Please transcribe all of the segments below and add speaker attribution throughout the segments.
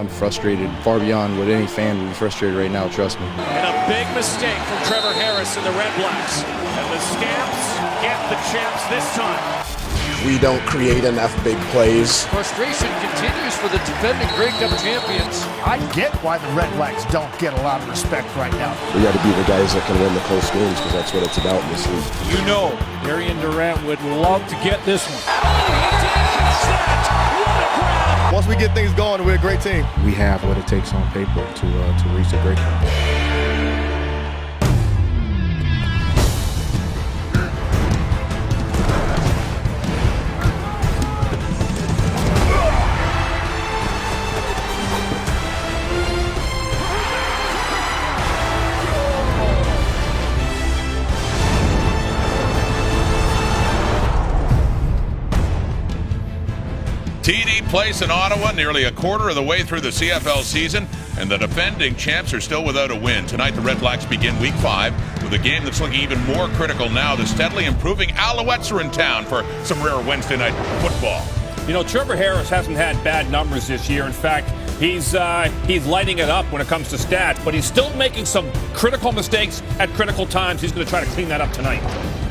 Speaker 1: I'm frustrated far beyond what any fan would be frustrated right now, trust me.
Speaker 2: And a big mistake from Trevor Harris and the REDBLACKS. And the Stamps get the champs this time.
Speaker 3: We don't create enough big plays.
Speaker 4: Frustration continues for the defending Grey Cup champions.
Speaker 5: I get why the REDBLACKS don't get a lot of respect right now.
Speaker 3: We got to be the guys that can win the close games because that's what it's about in this league.
Speaker 6: You know, Darian Durant would love to get this one.
Speaker 7: Once we get things going, we're a great team.
Speaker 1: We have what it takes on paper to reach the Grey Cup.
Speaker 8: TD Place in Ottawa, nearly a quarter of the way through the CFL season, and the defending champs are still without a win. Tonight, the REDBLACKS begin Week 5 with a game that's looking even more critical now. The steadily improving Alouettes are in town for some rare Wednesday night football.
Speaker 6: You know, Trevor Harris hasn't had bad numbers this year. In fact, he's lighting it up when it comes to stats, but he's still making some critical mistakes at critical times. He's going to try to clean that up tonight.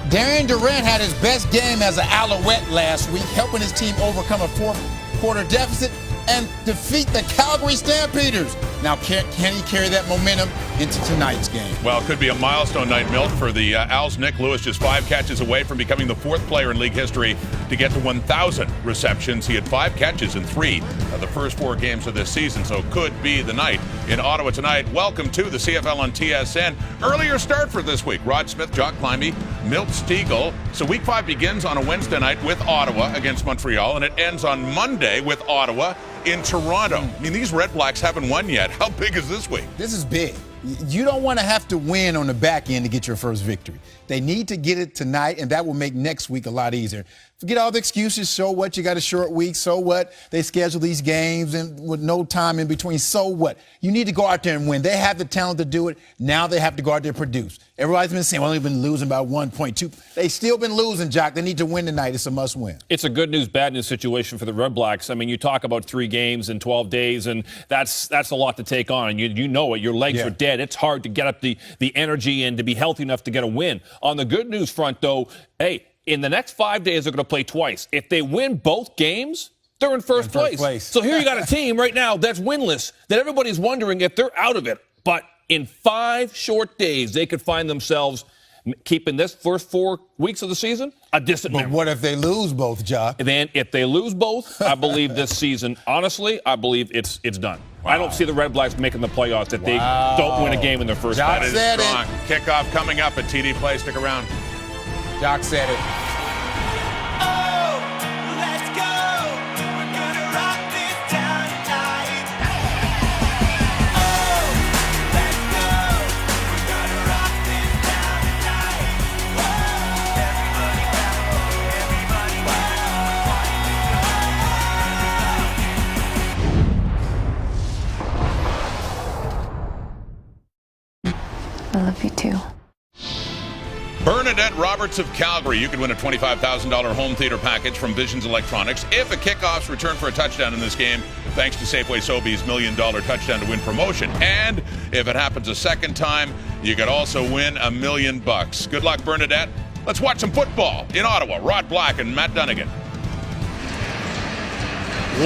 Speaker 9: Darian Durant had his best game as an Alouette last week, helping his team overcome a fourth-quarter deficit and defeat the Calgary Stampeders. Now, can he carry that momentum into tonight's game?
Speaker 8: Well, it could be a milestone night, Milt, for the Owls. Nick Lewis just 5 catches away from becoming the 4th player in league history to get to 1,000 receptions. He had 5 catches in 3 of the first 4 games of this season, so could be the night in Ottawa tonight. Welcome to the CFL on TSN. Earlier start for this week. Rod Smith, Jock Climbey, Milt Stegall. So Week 5 begins on a Wednesday night with Ottawa against Montreal, and it ends on Monday with Ottawa in Toronto. I mean, these REDBLACKS haven't won yet. How big is this week?
Speaker 9: This is big. You don't want to have to win on the back end to get your first victory. They need to get it tonight, and that will make next week a lot easier. Forget all the excuses. So what? You got a short week. So what? They schedule these games and with no time in between. So what? You need to go out there and win. They have the talent to do it. Now they have to go out there and produce. Everybody's been saying, well, they've been losing by 1.2. They've still been losing, Jock. They need to win tonight. It's a must-win.
Speaker 6: It's a good news, bad news situation for the REDBLACKS. I mean, you talk about 3 games in 12 days, and that's a lot to take on. And you know it. Your legs are dead. It's hard to get up the energy and to be healthy enough to get a win. On the good news front, though, hey, in the next 5 days, they're going to play twice. If they win both games, they're in first place. So here you got a team right now that's winless, that everybody's wondering if they're out of it. But in 5 short days, they could find themselves keeping this first 4 weeks of the season a distant memory.
Speaker 9: But what if they lose both, Jock?
Speaker 6: And then if they lose both, I believe this season, honestly, I believe it's done. Wow. I don't see the REDBLACKS making the playoffs if they don't win a game in their first
Speaker 9: Jock
Speaker 6: five.
Speaker 9: said
Speaker 8: Strong. Kickoff coming up at TD Place. Stick around.
Speaker 9: Jock said it.
Speaker 10: I love you too.
Speaker 8: Bernadette Roberts of Calgary. You could win a $25,000 home theater package from Visions Electronics if a kickoff's return for a touchdown in this game, thanks to Safeway Sobeys' $1 million touchdown to win promotion. And if it happens a second time, you could also win $1 million. Good luck, Bernadette. Let's watch some football in Ottawa. Rod Black and Matt Dunnigan.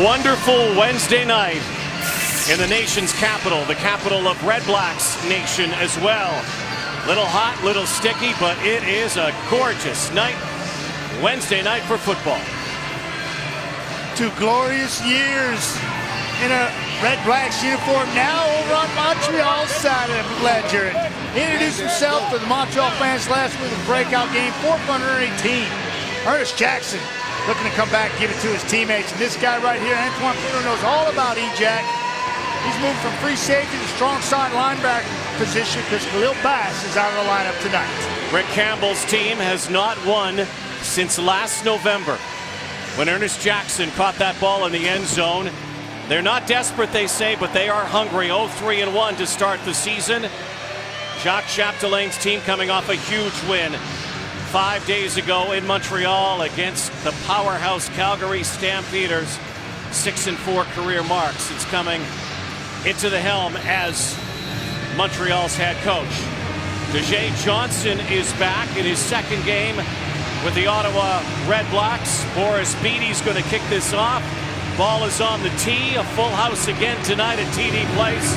Speaker 2: Wonderful Wednesday night in the nation's capital, the capital of REDBLACKS Nation as well. Little hot, little sticky, but it is a gorgeous night, Wednesday night for football.
Speaker 5: 2 glorious years in a REDBLACKS uniform now over on Montreal's side of the ledger. Introduced himself to the Montreal fans last week in the breakout game, 418. Ernest Jackson looking to come back and give it to his teammates. And this guy right here, Antoine Pruneau, knows all about E-Jack. He's moved from free safety to strong side linebacker position because Khalil Bass is out of the lineup tonight.
Speaker 2: Rick Campbell's team has not won since last November when Ernest Jackson caught that ball in the end zone. They're not desperate, they say, but they are hungry. 0-3-1 to start the season. Jacques Chapdelain's team coming off a huge win 5 days ago in Montreal against the powerhouse Calgary Stampeders. 6-4 career marks. It's coming into the helm as Montreal's head coach. Dejae Johnson is back in his second game with the Ottawa REDBLACKS. Boris Beatty's going to kick this off. Ball is on the tee. A full house again tonight at TD Place.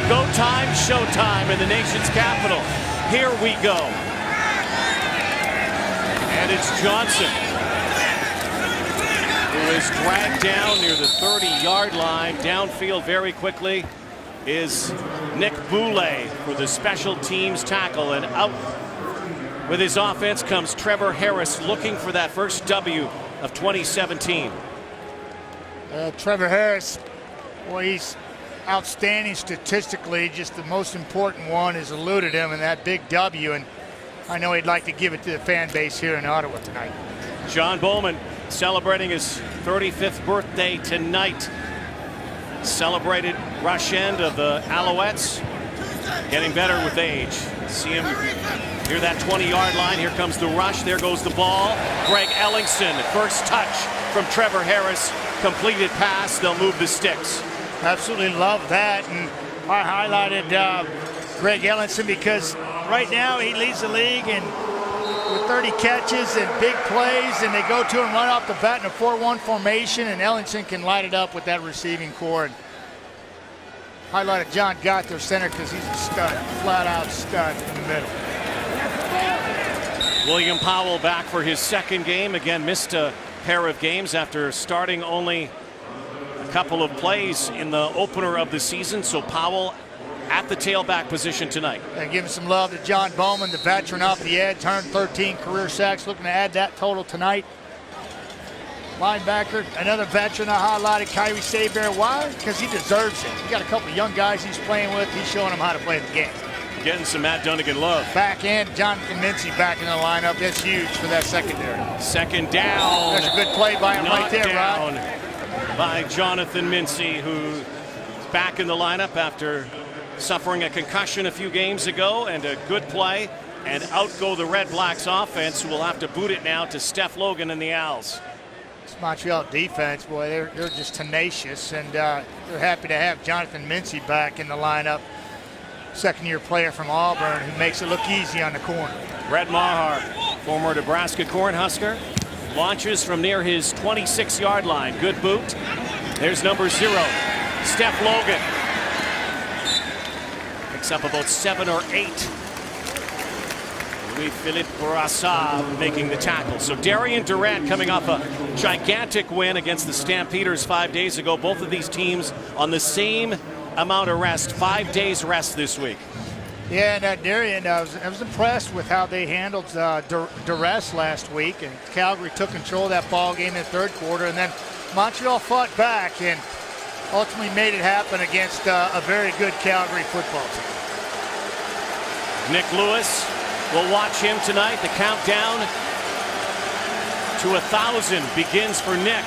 Speaker 2: Go time, show time in the nation's capital. Here we go. And it's Johnson, who is dragged down near the 30-yard line. Downfield very quickly is Nick Boulay for the special teams tackle. And out with his offense comes Trevor Harris, looking for that first W of 2017.
Speaker 5: Trevor Harris, boy, he's outstanding statistically. Just the most important one has eluded him in that big W, and I know he'd like to give it to the fan base here in Ottawa tonight.
Speaker 2: John Bowman celebrating his 35th birthday tonight. Celebrated rush end of the Alouettes, getting better with age. See him near that 20-yard line. Here comes the rush. There goes the ball. Greg Ellingson, first touch from Trevor Harris. Completed pass. They'll move the sticks.
Speaker 5: Absolutely love that, and I highlighted Greg Ellingson because right now he leads the league and with 30 catches and big plays, and they go to him right off the bat in a 4-1 formation, and Ellingson can light it up with that receiving core. And highlighted John Gott, their center, because he's a stud, flat-out stud in the middle.
Speaker 2: William Powell back for his second game. Again, missed a pair of games after starting only a couple of plays in the opener of the season. So Powell at the tailback position tonight.
Speaker 5: And giving some love to John Bowman, the veteran off the edge, turned 13 career sacks, looking to add that total tonight. Linebacker, another veteran I highlighted, Kyrie Saber. Why? Because he deserves it. He got a couple of young guys he's playing with. He's showing them how to play the game.
Speaker 2: Getting some Matt Dunnigan love.
Speaker 5: Back end, Jonathan Mincy back in the lineup. That's huge for that secondary.
Speaker 2: Second down.
Speaker 5: That's a good play by him right there,
Speaker 2: down
Speaker 5: Rod.
Speaker 2: by Jonathan Mincy, who's back in the lineup after suffering a concussion a few games ago, and a good play. And out go the REDBLACKS offense, who will have to boot it now to Steph Logan and the Owls.
Speaker 5: This Montreal defense, boy, they're just tenacious, and they're happy to have Jonathan Mincy back in the lineup. Second-year player from Auburn who makes it look easy on the corner.
Speaker 2: Brett Maher, former Nebraska Cornhusker, launches from near his 26-yard line. Good boot. There's number 0, Steph Logan. Picks up about 7 or 8. Louis-Philippe Bourassa making the tackle. So Darian Durant coming off a gigantic win against the Stampeders 5 days ago. Both of these teams on the same amount of rest, 5 days rest this week.
Speaker 5: Yeah, and Darian, I was impressed with how they handled duress last week, and Calgary took control of that ball game in the third quarter, and then Montreal fought back and ultimately made it happen against a very good Calgary football team.
Speaker 2: Nick Lewis, we'll watch him tonight. The countdown to 1,000 begins for Nick.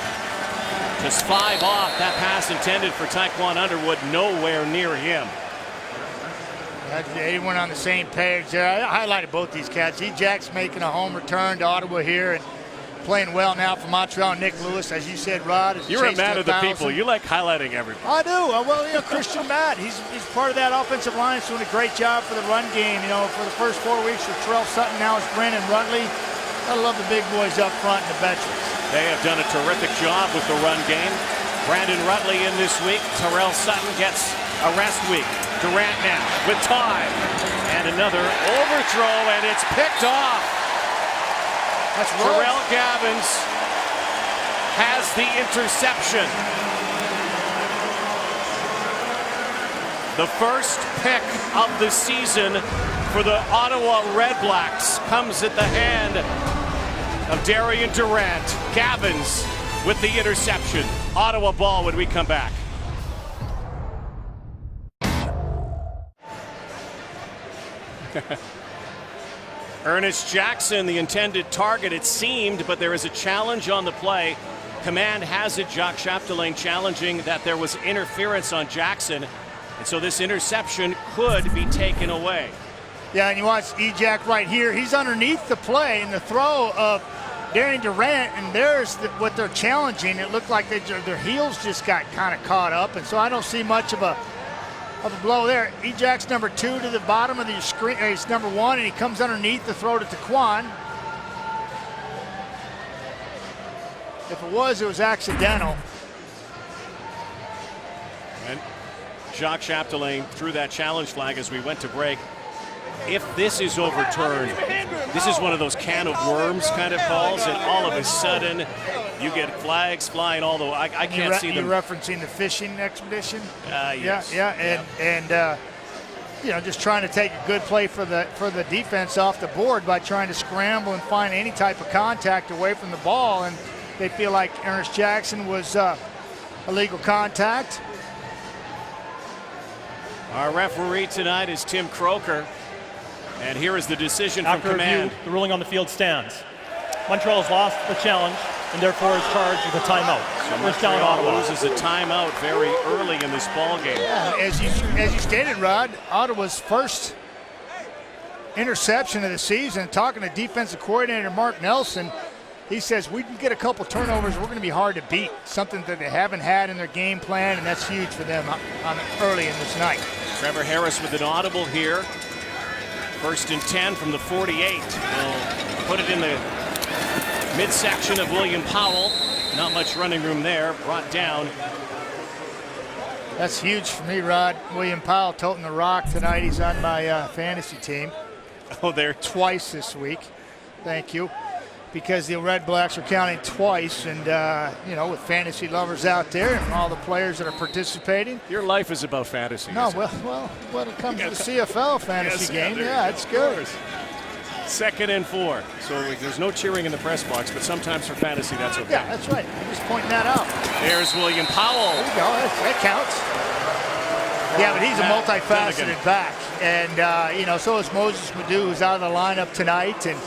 Speaker 2: Just 5 off. That pass intended for Taekwon Underwood, nowhere near him.
Speaker 5: They weren't on the same page there. I highlighted both these cats. Jack's making a home return to Ottawa here and playing well now for Montreal. Nick Lewis, as you said, Rod, is
Speaker 2: You're a man of the people. You like highlighting everybody.
Speaker 5: I do. Well, you know, Christian Matt, he's part of that offensive line. He's doing a great job for the run game. You know, for the first 4 weeks with Terrell Sutton, now it's Brandon Rutley. I love the big boys up front and the veterans.
Speaker 2: They have done a terrific job with the run game. Brandon Rutley in this week. Terrell Sutton gets a rest week. Durant now with time. And another overthrow, and it's picked off.
Speaker 5: That's
Speaker 2: Terrell Gavins has the interception. The first pick of the season for the Ottawa REDBLACKS comes at the hand of Darian Durant. Gavins with the interception. Ottawa ball when we come back. Ernest Jackson, the intended target, it seemed, but there is a challenge on the play. Command has it. Jacques Chapdelaine challenging that there was interference on Jackson, and so this interception could be taken away.
Speaker 5: Yeah, and you watch Jack right here. He's underneath the play in the throw of Darian Durant, and there's what they're challenging. It looked like their heels just got kind of caught up, and so I don't see much of a of a blow there. Ejax number 2 to the bottom of the screen. He's number 1, and he comes underneath to throw to Taquan. If it was accidental.
Speaker 2: And Jacques Chapdelaine threw that challenge flag as we went to break. If this is overturned, this is one of those can of worms kind of calls, and all of a sudden you get flags flying. Although I can't see them.
Speaker 5: You're referencing the fishing expedition.
Speaker 2: Yes.
Speaker 5: And you know, just trying to take a good play for the defense off the board by trying to scramble and find any type of contact away from the ball, and they feel like Ernest Jackson was illegal contact.
Speaker 2: Our referee tonight is Tim Croker. And here is the decision from command.
Speaker 11: The ruling on the field stands. Montreal has lost the challenge and therefore is charged with a timeout.
Speaker 2: So Montreal loses a timeout very early in this ball game.
Speaker 5: Yeah, as you stated, Rod, Ottawa's first interception of the season. Talking to defensive coordinator Mark Nelson, he says we can get a couple turnovers. We're going to be hard to beat. Something that they haven't had in their game plan, and that's huge for them early in this night.
Speaker 2: Trevor Harris with an audible here. 1st and 10 from the 48. They'll put it in the midsection of William Powell. Not much running room there. Brought down.
Speaker 5: That's huge for me, Rod. William Powell toting the rock tonight. He's on my fantasy team.
Speaker 2: Oh, there.
Speaker 5: Twice this week. Thank you. Because the Red Blacks are counting twice, and you know, with fantasy lovers out there and all the players that are participating.
Speaker 2: Your life is about fantasy.
Speaker 5: No, well, when it comes to the CFL fantasy game, yeah, it's good.
Speaker 2: 2nd and 4. So there's no cheering in the press box, but sometimes for fantasy, that's okay.
Speaker 5: Yeah, that's right. I'm just pointing that out.
Speaker 2: There's William Powell.
Speaker 5: There you go. That counts. Yeah, but he's a multifaceted back, and you know, so is Moses Madu, who's out of the lineup tonight, and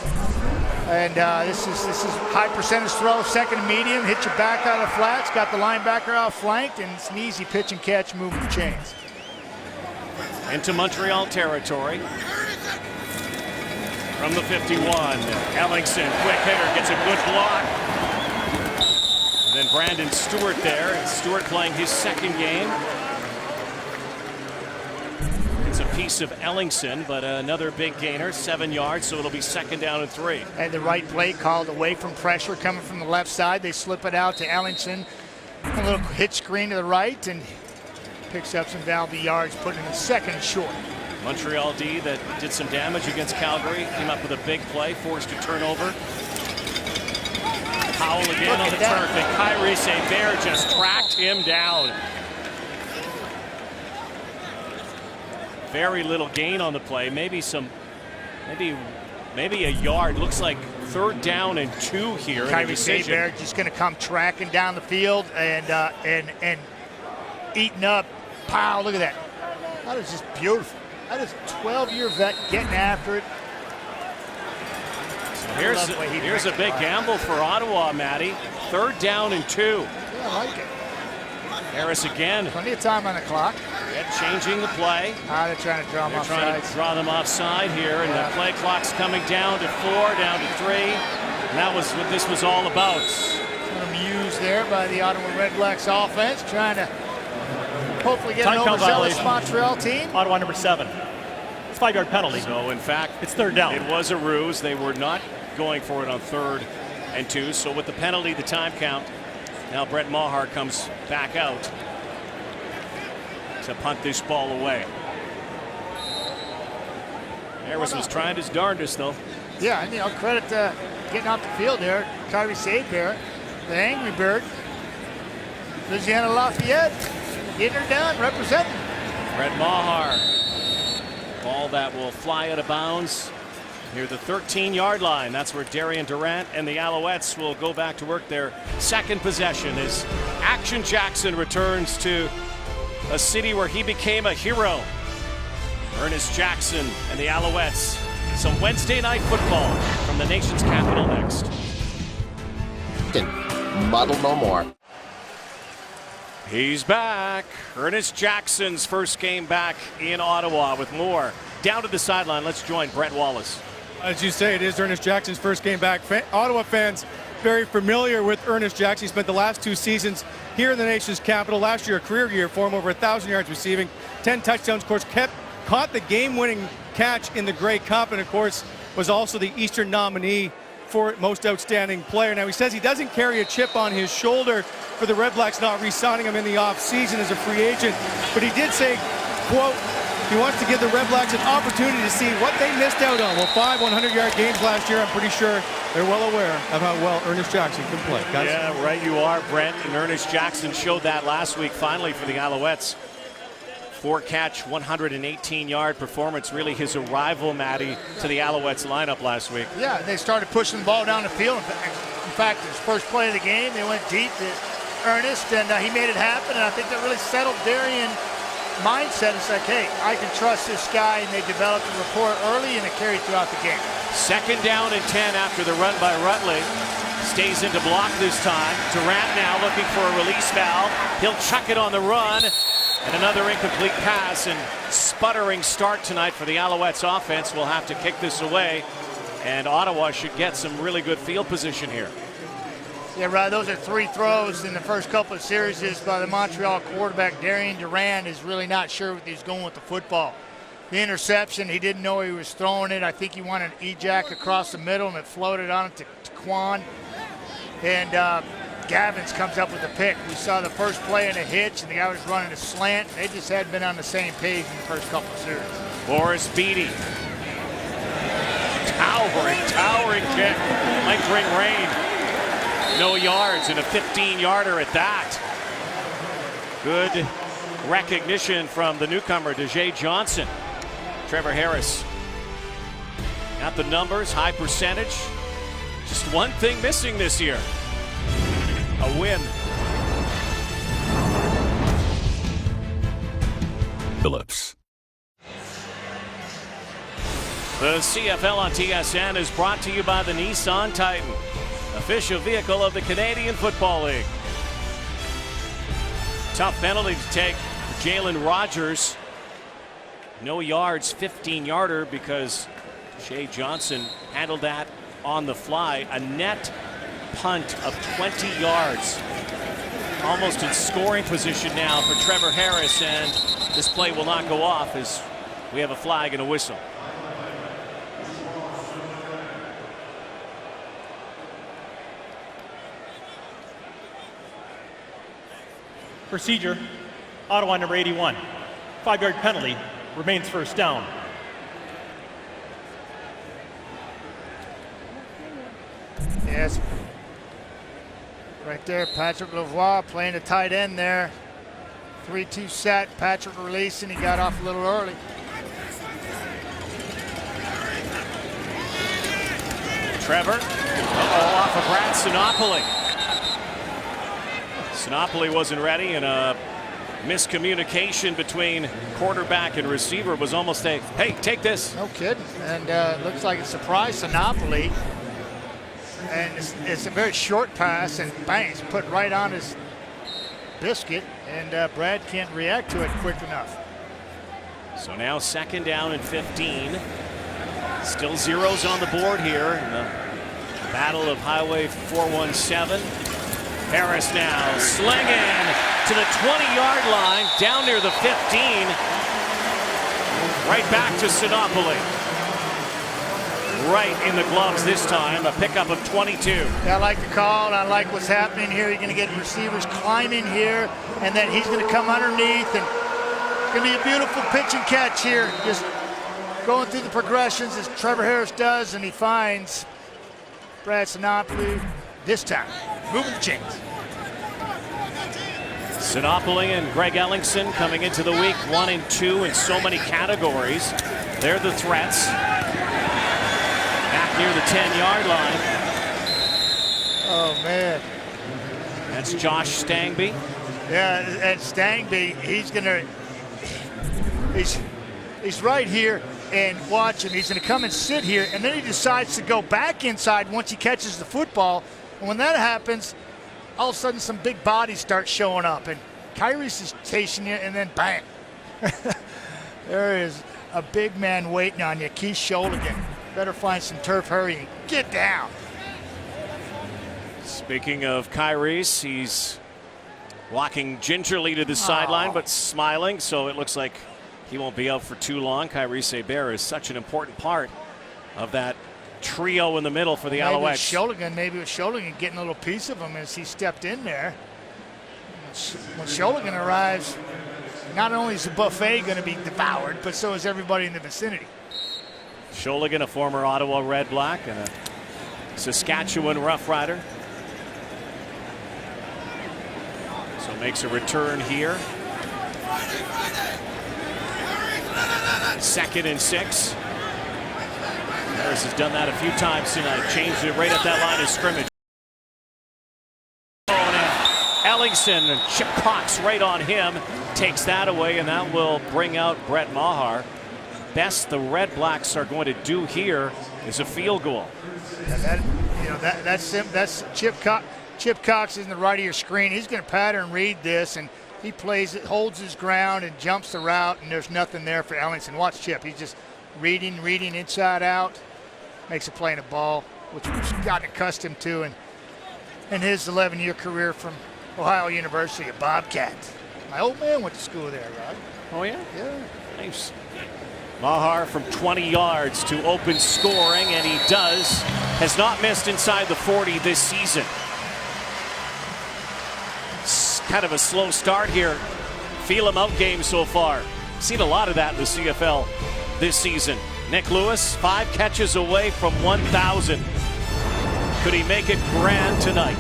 Speaker 5: this is high percentage throw, 2nd and medium, hit your back out of the flats, got the linebacker outflanked, and it's an easy pitch and catch, moving the chains.
Speaker 2: Into Montreal territory. From the 51, Ellingson, quick hitter, gets a good block. And then Brandon Stewart there. Stewart playing his 2nd game. It's a piece of Ellingson, but another big gainer, 7 yards, so it'll be 2nd down and 3.
Speaker 5: And the right play called away from pressure coming from the left side. They slip it out to Ellingson. A little hitch screen to the right, and picks up some valuable yards, putting in 2nd and short.
Speaker 2: Montreal D that did some damage against Calgary came up with a big play, forced a turnover. Powell again on the turf, and Kyrie St-Bear just tracked him down. Very little gain on the play. Maybe a yard. Looks like 3rd down and 2 here.
Speaker 5: Kyrie St-Bear just going to come tracking down the field and eating up. Pow! Look at that. That is just beautiful. That is a 12-year vet getting after it.
Speaker 2: So here's a big gamble for Ottawa, Matty. 3rd down and 2.
Speaker 5: Yeah, I like it.
Speaker 2: Harris again.
Speaker 5: Plenty of time on the clock.
Speaker 2: Yet changing the play.
Speaker 5: They're trying to draw them offside.
Speaker 2: They're trying to draw them offside here, and the play clock's coming down to 4, down to 3. And that was what this was all about.
Speaker 5: Some muse there by the Ottawa Redblacks offense, trying to hopefully get an overzealous Montreal team.
Speaker 11: Ottawa number 7. It's 5-yard penalty.
Speaker 2: So in fact,
Speaker 11: it's 3rd down.
Speaker 2: It was a ruse. They were not going for it on 3rd and 2. So with the penalty, the time count, now Brett Maher comes back out to punt this ball away. Harris was trying his darndest, though.
Speaker 5: Yeah, and you know, credit to getting off the field there. Kyrie St-Bear, the Angry Bird. Louisiana Lafayette, getting her done, representing.
Speaker 2: Brett Maher. Ball that will fly out of bounds near the 13-yard line. That's where Darian Durant and the Alouettes will go back to work their 2nd possession as Action Jackson returns to a city where he became a hero. Ernest Jackson and the Alouettes. Some Wednesday night football from the nation's capital next.
Speaker 12: Muddle no more.
Speaker 2: He's back. Ernest Jackson's first game back in Ottawa with more. Down to the sideline, let's join Brett Wallace.
Speaker 7: As you say, it is Ernest Jackson's first game back. Ottawa fans very familiar with Ernest Jackson. He spent the last 2 seasons here in the nation's capital. Last year, a career year for him, over 1,000 yards receiving, 10 touchdowns, of course, caught the game-winning catch in the Grey Cup, and of course was also the Eastern nominee for most outstanding player. Now he says he doesn't carry a chip on his shoulder for the Red Blacks not re-signing him in the off-season as a free agent, but he did say, quote, he wants to give the Red Blacks an opportunity to see what they missed out on. Well, 5 100-yard games last year, I'm pretty sure they're well aware of how well Ernest Jackson can play. Guys?
Speaker 2: Yeah, right you are, Brent. And Ernest Jackson showed that last week finally for the Alouettes. 4-catch, 118-yard performance. Really his arrival, Matty, to the Alouettes lineup last week.
Speaker 5: Yeah, they started pushing the ball down the field. In fact, his first play of the game, they went deep to Ernest, and he made it happen. And I think that really settled Darian mindset. It's like, hey, I can trust this guy, and they developed a rapport early, and it carried throughout the game.
Speaker 2: 2nd down and 10 after the run by Rutley. Stays into block this time. Durant now looking for a release valve. He'll chuck it on the run. And another incomplete pass, and sputtering start tonight for the Alouettes offense. Will have to kick this away, and Ottawa should get some really good field position here.
Speaker 5: Yeah, right. Those are 3 throws in the first couple of series by the Montreal quarterback. Darian Durant is really not sure what he's going with the football. The interception, he didn't know he was throwing it. I think he wanted an E-jack across the middle, and it floated on to Quan. And Gavins comes up with a pick. We saw the first play in a hitch, and the guy was running a slant. They just hadn't been on the same page in the first couple of series.
Speaker 2: Boris Beatty. Towering kick. Might bring rain. No yards, and a 15-yarder at that. Good recognition from the newcomer, Deshae Johnson. Trevor Harris. Got the numbers, high percentage. Just one thing missing this year. A win.
Speaker 12: Phillips.
Speaker 2: The CFL on TSN is brought to you by the Nissan Titan, official vehicle of the Canadian Football League. Tough penalty to take for Jalen Rogers. No yards, 15-yarder, because Deshae Johnson handled that on the fly. A net punt of 20 yards. Almost in scoring position now for Trevor Harris, and this play will not go off as we have a flag and a whistle.
Speaker 11: Procedure, Ottawa number 81. 5-yard penalty, remains first down.
Speaker 5: Yes. Right there, Patrick Lavoie playing a tight end there. 3-2 set, Patrick releasing, he got off a little early.
Speaker 2: Trevor, off of Brad Sinopoli. Sinopoli wasn't ready, and a miscommunication between quarterback and receiver was almost a, hey, take this.
Speaker 5: No kidding, and looks like it surprised Sinopoli. And it's a very short pass, and bang, it's put right on his biscuit, and Brad can't react to it quick enough.
Speaker 2: So now 2nd down and 15. Still zeros on the board here in the battle of Highway 417. Harris now slinging to the 20-yard line, down near the 15. Right back to Sinopoli. Right in the gloves this time, a pickup of 22.
Speaker 5: Yeah, I like the call, and I like what's happening here. You're going to get receivers climbing here, and then he's going to come underneath, and it's going to be a beautiful pitch and catch here. Just going through the progressions as Trevor Harris does, and he finds Brad Sinopoli this time, moving the chains.
Speaker 2: Sinopoli and Greg Ellingson coming into the week 1 and 2 in so many categories. They're the threats. Back near the 10-yard line.
Speaker 5: Oh, man.
Speaker 2: That's Josh Stangby.
Speaker 5: Yeah, and Stangby, he's right here, and watch him. He's going to come and sit here, and then he decides to go back inside once he catches the football. And when that happens, all of a sudden some big bodies start showing up, and Kyrie's is chasing you, and then bang. There is a big man waiting on you, Keith Sholigan. Better find some turf, hurry, and get down.
Speaker 2: Speaking of Kyrie's, he's walking gingerly to the sideline, but smiling, so it looks like he won't be out for too long. Kyrie Sebear is such an important part of that trio in the middle for the Alouettes.
Speaker 5: Maybe it was Sholigan getting a little piece of him as he stepped in there. When Sholigan arrives, not only is the buffet going to be devoured, but so is everybody in the vicinity.
Speaker 2: Sholigan, a former Ottawa Red Black and a Saskatchewan Rough Rider. So makes a return here. 2nd and 6. Harris has done that a few times tonight. Changed it right at that line of scrimmage. Ellingson and Chip Cox right on him. Takes that away, and that will bring out Brett Maher. Best the Red Blacks are going to do here is a field goal.
Speaker 5: That's Chip Cox. Chip Cox is in the right of your screen. He's going to pattern read this, and he plays it, holds his ground, and jumps the route, and there's nothing there for Ellingson. Watch Chip. He's just reading inside out. Makes a play in a ball, which we've gotten accustomed to in his 11-year career from Ohio University, a Bobcat. My old man went to school there, Rod.
Speaker 2: Oh, yeah?
Speaker 5: Yeah.
Speaker 2: Nice. Maher from 20 yards to open scoring, and he does. Has not missed inside the 40 this season. It's kind of a slow start here. Feel him out game so far. Seen a lot of that in the CFL this season. Nick Lewis, 5 catches away from 1,000. Could he make it grand tonight?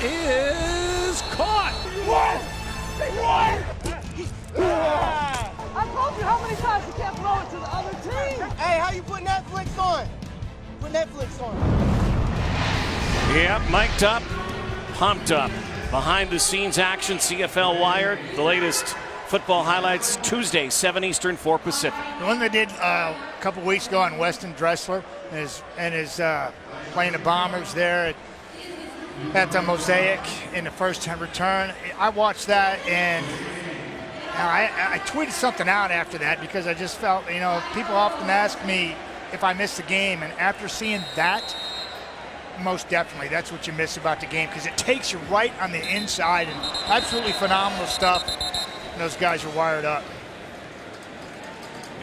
Speaker 4: Is caught.
Speaker 12: I told you how many times you can't throw it to the other team. Hey, how you put Netflix on? Put Netflix on.
Speaker 2: Yep, mic'd up, pumped up. Behind the scenes action, CFL Wired. The latest football highlights Tuesday, 7 Eastern, 4 Pacific.
Speaker 5: The one they did a couple weeks ago on Weston Dressler and his playing the Bombers there at the Mosaic in the first return. I watched that, and I tweeted something out after that because I just felt, people often ask me if I missed the game, and after seeing that, most definitely that's what you miss about the game, because it takes you right on the inside, and absolutely phenomenal stuff. And those guys are wired up.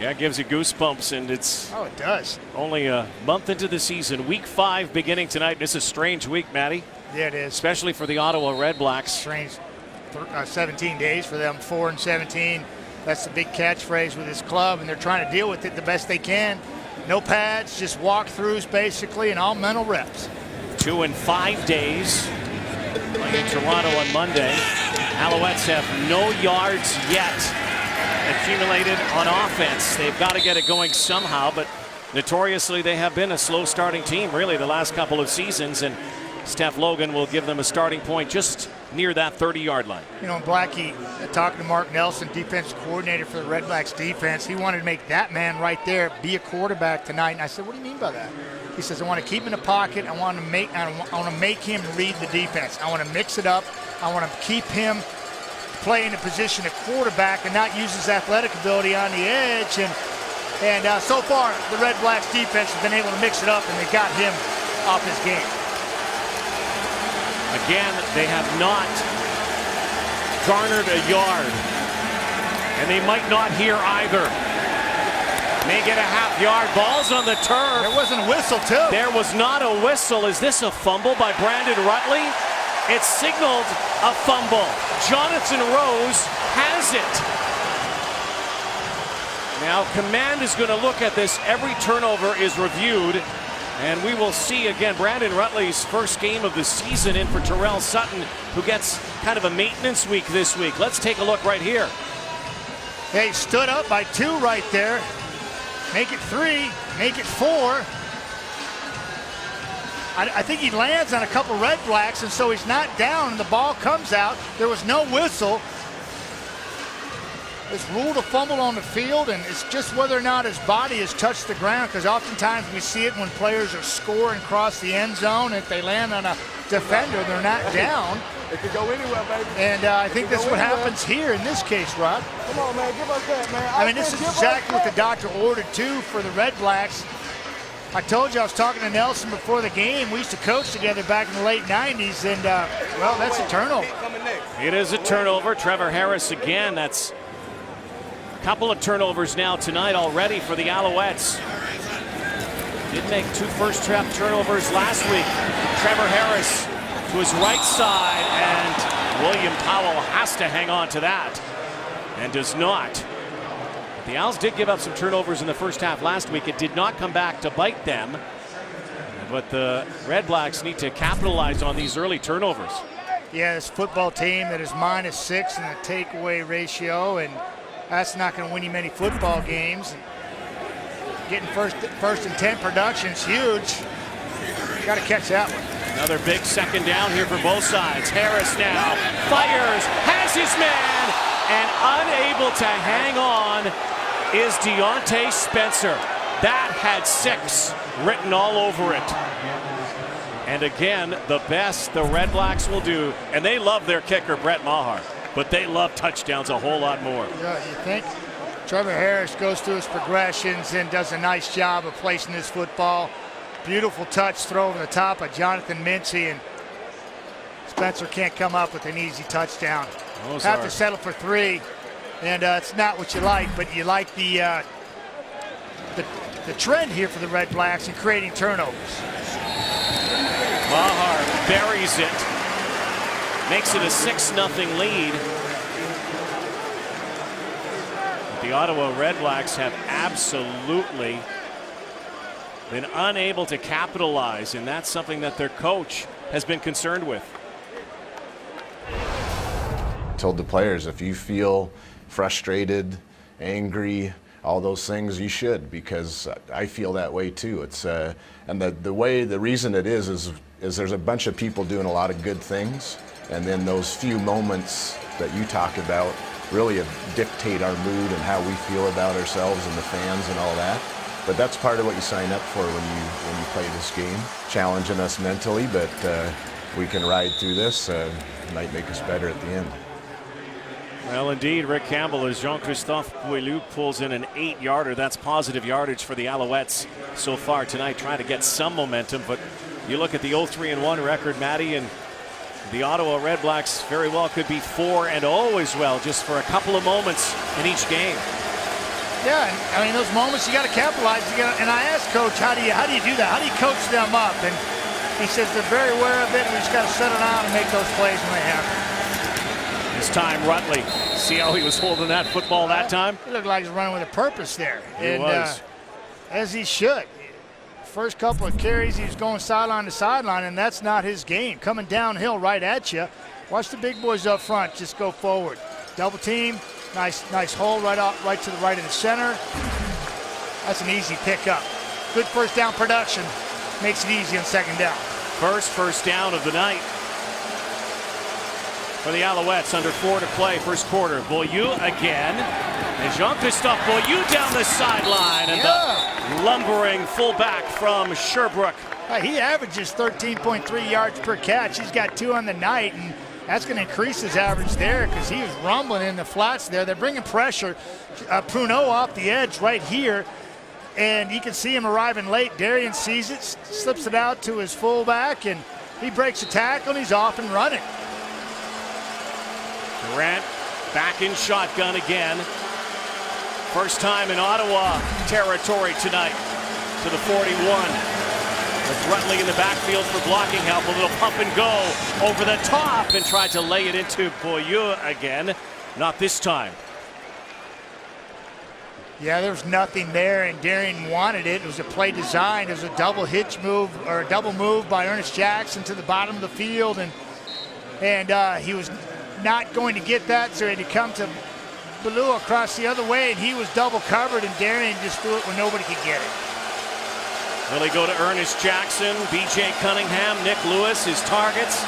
Speaker 2: Yeah, it gives you goosebumps, and it
Speaker 5: does.
Speaker 2: Only a month into the season. Week 5 beginning tonight. This is a strange week, Matty.
Speaker 5: Yeah, it is.
Speaker 2: Especially for the Ottawa Red Blacks.
Speaker 5: Strange. 17 days for them, 4-17. That's the big catchphrase with this club, and they're trying to deal with it the best they can. No pads, just walkthroughs basically, and all mental reps.
Speaker 2: 2 and 5 days. Playing Toronto on Monday. Alouettes have no yards yet accumulated on offense. They've got to get it going somehow, but notoriously they have been a slow starting team really the last couple of seasons, and Steph Logan will give them a starting point just near that 30-yard line.
Speaker 5: Blackie, talking to Mark Nelson, defensive coordinator for the Red Blacks defense, he wanted to make that man right there be a quarterback tonight. And I said, what do you mean by that? He says, I want to keep him in the pocket. I want to make him lead the defense. I want to mix it up. I want to keep him playing the position of quarterback and not use his athletic ability on the edge. And so far, the Red Blacks defense has been able to mix it up, and they got him off his game.
Speaker 2: Again, they have not garnered a yard, and they might not here either. May get a half-yard. Ball's on the turf.
Speaker 5: There wasn't a whistle, too.
Speaker 2: There was not a whistle. Is this a fumble by Brandon Rutley? It signaled a fumble. Jonathan Rose has it. Now, command is going to look at this. Every turnover is reviewed. And we will see again Brandon Rutley's first game of the season in for Terrell Sutton, who gets kind of a maintenance week this week. Let's take a look right here.
Speaker 5: They stood up by 2 right there. Make it 3, make it 4. I think he lands on a couple Red Blacks, and so he's not down, and the ball comes out. There was no whistle. it's ruled a fumble on the field, and it's just whether or not his body has touched the ground, because oftentimes we see it when players are scoring across the end zone. If they land on a defender, they're not down.
Speaker 12: It could go anywhere, baby.
Speaker 5: And I think that's what happens here in this case, Rod.
Speaker 12: Come on, man, give us that, man.
Speaker 5: I mean, this is exactly what the doctor ordered, too, for the Red Blacks. I told you I was talking to Nelson before the game. We used to coach together back in the late 90s, and, well, that's a turnover.
Speaker 2: It is a turnover. Trevor Harris again. That's a couple of turnovers now tonight already for the Alouettes. Did make 2 first-trap turnovers last week. Trevor Harris to his right side, and William Powell has to hang on to that and does not. The Owls did give up some turnovers in the first half last week. It did not come back to bite them, but the Red Blacks need to capitalize on these early turnovers.
Speaker 5: Yeah, this football team that is -6 in the takeaway ratio, and that's not going to win you many football games. Getting first and 10 production is huge. Got to catch that one.
Speaker 2: Another big second down here for both sides. Harris now fires, has his man, and unable to hang on is Deontay Spencer. That had 6 written all over it. And again, the best the Red Blacks will do, and they love their kicker, Brett Maher, but they love touchdowns a whole lot more.
Speaker 5: Yeah, you think? Trevor Harris goes through his progressions and does a nice job of placing his football. Beautiful touch throw over the top of Jonathan Mincy, and Spencer can't come up with an easy touchdown. Have to settle for 3, and it's not what you like, but you like the trend here for the Red Blacks in creating turnovers.
Speaker 2: Maher buries it, makes it a 6-0 lead. The Ottawa Red Blacks have absolutely been unable to capitalize, and that's something that their coach has been concerned with.
Speaker 3: Told the players, if you feel frustrated, angry, all those things, you should, because I feel that way too. It's and the reason it is there's a bunch of people doing a lot of good things, and then those few moments that you talk about really dictate our mood and how we feel about ourselves and the fans and all that. But that's part of what you sign up for when you play this game, challenging us mentally, but we can ride through this. It might make us better at the end.
Speaker 2: Well, indeed, Rick Campbell, as Jean-Christophe Pouilloux pulls in an 8-yarder. That's positive yardage for the Alouettes so far tonight, trying to get some momentum. But you look at the 0-3-1 record, Matty, and the Ottawa Red Blacks very well could be 4-0 as well, just for a couple of moments in each game.
Speaker 5: Yeah, I mean, those moments you got to capitalize. And I asked Coach, how do you do that? How do you coach them up? And he says they're very aware of it, and we just got to settle down and make those plays when they happen.
Speaker 2: This time, Rutley. See how he was holding that football that time?
Speaker 5: He looked like he was running with a purpose there.
Speaker 2: He was.
Speaker 5: As he should. First couple of carries, he was going sideline to sideline, and that's not his game. Coming downhill right at you. Watch the big boys up front just go forward. Double team. Nice hole right to the right of the center. That's an easy pickup. Good first down production. Makes it easy on second down.
Speaker 2: First down of the night for the Alouettes. Under 4 to play, first quarter. Beaulieu again. And Jean-Christophe Beaulieu down the sideline. And the lumbering fullback from Sherbrooke.
Speaker 5: He averages 13.3 yards per catch. He's got 2 on the night, and that's going to increase his average there because he was rumbling in the flats there. They're bringing pressure. Pruneau off the edge right here, and you can see him arriving late. Darian sees it, slips it out to his fullback, and he breaks a tackle, and he's off and running.
Speaker 2: Durant back in shotgun again. First time in Ottawa territory tonight to the 41. With Rutley in the backfield for blocking help. A little pump and go over the top and tried to lay it into Beaulieu again. Not this time.
Speaker 5: Yeah, there was nothing there, and Darian wanted it. It was a play design. It was a double hitch move, or a double move by Ernest Jackson to the bottom of the field, and he was not going to get that, so he had to come to Beaulieu across the other way, and he was double covered, and Darian just threw it when nobody could get it.
Speaker 2: Will he go to Ernest Jackson, B.J. Cunningham, Nick Lewis, his targets?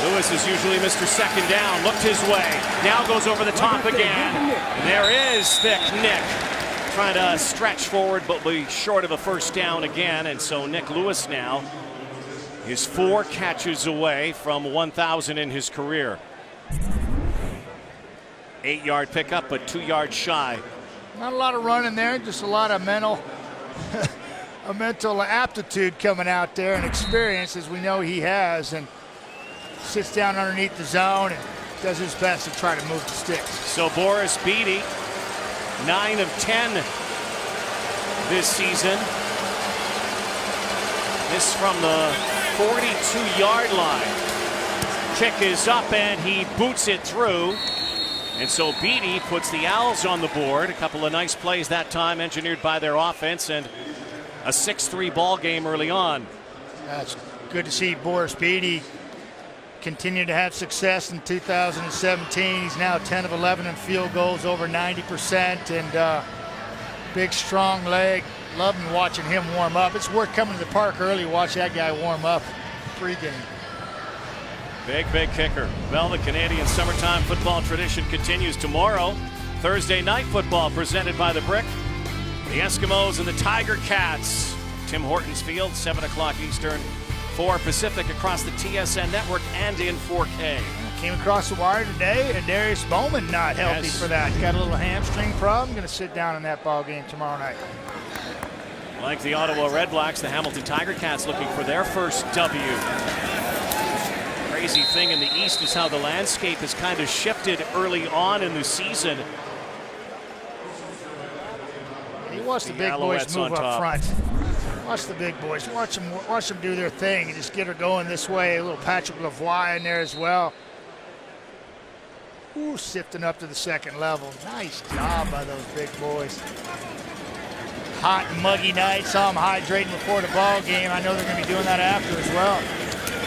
Speaker 2: Lewis is usually Mr. Second Down. Looked his way. Now goes over the top again. And there is Thick Nick. Trying to stretch forward, but be short of a first down again. And so Nick Lewis now is 4 catches away from 1,000 in his career. 8-yard pickup, but 2 yards shy.
Speaker 5: Not a lot of running there, just a lot of mental aptitude coming out there and experience, as we know he has, and sits down underneath the zone and does his best to try to move the sticks.
Speaker 2: So Boris Beatty, 9 of 10 this season. This from the 42-yard line. Kick is up and he boots it through. And so Beatty puts the Owls on the board. A couple of nice plays that time engineered by their offense, and a 6-3 ball game early on.
Speaker 5: That's good to see Boris Beatty continue to have success in 2017. He's now 10 of 11 in field goals, over 90%, and big, strong leg. Loving watching him warm up. It's worth coming to the park early to watch that guy warm up pregame.
Speaker 2: Big, big kicker. Well, the Canadian summertime football tradition continues tomorrow. Thursday night football presented by the Brick. The Eskimos and the Tiger Cats. Tim Hortons Field, 7 o'clock Eastern, 4 Pacific across the TSN network and in 4K.
Speaker 5: Came across the wire today, and Darius Bowman not healthy for that. Got a little hamstring problem. Going to sit down in that ball game tomorrow night.
Speaker 2: Like the Ottawa REDBLACKS, the Hamilton Tiger Cats looking for their first W. Crazy thing in the East is how the landscape has kind of shifted early on in the season.
Speaker 5: You watch the big boys move up front. Watch the big boys. Watch them do their thing and just get her going this way. A little Patrick Lavoie in there as well. Ooh, sifting up to the second level. Nice job by those big boys. Hot and muggy night. Saw them hydrating before the ball game. I know they're going to be doing that after as well.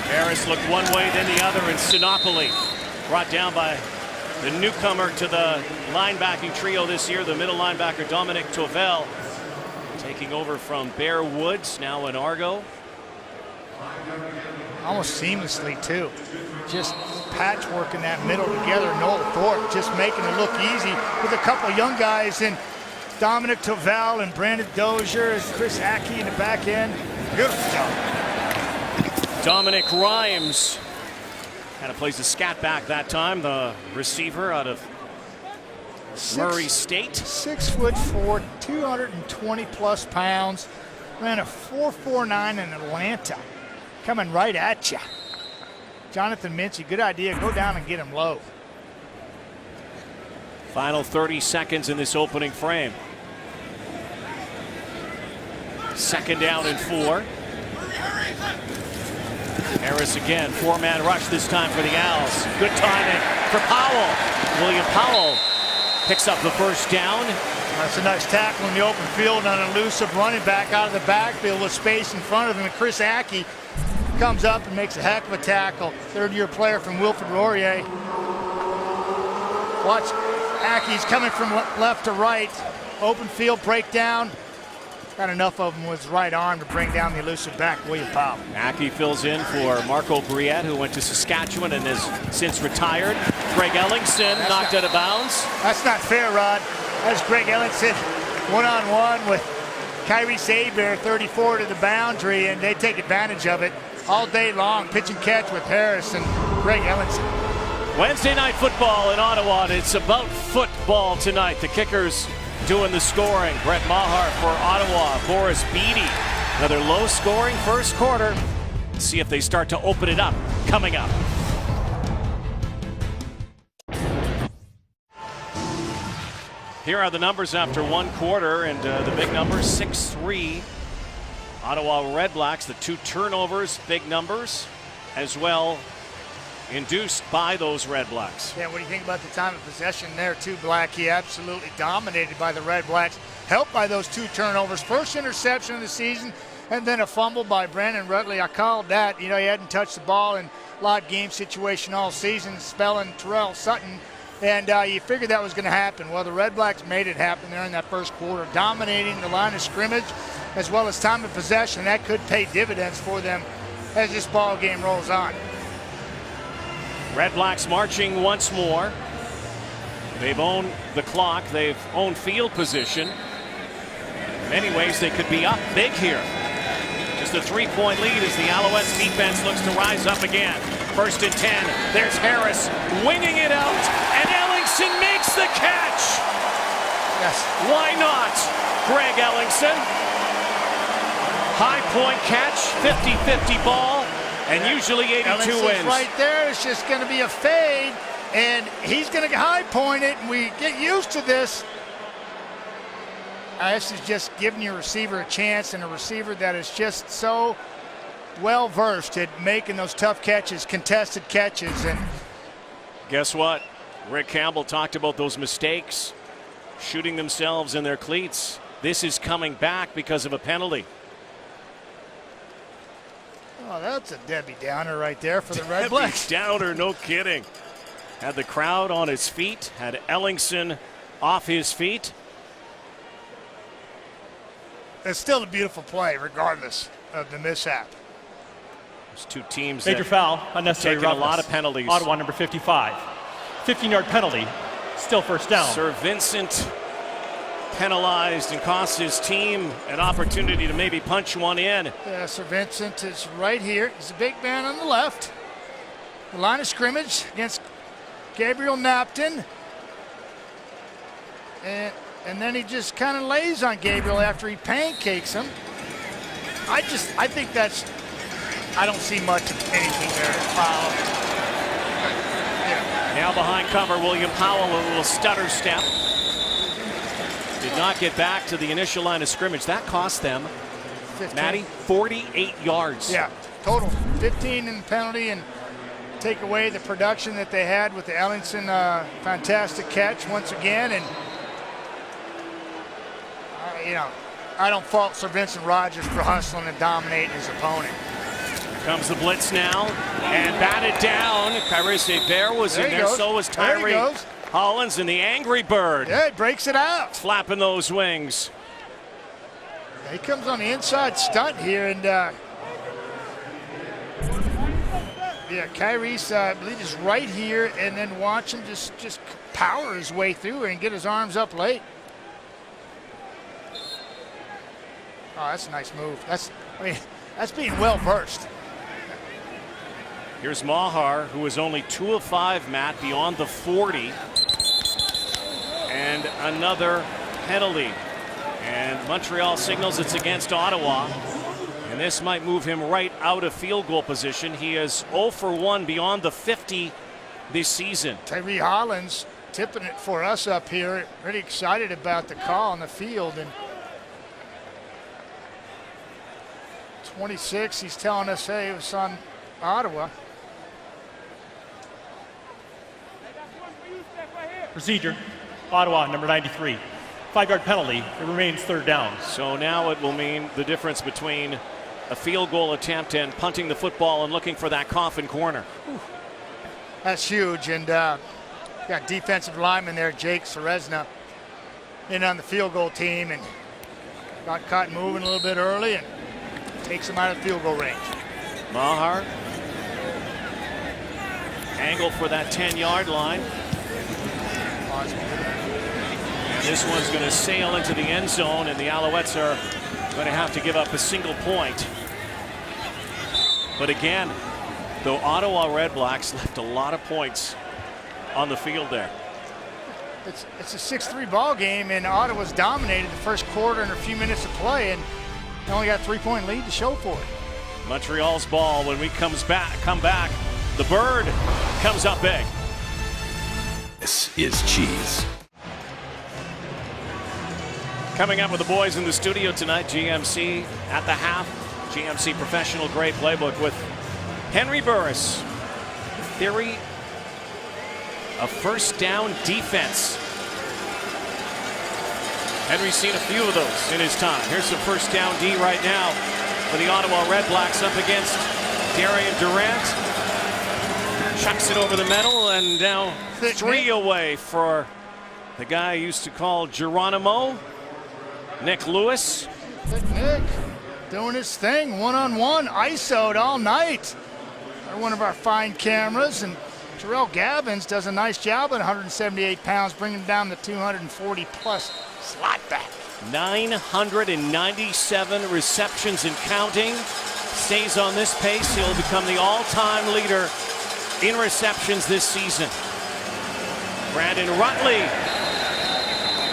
Speaker 2: Harris looked one way, then the other, and Sinopoli brought down by the newcomer to the linebacking trio this year, the middle linebacker Dominic Tovel, taking over from Bear Woods, now in Argo.
Speaker 5: Almost seamlessly, too. Just patchwork in that middle together. Noel Thorpe just making it look easy with a couple young guys in Dominic Tovel and Brandon Dozier and Chris Aki in the back end. Beautiful job.
Speaker 2: Dominic Rhymes kind of plays the scat back that time, the receiver out of Murray State.
Speaker 5: 6'4", 220 plus pounds. Ran a 4.49 in Atlanta. Coming right at you. Jonathan Minchie, good idea. Go down and get him low.
Speaker 2: Final 30 seconds in this opening frame. 2nd down and 4. Harris again, 4-man rush this time for the Owls. Good timing for Powell. William Powell picks up the first down.
Speaker 5: That's a nice tackle in the open field on an elusive running back out of the backfield with space in front of him. And Chris Aki comes up and makes a heck of a tackle. 3rd-year player from Wilfrid Laurier. Watch Aki's coming from left to right. Open field breakdown. Got enough of him with his right arm to bring down the elusive back, William Powell.
Speaker 2: Aki fills in for Marco Briette, who went to Saskatchewan and has since retired. Greg Ellingson knocked out of bounds.
Speaker 5: That's not fair, Rod. That's Greg Ellingson one-on-one with Kyrie Saber, 34 to the boundary, and they take advantage of it all day long. Pitch and catch with Harris and Greg Ellingson.
Speaker 2: Wednesday night football in Ottawa, and it's about football tonight. The kickers doing the scoring. Brett Maher for Ottawa. Boris Beatty. Another low-scoring first quarter. Let's see if they start to open it up. Coming up. Here are the numbers after 1 quarter, and the big numbers, 6-3. Ottawa REDBLACKS, the 2 turnovers, big numbers, as well induced by those REDBLACKS.
Speaker 5: Yeah, what do you think about the time of possession there too, Blackie? Absolutely dominated by the REDBLACKS, helped by those 2 turnovers. First interception of the season, and then a fumble by Brandon Rutley. I called that. You know, he hadn't touched the ball in a lot of game situation all season, spelling Terrell Sutton, and you figured that was going to happen. Well, the REDBLACKS made it happen there in that first quarter, dominating the line of scrimmage as well as time of possession. That could pay dividends for them as this ball game rolls on.
Speaker 2: Red Blacks marching once more. They've owned the clock. They've owned field position. In many ways, they could be up big here. Just a 3-point lead as the Alouettes defense looks to rise up again. 1st and 10. There's Harris winging it out, and Ellingson makes the catch.
Speaker 5: Yes.
Speaker 2: Why not? Greg Ellingson. High point catch, 50-50 ball, and usually 82
Speaker 5: Ellingson's
Speaker 2: wins.
Speaker 5: Right there, it's just going to be a fade, and he's going to high point it, and we get used to this. This is just giving your receiver a chance, and a receiver that is just so well versed at making those tough catches, contested catches. And
Speaker 2: guess what? Rick Campbell talked about those mistakes, shooting themselves in their cleats. This is coming back because of a penalty.
Speaker 5: Oh, that's a Debbie Downer right there for the Red Blacks.
Speaker 2: Downer, no kidding. Had the crowd on his feet, had Ellingson off his feet.
Speaker 5: It's still a beautiful play, regardless of the mishap.
Speaker 2: There's two teams
Speaker 11: Major foul, unnecessary
Speaker 2: taking
Speaker 11: roughness.
Speaker 2: a lot of penalties.
Speaker 11: Ottawa number 55. 15-yard penalty, still first down.
Speaker 2: Sir Vincent penalized and cost his team an opportunity to maybe punch one in.
Speaker 5: Yeah, Sir Vincent is right here. He's a big man on the left. The line of scrimmage against Gabriel Napton. And then he just kind of lays on Gabriel after he pancakes him. I think that's, I don't see much of anything there.
Speaker 2: Now behind cover, William Powell, a little stutter step. Did not get back to the initial line of scrimmage. That cost them,
Speaker 5: 15.
Speaker 2: Matty, 48 yards.
Speaker 5: Yeah, total 15 in the penalty, and take away the production that they had with the Ellingson fantastic catch once again. And I don't fault Sir Vincent Rogers for hustling and dominating his opponent.
Speaker 2: Here comes the blitz now, and batted down. Kyrie Bear was in there, so was Tyree Hollins, and the Angry Bird.
Speaker 5: Yeah, he breaks it out.
Speaker 2: Flapping those wings.
Speaker 5: Yeah, he comes on the inside stunt here, and Kyrie, I believe, is right here, and then watch him just power his way through and get his arms up late. Oh, that's a nice move. That's being well versed.
Speaker 2: Here's Maher, who is only 2 of 5, Matt, beyond the 40. And another penalty. And Montreal signals it's against Ottawa. And this might move him right out of field goal position. He is 0 for 1 beyond the 50 this season.
Speaker 5: Tyree Hollins tipping it for us up here. Pretty excited about the call on the field. And 26, he's telling us, hey, it was on Ottawa.
Speaker 11: Procedure, Ottawa number 93. 5-yard penalty, it remains third down.
Speaker 2: So now it will mean the difference between a field goal attempt and punting the football and looking for that coffin corner.
Speaker 5: That's huge. And got defensive lineman there, Jake Serezna, in on the field goal team, and got caught moving a little bit early and takes him out of field goal range.
Speaker 2: Maher, angle for that 10-yard line. And this one's going to sail into the end zone, and the Alouettes are going to have to give up a single point. But again, the Ottawa Red Blacks left a lot of points on the field there.
Speaker 5: It's a 6-3 ball game, and Ottawa's dominated the first quarter and a few minutes of play, and they only got a 3-point lead to show for it.
Speaker 2: Montreal's ball when we come back. The Bird comes up big.
Speaker 13: This is Cheese.
Speaker 2: Coming up with the boys in the studio tonight, GMC at the half. GMC professional grade playbook with Henry Burris. Theory of first down defense. Henry's seen a few of those in his time. Here's some first down D right now for the Ottawa Red Blacks up against Darian Durant. Chucks it over the middle, and now 3 away for the guy I used to call Geronimo, Nick Lewis.
Speaker 5: Nick doing his thing, one-on-one, ISO'd all night. One of our fine cameras, and Terrell Gabbins does a nice job at 178 pounds, bringing him down to 240 plus slot back.
Speaker 2: 997 receptions and counting. Stays on this pace, he'll become the all-time leader in receptions this season. Brandon Rutley.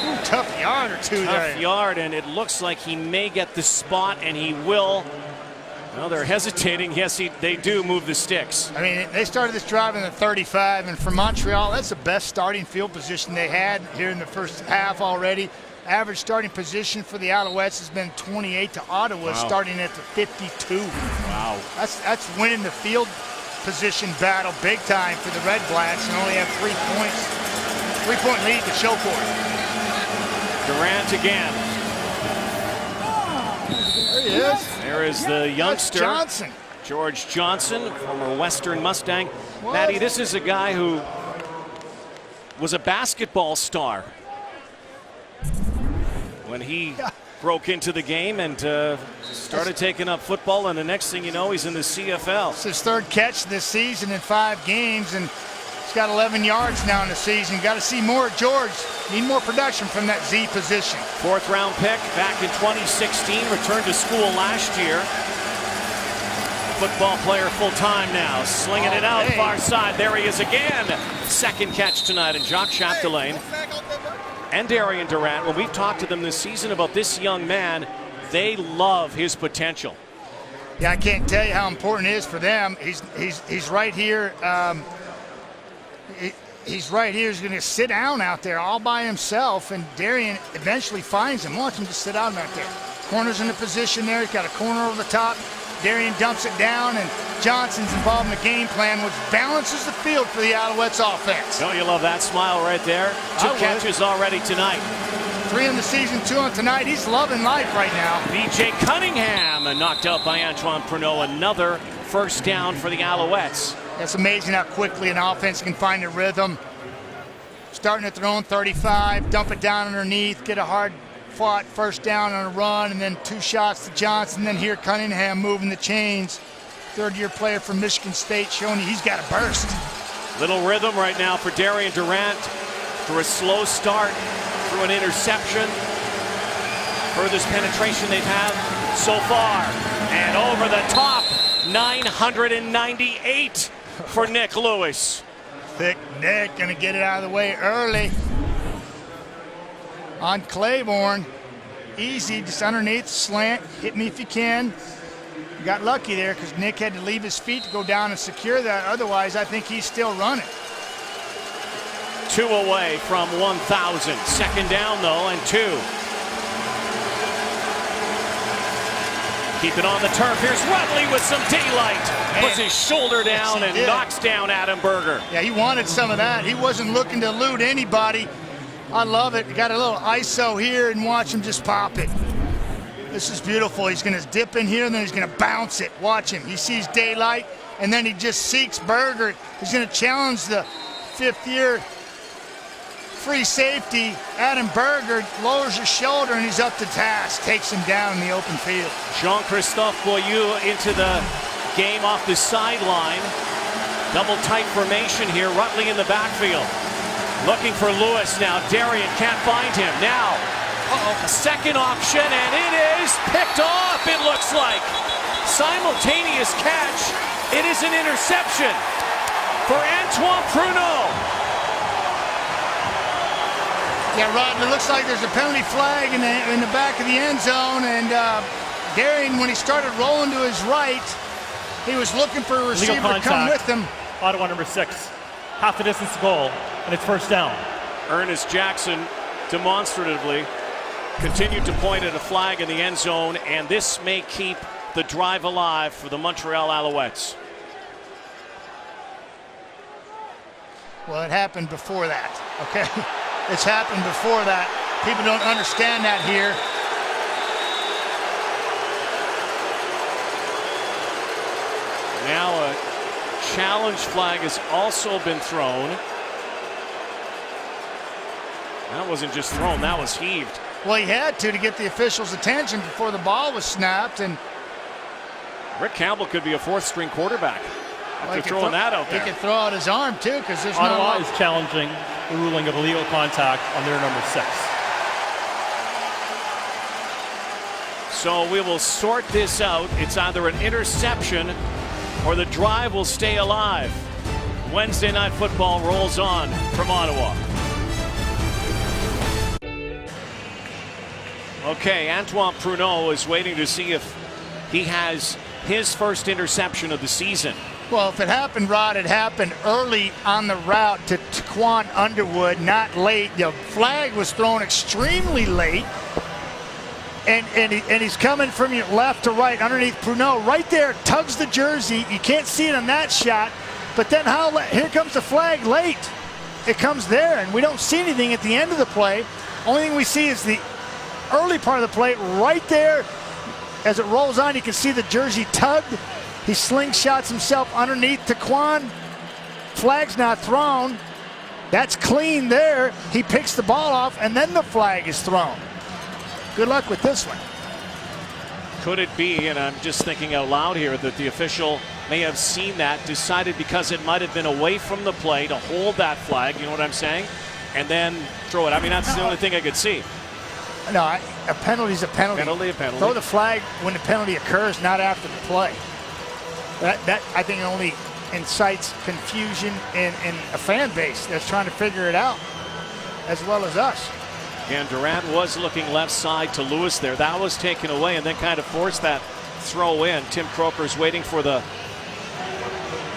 Speaker 5: Ooh, tough yard or two there.
Speaker 2: Tough yard, and it looks like he may get the spot, and he will. Well, they're hesitating. Yes, they do move the sticks.
Speaker 5: I mean, they started this drive in the 35, and for Montreal, that's the best starting field position they had here in the first half already. Average starting position for the Alouettes has been 28 to Ottawa, starting at the 52.
Speaker 2: Wow.
Speaker 5: That's winning the field position battle big time for the REDBLACKS, and only have 3 points. 3-point lead to show for it.
Speaker 2: Durant again.
Speaker 5: There he is.
Speaker 2: There is the youngster.
Speaker 5: Johnson.
Speaker 2: George Johnson, former Western Mustang. Matty, this is a guy who was a basketball star when he broke into the game and started taking up football, and the next thing you know, he's in the CFL.
Speaker 5: It's his third catch this season in 5 games, and he's got 11 yards now in the season. Got to see more of George. Need more production from that Z position.
Speaker 2: 4th round pick back in 2016, returned to school last year. Football player full time now, slinging it out far side. There he is again. 2nd catch tonight, and Jacques Chapdelaine and Darian Durant, when we've talked to them this season about this young man, they love his potential.
Speaker 5: Yeah, I can't tell you how important it is for them. He's right here. He's right here. He's going to sit down out there all by himself, and Darian eventually finds him. Watch him just sit down out there. Corner's in the position there. He's got a corner over the top. Darian dumps it down, and Johnson's involved in the game plan, which balances the field for the Alouettes offense.
Speaker 2: Don't you love that smile right there? 2 catches already tonight.
Speaker 5: 3 in the season, 2 on tonight. He's loving life right now.
Speaker 2: B.J. Cunningham knocked out by Antoine Pruneau. Another first down for the Alouettes.
Speaker 5: It's amazing how quickly an offense can find a rhythm. Starting at their own 35, dump it down underneath, get a hard-fought first down on a run, and then 2 shots to Johnson. Then here Cunningham moving the chains. 3rd-year player from Michigan State, showing you he's got a burst.
Speaker 2: Little rhythm right now for Darian Durant. For a slow start, through an interception. Furthest penetration they've had so far. And over the top, 998 for Nick Lewis.
Speaker 5: Thick Nick gonna get it out of the way early. On Claiborne, easy, just underneath, slant, hit me if you can. Got lucky there because Nick had to leave his feet to go down and secure that. Otherwise, I think he's still running.
Speaker 2: 2 away from 1,000. 2nd down, though, and 2. Keep it on the turf. Here's Rutley with some daylight. Puts his shoulder down and knocks down Adam Berger.
Speaker 5: Yeah, he wanted some of that. He wasn't looking to elude anybody. I love it. Got a little ISO here, and watch him just pop it. This is beautiful. He's going to dip in here, and then he's going to bounce it. Watch him. He sees daylight, and then he just seeks Berger. He's going to challenge the 5th-year free safety. Adam Berger lowers his shoulder, and he's up to task. Takes him down in the open field.
Speaker 2: Jean-Christophe Boyou into the game off the sideline. Double tight formation here. Rutley in the backfield. Looking for Lewis now. Darian can't find him. Now, a second option, and it is picked off, it looks like. Simultaneous catch. It is an interception for Antoine Pruneau.
Speaker 5: Yeah, Rod, it looks like there's a penalty flag in the back of the end zone, and Darian, when he started rolling to his right, he was looking for a receiver to come with him.
Speaker 11: Ottawa number 6, half the distance to goal, and it's first down.
Speaker 2: Ernest Jackson demonstratively continued to point at a flag in the end zone, and this may keep the drive alive for the Montreal Alouettes.
Speaker 5: Well, it happened before that, okay? It's happened before that. People don't understand that here.
Speaker 2: Now a challenge flag has also been thrown. That wasn't just thrown, that was heaved.
Speaker 5: Well, he had to get the officials' attention before the ball was snapped, and
Speaker 2: Rick Campbell could be a 4th-string quarterback. After throwing that out there.
Speaker 5: He can throw out his arm, too, because there's
Speaker 11: Ottawa is challenging the ruling of illegal contact on their number 6.
Speaker 2: So we will sort this out. It's either an interception or the drive will stay alive. Wednesday Night Football rolls on from Ottawa. Okay, Antoine Pruneau is waiting to see if he has his first interception of the season.
Speaker 5: Well, if it happened, Rod, it happened early on the route to Taquan Underwood, not late. The flag was thrown extremely late. And he's coming from your left to right underneath Pruneau. Right there, tugs the jersey. You can't see it on that shot. But then here comes the flag late. It comes there, and we don't see anything at the end of the play. Only thing we see is the early part of the play right there. As it rolls on, you can see the jersey tugged. He slingshots himself underneath Taquan. Flag's not thrown. That's clean there. He picks the ball off, and then the flag is thrown. Good luck with this one.
Speaker 2: Could it be, and I'm just thinking out loud here, that the official may have seen that, decided because it might have been away from the play to hold that flag, you know what I'm saying? And then throw it. I mean, that's the only thing I could see.
Speaker 5: No, a penalty's a penalty.
Speaker 2: Penalty, a penalty.
Speaker 5: Throw the flag when the penalty occurs, not after the play. That I think only incites confusion in a fan base that's trying to figure it out, as well as us.
Speaker 2: And Durant was looking left side to Lewis there. That was taken away and then kind of forced that throw in. Tim Croker's waiting for the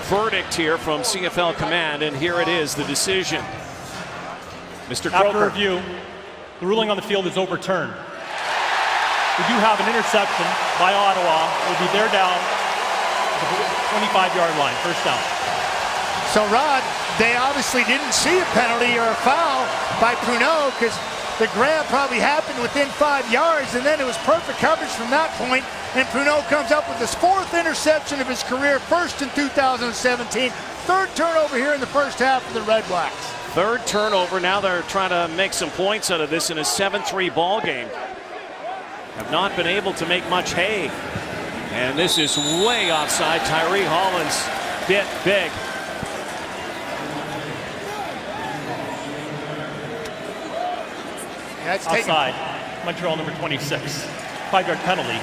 Speaker 2: verdict here from CFL Command, and here it is, the decision. Mr. Croker.
Speaker 11: After review, the ruling on the field is overturned. We do have an interception by Ottawa. We'll be there down at the 25-yard line, first down.
Speaker 5: So, Rod, they obviously didn't see a penalty or a foul by Pruneau because the grab probably happened within 5 yards, and then it was perfect coverage from that point, and Pruneau comes up with his 4th interception of his career, first in 2017. 3rd turnover here in the first half of the Red Blacks.
Speaker 2: 3rd turnover. Now they're trying to make some points out of this in a 7-3 ball game. Have not been able to make much hay. And this is way offside. Tyree Holland's bit big.
Speaker 5: That's
Speaker 11: outside. Montreal number 26. 5-yard penalty.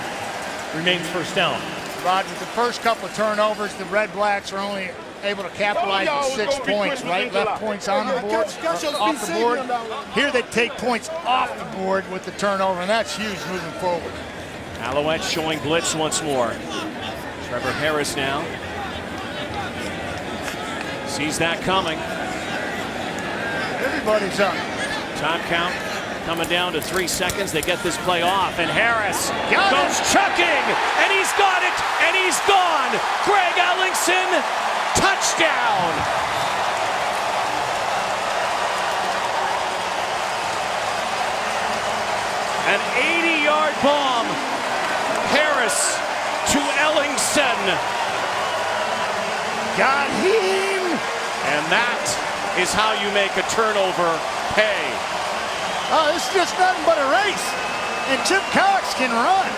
Speaker 11: Remains first down.
Speaker 5: Rod, with the first couple of turnovers, the Red Blacks are only able to capitalize with 6 points, right? Left points on the board, off the board. Here they take points off the board with the turnover, and that's huge moving forward.
Speaker 2: Alouettes showing blitz once more. Trevor Harris now. Sees that coming.
Speaker 5: Everybody's up.
Speaker 2: Time count coming down to 3 seconds. They get this play off, and Harris goes chucking, and he's got it, and he's gone. Greg Ellingson, touchdown. An 80-yard bomb. Harris to Ellingson.
Speaker 5: Got him.
Speaker 2: And that is how you make a turnover pay.
Speaker 5: Oh, this is just nothing but a race. And Chip Cox can run.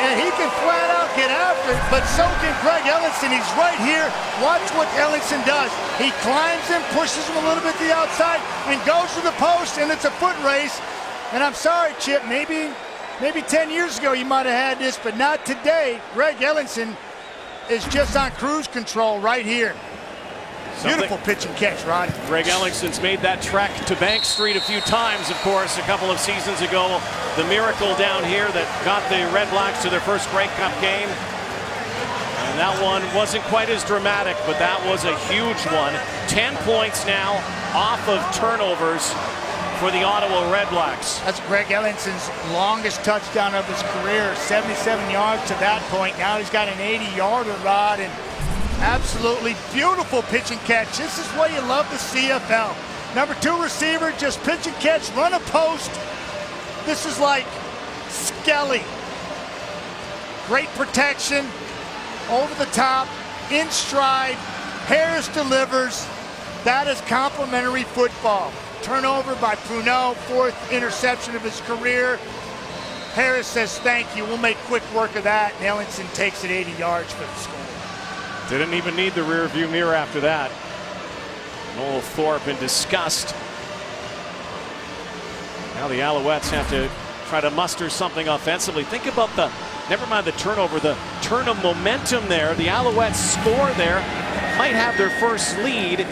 Speaker 5: And he can flat out get after it, but so can Greg Ellingson. He's right here. Watch what Ellingson does. He climbs him, pushes him a little bit to the outside, and goes to the post, and it's a foot race. And I'm sorry, Chip, maybe 10 years ago you might have had this, but not today. Greg Ellingson is just on cruise control right here. Beautiful pitch and catch, Rod.
Speaker 2: Greg Ellingson's made that trek to Bank Street a few times, of course, a couple of seasons ago. The miracle down here that got the Red Blacks to their first Grey Cup game. And that one wasn't quite as dramatic, but that was a huge one. 10 points now off of turnovers for the Ottawa Red Blacks.
Speaker 5: That's Greg Ellingson's longest touchdown of his career, 77 yards to that point. Now he's got an 80-yarder, Rod, and absolutely beautiful pitch and catch. This is what you love the CFL. Number 2 receiver, just pitch and catch, run a post. This is like Skelly. Great protection, over the top, in stride. Harris delivers. That is complimentary football. Turnover by Pruneau, 4th interception of his career. Harris says, thank you, we'll make quick work of that. And Ellingson takes it 80 yards for the score.
Speaker 2: Didn't even need the rear view mirror after that. Noel Thorpe in disgust. Now the Alouettes have to try to muster something offensively. Think about the, never mind the turnover, the turn of momentum there. The Alouettes score there, might have their first lead.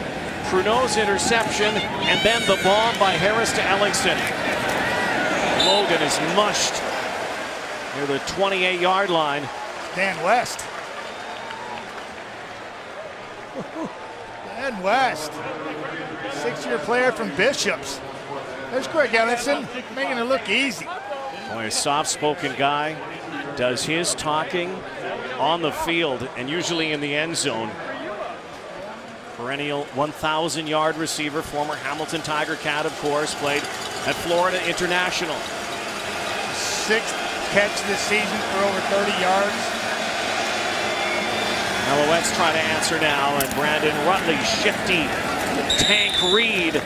Speaker 2: Pruneau's interception, and then the bomb by Harris to Ellingson. Logan is mushed near the 28-yard line.
Speaker 5: Dan West. Dan West, 6-year player from Bishops. There's Greg Ellingson, making it look easy.
Speaker 2: Boy, a soft-spoken guy, does his talking on the field and usually in the end zone. Perennial 1,000-yard receiver, former Hamilton Tiger Cat, of course, played at Florida International.
Speaker 5: 6th catch this season for over 30 yards.
Speaker 2: Alouettes try to answer now, and Brandon Rutley, shifty. Tank Reed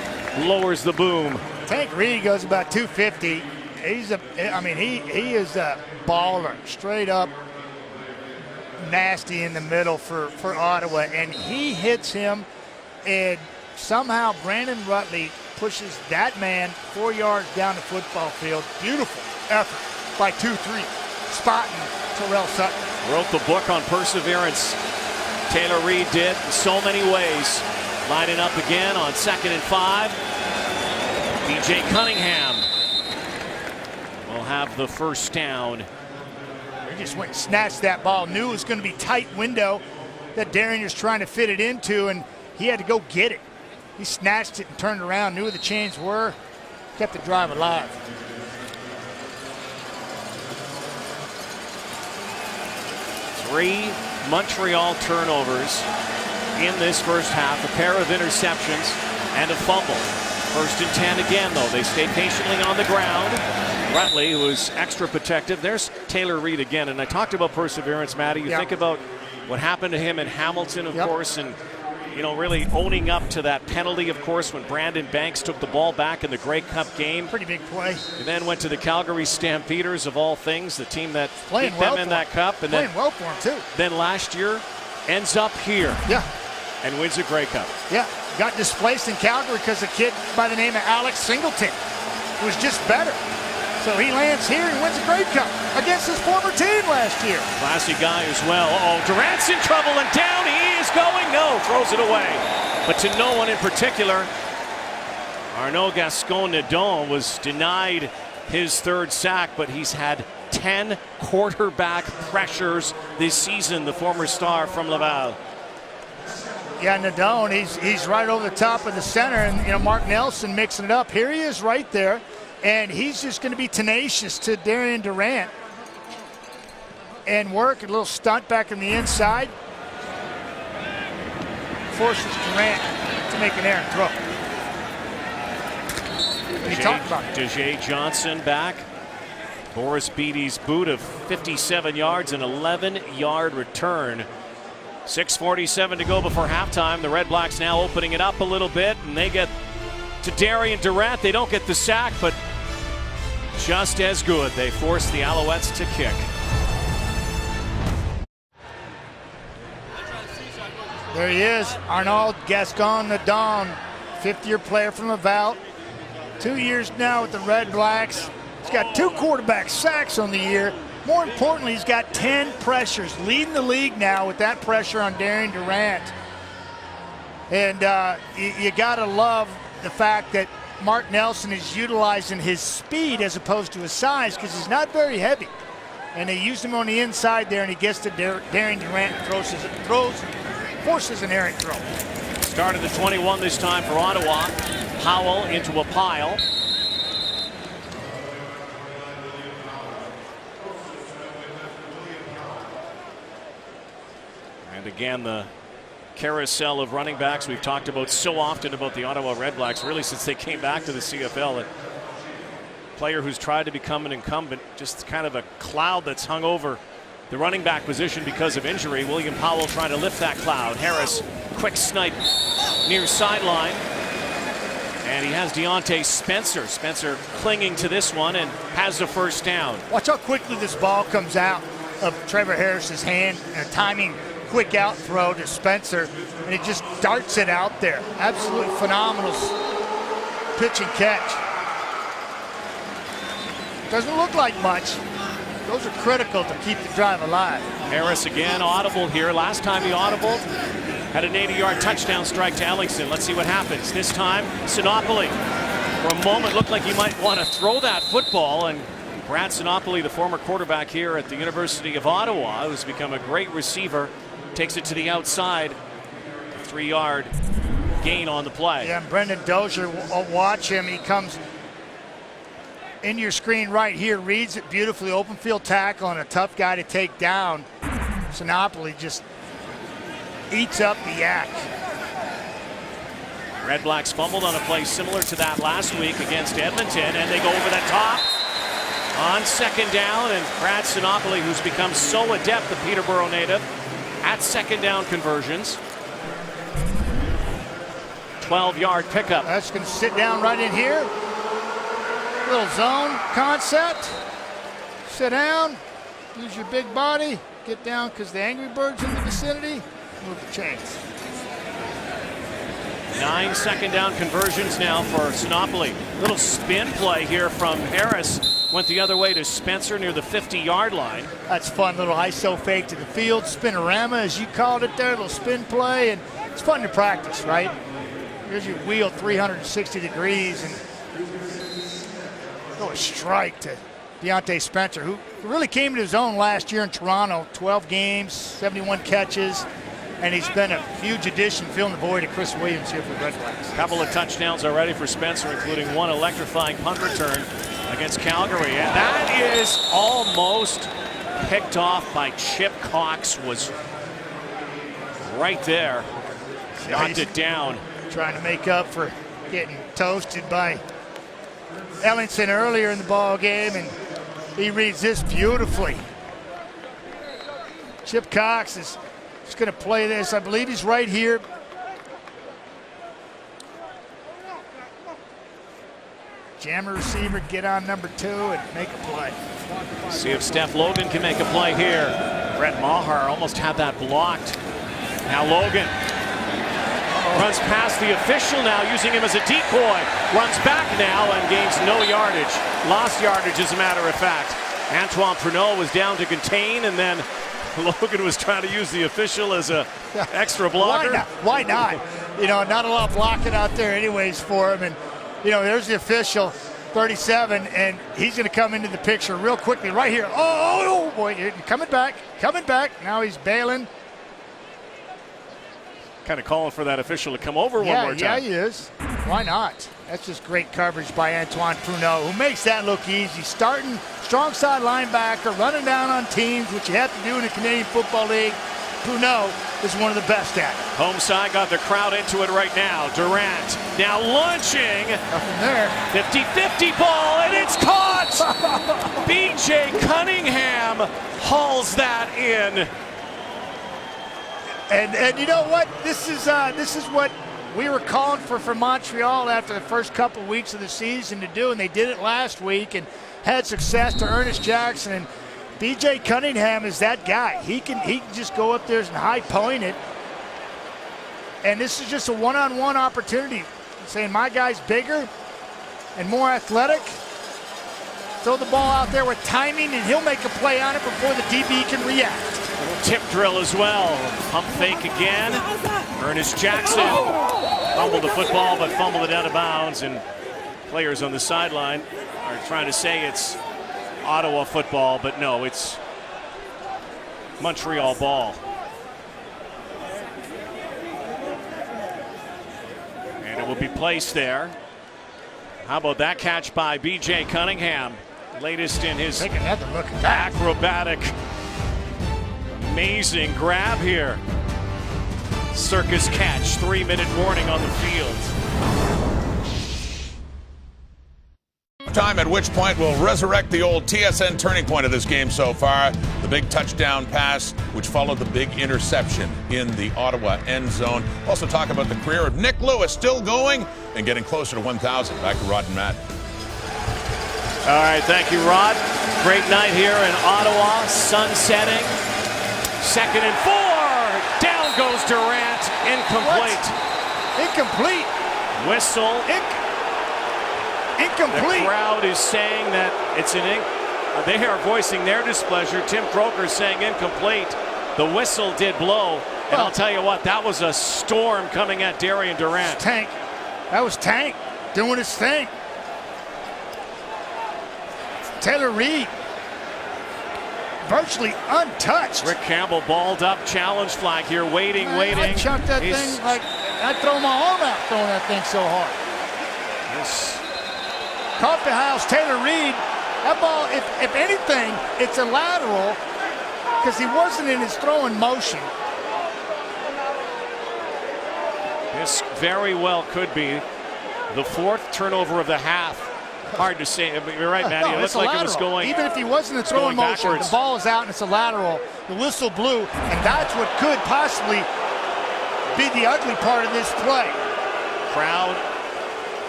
Speaker 2: lowers the boom.
Speaker 5: Tank Reed goes about 250. He's he is a baller, straight up nasty in the middle for Ottawa, and he hits him, and somehow Brandon Rutley pushes that man 4 yards down the football field. Beautiful effort by 2-3, spotting Terrell Sutton.
Speaker 2: Wrote the book on perseverance. Taylor Reed did in so many ways. Lining up again on 2nd and 5. BJ Cunningham will have the first down.
Speaker 5: He just went and snatched that ball. Knew it was going to be tight window that Darrier's trying to fit it into, and he had to go get it. He snatched it and turned around, knew where the chains were, kept the drive alive.
Speaker 2: Three Montreal turnovers in this first half, a pair of interceptions and a fumble. 1st and 10 again, though. They stayed patiently on the ground. Rutley, who was extra protective. There's Taylor Reed again, and I talked about perseverance, Matty. You think about what happened to him in Hamilton, of course, and really owning up to that penalty, of course, when Brandon Banks took the ball back in the Grey Cup game.
Speaker 5: Pretty big play.
Speaker 2: He then went to the Calgary Stampeders, of all things, the team that
Speaker 5: playing
Speaker 2: beat
Speaker 5: well
Speaker 2: them in that cup. And
Speaker 5: playing well for him, too.
Speaker 2: Then last year, ends up here.
Speaker 5: Yeah.
Speaker 2: And wins a Grey Cup.
Speaker 5: Yeah. Got displaced in Calgary because a kid by the name of Alex Singleton was just better. So he lands here and wins a Grey Cup against his former team last year.
Speaker 2: Classy guy as well. Oh, Durant's in trouble, and down he is going. No, throws it away. But to no one in particular. Arnaud Gascon-Nadon was denied his 3rd sack, but he's had 10 quarterback pressures this season, the former star from Laval.
Speaker 5: Yeah, Nadon, he's right over the top of the center, and Mark Nelson mixing it up. Here he is right there, and he's just going to be tenacious to Darian Durant and work a little stunt back in the inside. Forces Durant to make an errant throw.
Speaker 2: Dejae Johnson back. Boris Beatty's boot of 57 yards, an 11-yard return. 6:47 to go before halftime. The Red Blacks now opening it up a little bit, and they get to Darian Durant. They don't get the sack, but just as good. They force the Alouettes to kick.
Speaker 5: There he is, Arnaud Gascon-Nadon, 5th-year player from Laval. 2 years now with the Red Blacks. He's got 2 quarterback sacks on the year. More importantly, he's got 10 pressures, leading the league now with that pressure on Darian Durant. And you gotta love the fact that Mark Nelson is utilizing his speed as opposed to his size, because he's not very heavy. And they used him on the inside there, and he gets to Darian Durant and forces an errant throw.
Speaker 2: Start of the 21 this time for Ottawa. Howell into a pile. And again, the carousel of running backs we've talked about so often about the Ottawa Redblacks, really since they came back to the CFL. A player who's tried to become an incumbent, just kind of a cloud that's hung over the running back position because of injury. William Powell trying to lift that cloud. Harris, quick snipe near sideline. And he has Deontay Spencer. Spencer clinging to this one and has the first down.
Speaker 5: Watch how quickly this ball comes out of Trevor Harris's hand. Timing quick out throw to Spencer, and he just darts it out there. Absolutely phenomenal pitch and catch. Doesn't look like much. Those are critical to keep the drive alive.
Speaker 2: Harris again, audible here. Last time he audible had an 80-yard touchdown strike to Ellingson. Let's see what happens. This time, Sinopoli. For a moment, looked like he might want to throw that football, and Brad Sinopoli, the former quarterback here at the University of Ottawa, who's become a great receiver, takes it to the outside. A 3-yard gain on the play.
Speaker 5: Yeah, and Brendan Dozier, watch him. He comes in your screen right here, reads it beautifully, open field tackle, and a tough guy to take down. Sinopoli just eats up the yak.
Speaker 2: Redblacks fumbled on a play similar to that last week against Edmonton, and they go over the top on second down, and Brad Sinopoli, who's become so adept, the Peterborough native, at second down conversions. 12-yard pickup.
Speaker 5: That's going to sit down right in here. Little zone concept. Sit down, use your big body, get down because the Angry Bird's in the vicinity, move the chains.
Speaker 2: 9 second down conversions now for Sinopoli. Little spin play here from Harris. Went the other way to Spencer near the 50-yard line.
Speaker 5: That's fun, little ISO fake to the field, spinorama as you called it there, little spin play, and it's fun to practice, right? Here's your wheel 360 degrees and a strike to Deontay Spencer, who really came to his own last year in Toronto. 12 games, 71 catches, and he's been a huge addition, filling the void of Chris Williams here for the Redblacks.
Speaker 2: Couple of touchdowns already for Spencer, including one electrifying punt return against Calgary. And that is almost picked off by Chip Cox, was right there. Knocked it down.
Speaker 5: Trying to make up for getting toasted by Ellingson earlier in the ball game, and he reads this beautifully. Chip Cox is just going to play this. I believe he's right here. Jammer receiver, get on number 2 and make a play.
Speaker 2: See if Steph Logan can make a play here. Brett Maher almost had that blocked. Now Logan runs past the official now, using him as a decoy. Runs back now and gains no yardage. Lost yardage, as a matter of fact. Antoine Pruneau was down to contain, and then Logan was trying to use the official as a extra blocker.
Speaker 5: Why not? You know, not a lot of blocking out there anyways for him. And, you know, there's the official, 37, and he's going to come into the picture real quickly right here. Oh boy, coming back. Now he's bailing.
Speaker 2: Kind of calling for that official to come over one more time.
Speaker 5: Yeah, he is. Why not? That's just great coverage by Antoine Pruneau, who makes that look easy. Starting strong side linebacker, running down on teams, which you have to do in the Canadian Football League. Pruneau is one of the best at it.
Speaker 2: Home side got the crowd into it right now. Durant now launching.
Speaker 5: Nothing there.
Speaker 2: 50-50 ball, and it's caught! B.J. Cunningham hauls that in.
Speaker 5: And you know what? This is what we were calling for Montreal after the first couple of weeks of the season to do, and they did it last week and had success to Ernest Jackson. And B.J. Cunningham is that guy. He can just go up there and high point it. And this is just a one-on-one opportunity. Saying my guy's bigger and more athletic. Throw the ball out there with timing, and he'll make a play on it before the DB can react.
Speaker 2: Tip drill as well. Pump fake again. Ernest Jackson fumbled the football, but fumbled it out of bounds. And players on the sideline are trying to say it's Ottawa football, but no, it's Montreal ball. And it will be placed there. How about that catch by B.J. Cunningham? Latest in his acrobatic, amazing grab here. Circus catch, 3-minute warning on the field.
Speaker 8: Time at which point we'll resurrect the old TSN turning point of this game so far. The big touchdown pass, which followed the big interception in the Ottawa end zone. Also talk about the career of Nick Lewis, still going and getting closer to 1,000. Back to Rod and Matt.
Speaker 2: All right, thank you, Rod. Great night here in Ottawa, sun setting. 2nd and 4. Incomplete.
Speaker 5: What? Incomplete.
Speaker 2: Whistle.
Speaker 5: Incomplete.
Speaker 2: The crowd is saying that it's they are voicing their displeasure. Tim Croker is saying incomplete. The whistle did blow. And I'll tell you what, that was a storm coming at Darian Durant.
Speaker 5: Tank. That was Tank doing his thing. Taylor Reed, virtually untouched.
Speaker 2: Rick Campbell balled up, challenge flag here, waiting.
Speaker 5: I chucked that thing like I'd throw my arm out throwing that thing so hard. Caught the house, Taylor Reed. That ball, if anything, it's a lateral because he wasn't in his throwing motion.
Speaker 2: This very well could be the 4th turnover of the half. Hard to say. You're right, Matty. It looked like it was going.
Speaker 5: Even if he wasn't in throwing motion, the ball is out and it's a lateral. The whistle blew, and that's what could possibly be the ugly part of this play.
Speaker 2: Crowd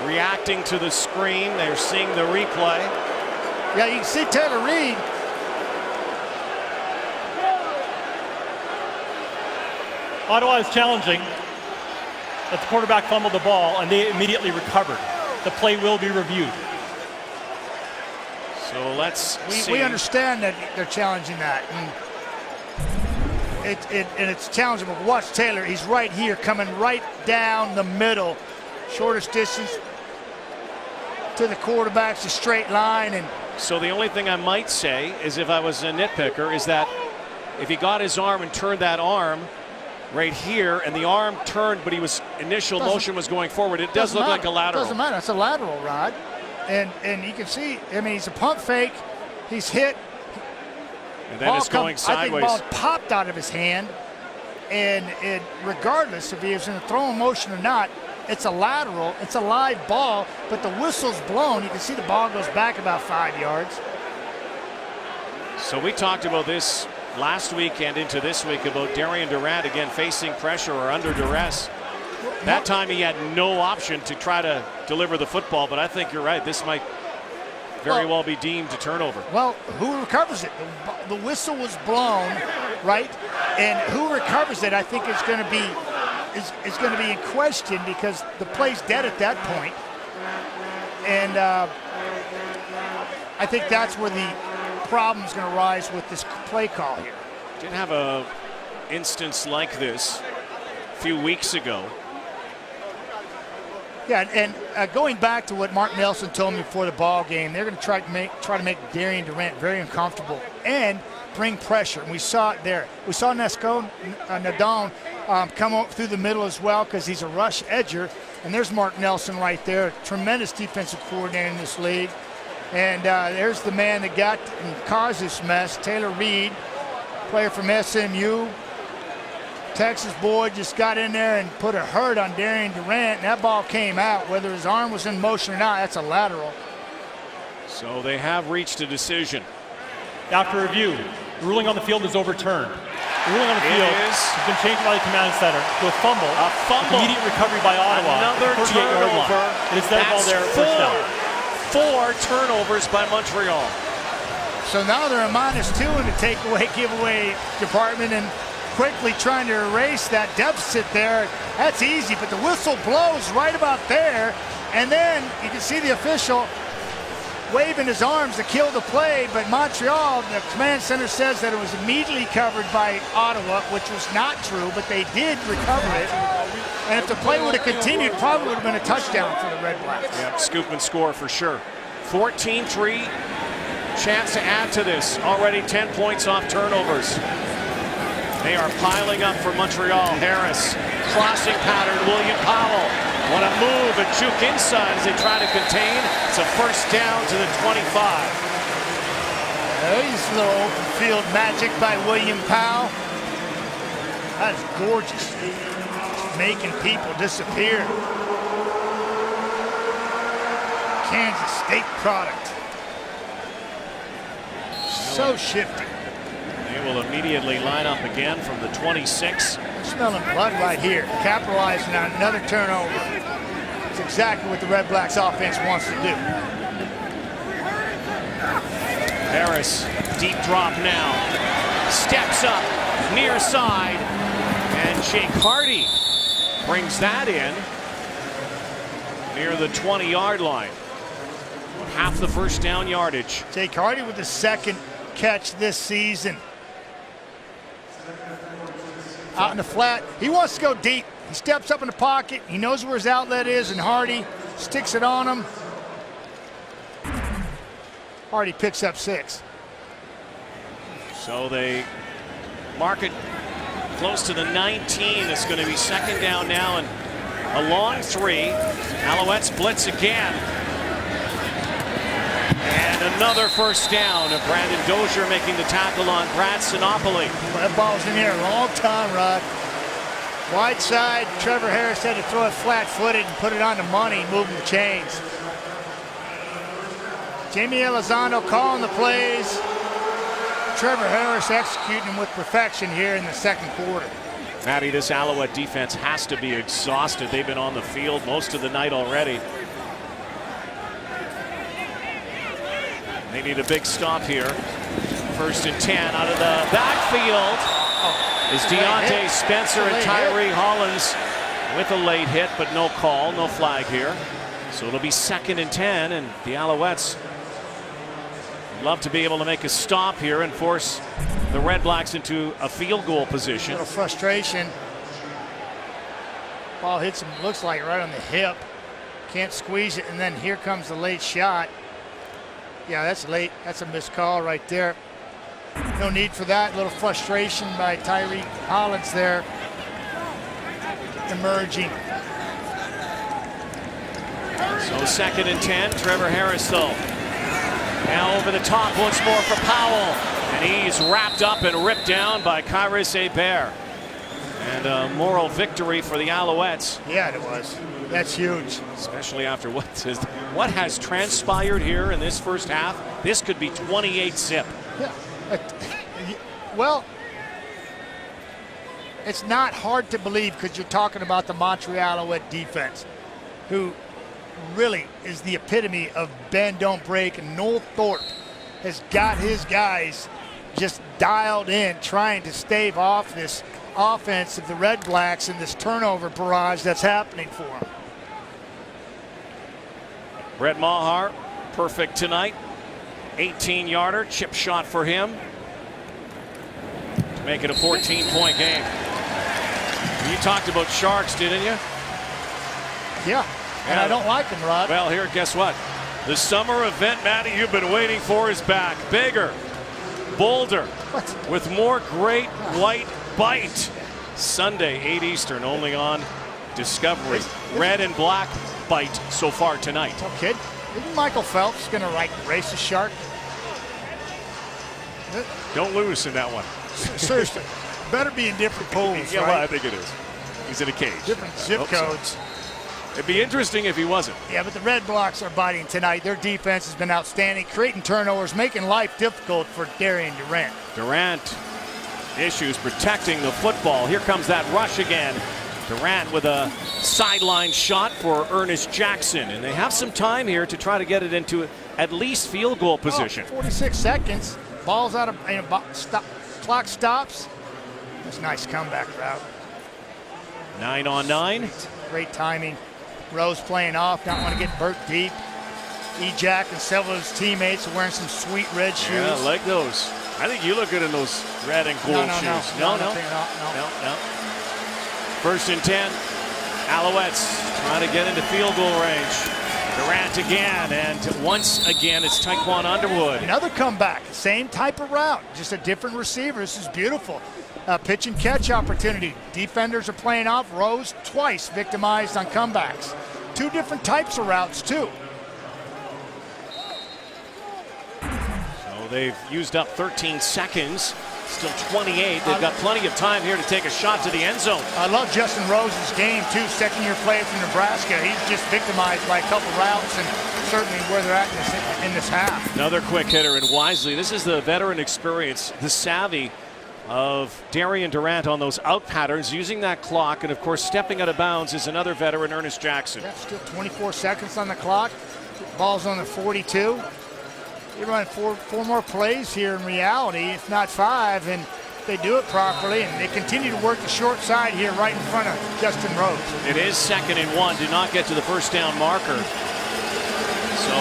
Speaker 2: reacting to the screen. They're seeing the replay.
Speaker 5: Yeah, you can see Taylor Reed.
Speaker 11: Ottawa is challenging that the quarterback fumbled the ball, and they immediately recovered. The play will be reviewed.
Speaker 2: So let's see.
Speaker 5: We understand that they're challenging that. And it's challenging. But watch Taylor. He's right here, coming right down the middle. Shortest distance to the quarterback's a straight line. And
Speaker 2: so the only thing I might say is, if I was a nitpicker, is that if he got his arm and turned that arm right here, and the arm turned, but initial motion was going forward, it does look like a lateral.
Speaker 5: Doesn't matter. It's a lateral, Rod. And you can see, I mean, he's a pump fake. He's hit.
Speaker 2: And then it's going sideways.
Speaker 5: I think the ball popped out of his hand. And regardless if he was in a throwing motion or not, it's a lateral. It's a live ball, but the whistle's blown. You can see the ball goes back about 5 yards.
Speaker 2: So we talked about this last week and into this week about Darian Durant again facing pressure or under duress. That time he had no option to try to deliver the football, but I think you're right. This might very well be deemed a turnover.
Speaker 5: Well, who recovers it? The whistle was blown, right? And who recovers it, I think, is going to be in question, because the play's dead at that point. And I think that's where the problem's going to rise with this play call here.
Speaker 2: Didn't have a instance like this a few weeks ago.
Speaker 5: Yeah, and going back to what Mark Nelson told me before the ball game, they're going to try to make Darian Durant very uncomfortable and bring pressure. And we saw it there. We saw Nadon come up through the middle as well, because he's a rush edger. And there's Mark Nelson right there, tremendous defensive coordinator in this league. And there's the man that got and caused this mess, Taylor Reed, player from SMU. Texas boy just got in there and put a hurt on Darian Durant, and that ball came out. Whether his arm was in motion or not, that's a lateral.
Speaker 2: So they have reached a decision.
Speaker 11: After review, the ruling on the field is overturned. The ruling on the field has been changed by the command center to a fumble.
Speaker 2: A fumble.
Speaker 11: Immediate recovery by Ottawa.
Speaker 2: Another turnover.
Speaker 11: It is their ball there, first down.
Speaker 2: 4 turnovers by Montreal.
Speaker 5: So now they're a -2 in the takeaway giveaway department, and quickly trying to erase that deficit there. That's easy, but the whistle blows right about there, and then you can see the official waving his arms to kill the play. But Montreal, the command center says that it was immediately covered by Ottawa, which was not true, but they did recover it. And if the play would have continued, probably would have been a touchdown for the Red Blacks.
Speaker 2: Yep, scoop and score for sure. 14-3, chance to add to this. Already 10 points off turnovers. They are piling up for Montreal. Harris, crossing pattern, William Powell. What a move, a juke inside as they try to contain. It's a first down to the 25.
Speaker 5: There's a little open field magic by William Powell. That's gorgeous. Just making people disappear. Kansas State product. So shifty.
Speaker 2: They will immediately line up again from the 26.
Speaker 5: They're smelling blood right here. Capitalizing on another turnover. It's exactly what the Red Blacks offense wants to do.
Speaker 2: Harris, deep drop now. Steps up, near side. And Jake Hardy brings that in near the 20-yard line. Half the first down yardage.
Speaker 5: Jake Hardy with the second catch this season. Out in the flat. He wants to go deep. He steps up in the pocket. He knows where his outlet is, and Hardy sticks it on him. Hardy picks up 6.
Speaker 2: So they mark it close to the 19. It's going to be second down now and a long 3. Alouettes blitz again. And another first down. Brandon Dozier making the tackle on Brad Sinopoli.
Speaker 5: That ball's in here a long time, Rod. Wide side, Trevor Harris had to throw it flat-footed and put it on the money, moving the chains. Jamie Elizondo calling the plays. Trevor Harris executing them with perfection here in the second quarter.
Speaker 2: Matty, this Alouette defense has to be exhausted. They've been on the field most of the night already. They need a big stop here. 1st and 10 out of the backfield is Deontay Spencer and Tyree Hollins with a late hit, but no call, no flag here. So it'll be 2nd and 10, and the Alouettes love to be able to make a stop here and force the Red Blacks into a field goal position.
Speaker 5: A little frustration. Ball hits him, looks like right on the hip. Can't squeeze it, and then here comes the late shot. Yeah, that's late. That's a missed call right there. No need for that. A little frustration by Tyree Hollins there. Emerging.
Speaker 2: So 2nd and 10. Trevor Harris, though. Now over the top once more for Powell. And he's wrapped up and ripped down by Kyrus Hebert. And a moral victory for the Alouettes.
Speaker 5: Yeah, it was. That's huge.
Speaker 2: Especially after what has transpired here in this first half. This could be 28-zip.
Speaker 5: Yeah. Well, it's not hard to believe because you're talking about the Montreal Alouette defense, who really is the epitome of bend, don't break. And Noel Thorpe has got his guys just dialed in, trying to stave off this offense of the Red Blacks and this turnover barrage that's happening for them.
Speaker 2: Brett Maher, perfect tonight. 18-yarder, chip shot for him to make it a 14-point game. You talked about Sharks, didn't you?
Speaker 5: Yeah, and I don't like them, Rod.
Speaker 2: Well, here, guess what? The summer event, Matty, you've been waiting for is back. Bigger, bolder, with more great white bite. Sunday, 8 Eastern, only on Discovery. Red and black bite so far tonight.
Speaker 5: No kid. Isn't Michael Phelps going to race a shark?
Speaker 2: Don't lose in that one.
Speaker 5: Seriously. Better be in different pools,
Speaker 2: yeah,
Speaker 5: right?
Speaker 2: well, I think it is. He's in a cage.
Speaker 5: Different zip codes.
Speaker 2: So. It'd be interesting if he wasn't.
Speaker 5: Yeah, but the Red Blacks are biting tonight. Their defense has been outstanding, creating turnovers, making life difficult for Darian Durant.
Speaker 2: Durant issues protecting the football. Here comes that rush again. Durant with a sideline shot for Ernest Jackson. And they have some time here to try to get it into at least field goal position.
Speaker 5: 46 seconds. Ball's out of clock stops. That's a nice comeback route.
Speaker 2: 9 on 9.
Speaker 5: Great timing. Rose playing off, don't want to get Burt deep. E-Jack and several of his teammates are wearing some sweet red shoes.
Speaker 2: Yeah, I like those. I think you look good in those red and gold shoes. No. 1st and 10. Alouettes trying to get into field goal range. Durant again, and once again it's Taekwon Underwood.
Speaker 5: Another comeback, same type of route, just a different receiver. This is beautiful. Pitch and catch opportunity. Defenders are playing off. Rose twice victimized on comebacks. 2 different types of routes too.
Speaker 2: So they've used up 13 seconds. Still 28. They've got plenty of time here to take a shot to the end zone.
Speaker 5: I love Justin Rose's game too. Second-year player from Nebraska. He's just victimized by a couple routes and certainly where they're at in this half.
Speaker 2: Another quick hitter, and wisely. This is the veteran experience, the savvy of Darian Durant on those out patterns, using that clock, and of course stepping out of bounds is another veteran, Ernest Jackson.
Speaker 5: Yeah, still 24 seconds on the clock. Ball's on the 42. You run four more plays here in reality, if not 5, and they do it properly, and they continue to work the short side here right in front of Justin Rose.
Speaker 2: It is 2nd and 1. Did not get to the first down marker. So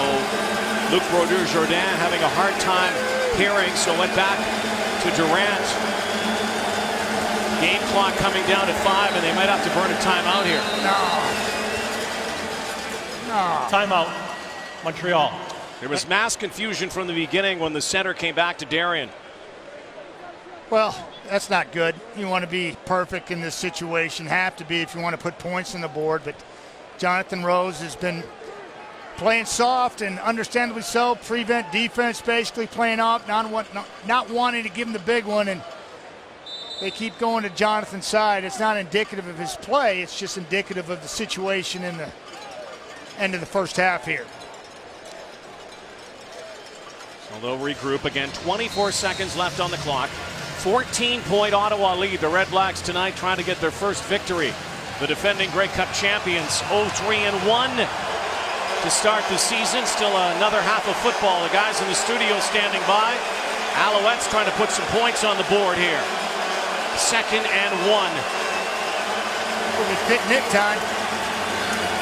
Speaker 2: Luc Brodeur-Jourdain having a hard time hearing, so went back to Durant. Game clock coming down at 5, and they might have to burn a timeout here.
Speaker 5: No.
Speaker 11: Timeout, Montreal.
Speaker 2: There was mass confusion from the beginning when the center came back to Darian.
Speaker 5: Well, that's not good. You want to be perfect in this situation. Have to be if you want to put points on the board. But Jonathan Rose has been playing soft, and understandably so. Prevent defense, basically playing off, not wanting to give him the big one. And they keep going to Jonathan's side. It's not indicative of his play. It's just indicative of the situation in the end of the first half here.
Speaker 2: So they'll regroup again. 24 seconds left on the clock. 14-point Ottawa lead. The Red Blacks tonight trying to get their first victory. The defending Grey Cup champions 0-3-1 to start the season. Still another half of football. The guys in the studio standing by. Alouettes trying to put some points on the board here. 2nd and 1.
Speaker 5: It'll be pit Nick time.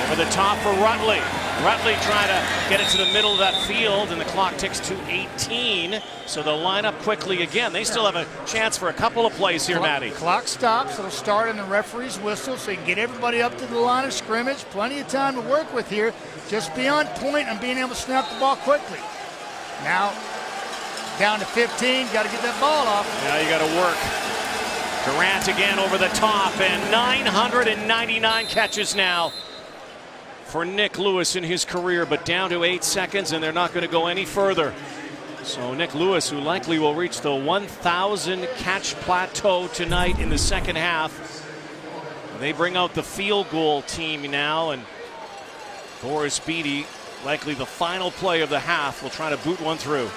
Speaker 2: Over the top for Rutley. Rutley trying to get it to the middle of that field, and the clock ticks to 18. So they'll line up quickly again. They still have a chance for a couple of plays here, Matty.
Speaker 5: Clock stops. It'll start in the referee's whistle, so you can get everybody up to the line of scrimmage. Plenty of time to work with here. Just be on point and being able to snap the ball quickly. Now, down to 15. Got to get that ball off.
Speaker 2: Now you got to work. Durant again over the top, and 999 catches now for Nick Lewis in his career, but down to 8 seconds, and they're not going to go any further. So Nick Lewis, who likely will reach the 1,000 catch plateau tonight in the second half. They bring out the field goal team now, and Boris Beattie, likely the final play of the half, will try to boot one through.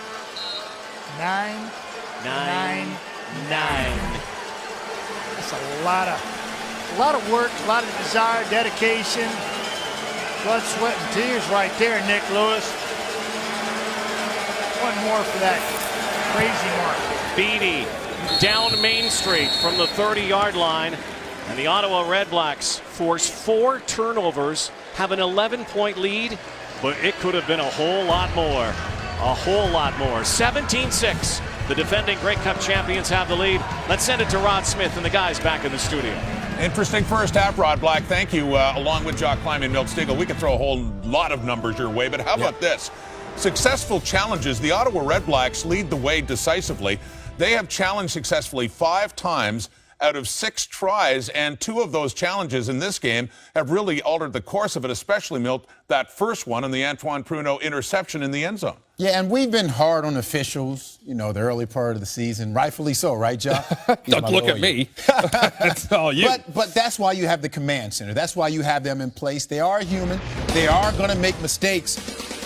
Speaker 5: 9. That's a lot of work, a lot of desire, dedication. Blood, sweat, and tears right there, Nick Lewis. One more for that crazy mark.
Speaker 2: Beattie down Main Street from the 30-yard line. And the Ottawa Redblacks force 4 turnovers, have an 11-point lead, but it could have been a whole lot more. A whole lot more. 17-6. The defending Grey Cup champions have the lead. Let's send it to Rod Smith and the guys back in the studio.
Speaker 8: Interesting first half, Rod Black. Thank you, along with Jock Kleiman and Milt Stegall. We could throw a whole lot of numbers your way, but how about this? Successful challenges. The Ottawa Redblacks lead the way decisively. They have challenged successfully 5 times out of 6 tries, and 2 of those challenges in this game have really altered the course of it, especially, Milt, that first one and the Antoine Pruneau interception in the end zone.
Speaker 9: Yeah, and we've been hard on officials, the early part of the season. Rightfully so, right, John?
Speaker 6: Don't look at me. That's all you.
Speaker 9: But that's why you have the command center. That's why you have them in place. They are human. They are going to make mistakes.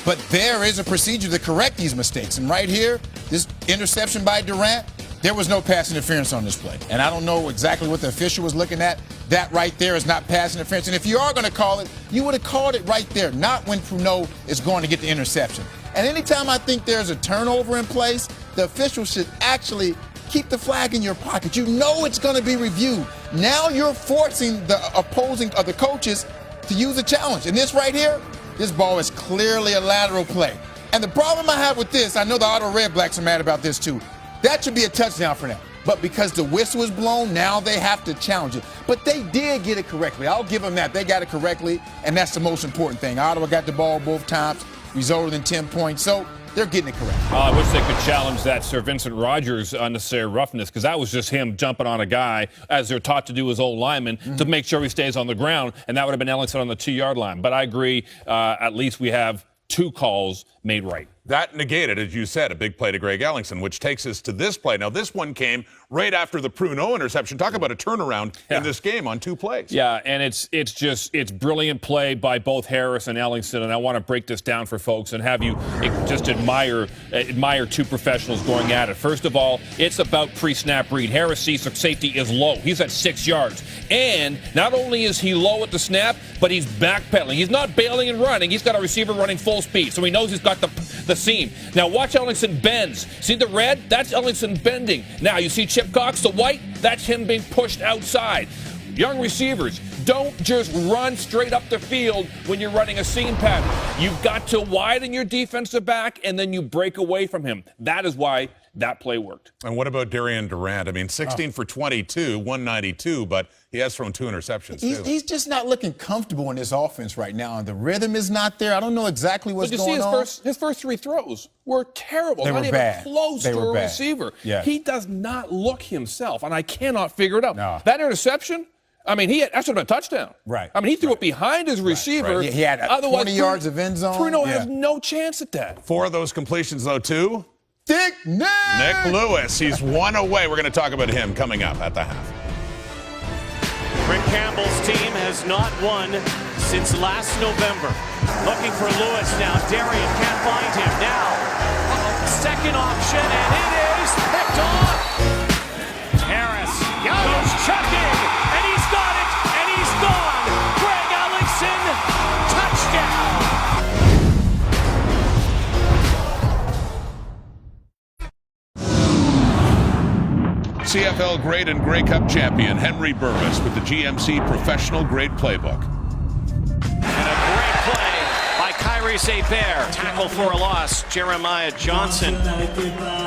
Speaker 9: But there is a procedure to correct these mistakes. And right here, this interception by Durant, there was no pass interference on this play. And I don't know exactly what the official was looking at. That right there is not pass interference. And if you are going to call it, you would have called it right there, not when Pruneau is going to get the interception. And anytime I think there's a turnover in place, the official should actually keep the flag in your pocket. You know it's going to be reviewed. Now you're forcing the opposing of the coaches to use a challenge. And this right here, this ball is clearly a lateral play. And the problem I have with this, I know the Ottawa Redblacks are mad about this too. That should be a touchdown for them. But because the whistle is blown, now they have to challenge it. But they did get it correctly. I'll give them that. They got it correctly, and that's the most important thing. Ottawa got the ball both times, resulted in 10 points. So they're getting it correct.
Speaker 6: I wish they could challenge that Sir Vincent Rogers unnecessary roughness, because that was just him jumping on a guy, as they're taught to do as old linemen, to make sure he stays on the ground, and that would have been Ellingson on the 2-yard line. But I agree, at least we have 2 calls made right.
Speaker 8: That negated, as you said, a big play to Greg Ellingson, which takes us to this play. Now, this one came right after the Pruneau interception. Talk about a turnaround in this game on 2 plays.
Speaker 6: Yeah, and it's brilliant play by both Harris and Ellingson, and I want to break this down for folks and have you just admire 2 professionals going at it. First of all, it's about pre-snap read. Harris sees the safety is low. He's at 6 yards. And not only is he low at the snap, but he's backpedaling. He's not bailing and running. He's got a receiver running full speed, so he knows he's got the the seam. Now watch Ellingson bends. See the red? That's Ellingson bending. Now you see Chip Cox, the white? That's him being pushed outside. Young receivers, don't just run straight up the field when you're running a seam pattern. You've got to widen your defensive back, and then you break away from him. That is why that play worked.
Speaker 8: And what about Darian Durant? I mean, 16 for 22, 192, but he has thrown 2 interceptions, too.
Speaker 9: He's just not looking comfortable in this offense right now, and the rhythm is not there. I don't know exactly what's going on.
Speaker 6: His first 3 throws were terrible.
Speaker 9: They
Speaker 6: not
Speaker 9: were
Speaker 6: even
Speaker 9: bad.
Speaker 6: close
Speaker 9: They
Speaker 6: to
Speaker 9: were
Speaker 6: a
Speaker 9: bad.
Speaker 6: receiver.
Speaker 9: Yeah.
Speaker 6: He does not look himself, and I cannot figure it out.
Speaker 9: No.
Speaker 6: That interception, I mean, that should have been a touchdown.
Speaker 9: Right.
Speaker 6: I mean, he threw it behind his receiver.
Speaker 9: He had 20 yards of end zone.
Speaker 6: Bruno has no chance at that.
Speaker 8: 4 of those completions, though, too.
Speaker 9: Thick Nick!
Speaker 8: Nick Lewis, he's 1 away. We're going to talk about him coming up at the half.
Speaker 2: Rick Campbell's team has not won since last November. Looking for Lewis now. Darian can't find him now. Second option, and it is picked off. Harris goes chucking, and he's got it, and he's gone. Greg Ellingson, touchdown.
Speaker 8: CFL grade and Grey Cup champion Henry Burris with the GMC Professional Grade Playbook.
Speaker 2: And a great play by Kyrie Saint-Bear. Tackle for a loss. Jeremiah Johnson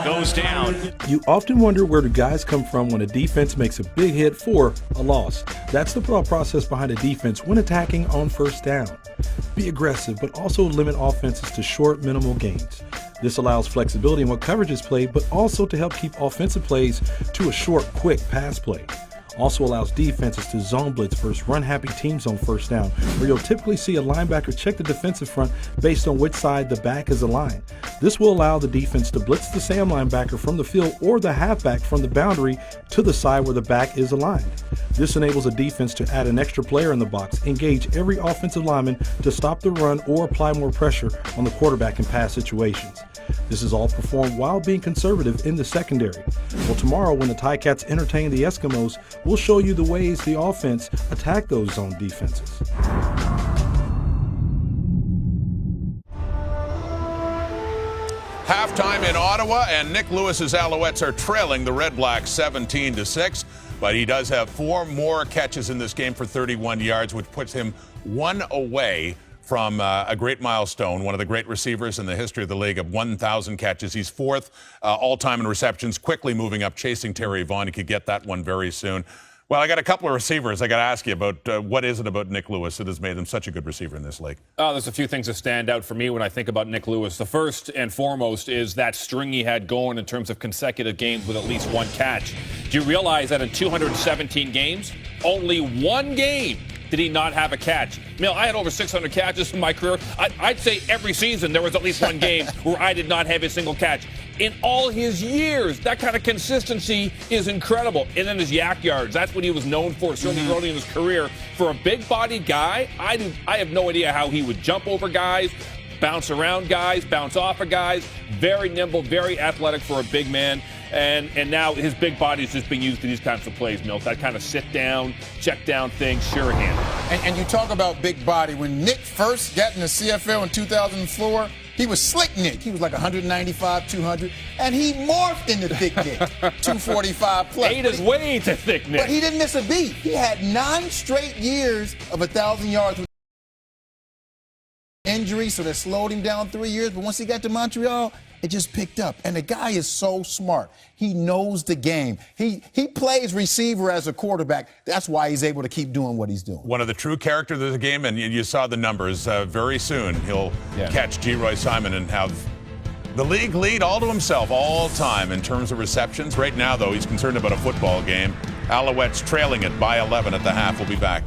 Speaker 2: goes down.
Speaker 14: You often wonder where the guys come from when a defense makes a big hit for a loss. That's the thought process behind a defense when attacking on first down. Be aggressive, but also limit offenses to short, minimal gains. This allows flexibility in what coverage is played, but also to help keep offensive plays to a short, quick pass play. Also allows defenses to zone blitz versus run-happy teams on first down, where you'll typically see a linebacker check the defensive front based on which side the back is aligned. This will allow the defense to blitz the Sam linebacker from the field or the halfback from the boundary to the side where the back is aligned. This enables a defense to add an extra player in the box, engage every offensive lineman to stop the run or apply more pressure on the quarterback in pass situations. This is all performed while being conservative in the secondary. Well, tomorrow when the Ticats entertain the Eskimos, we'll show you the ways the offense attack those zone defenses.
Speaker 8: Halftime in Ottawa, and Nick Lewis's Alouettes are trailing the REDBLACKS 17-6, but he does have 4 more catches in this game for 31 yards, which puts him 1 away from a great milestone, one of the great receivers in the history of the league of 1,000 catches. He's 4th all-time in receptions, quickly moving up, chasing Terry Vaughn. He could get that one very soon. Well, I got a couple of receivers. I got to ask you about what is it about Nick Lewis that has made him such a good receiver in this league?
Speaker 6: There's a few things that stand out for me when I think about Nick Lewis. The first and foremost is that string he had going in terms of consecutive games with at least 1 catch. Do you realize that in 217 games, only 1 game did he not have a catch? I had over 600 catches in my career. I'd say every season there was at least 1 game where I did not have a single catch. In all his years, that kind of consistency is incredible. And then his yak yards, that's what he was known for, certainly early in his career. For a big-bodied guy, I have no idea how he would jump over guys, bounce around guys, bounce off of guys. Very nimble, very athletic for a big man. And now his big body is just being used in these kinds of plays, Milt. That kind of sit down, check down thing, sure hand.
Speaker 9: And you talk about big body. When Nick first got in the CFL in 2004, he was slick Nick. He was like 195, 200, and he morphed into thick Nick, 245 plus.
Speaker 6: Ate his way to thick Nick.
Speaker 9: But he didn't miss a beat. He had 9 straight years of 1,000 yards with injury, so that slowed him down 3 years. But once he got to Montreal, it just picked up. And the guy is so smart. He knows the game. He plays receiver as a quarterback. That's why he's able to keep doing what he's doing.
Speaker 8: One of the true characters of the game, and you saw the numbers. Very soon he'll catch G. Roy Simon and have the league lead all to himself all time in terms of receptions. Right now, though, he's concerned about a football game. Alouettes trailing it by 11 at the half. We'll be back.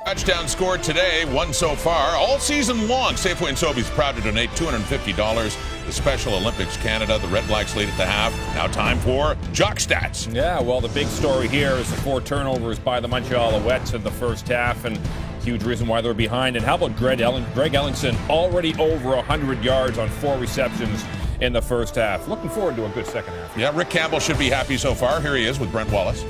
Speaker 8: Touchdown scored today, 1 so far, all season long. Safeway and Sobeys proud to donate $250 to Special Olympics Canada. The REDBLACKS lead at the half. Now time for Jock Stats.
Speaker 6: Yeah, well, the big story here is the 4 turnovers by the Montreal Alouettes in the first half, and huge reason why they're behind. And how about Greg Ellingson, already over 100 yards on 4 receptions in the first half. Looking forward to a good second half.
Speaker 8: Yeah, Rick Campbell should be happy so far. Here he is with Brent Wallace.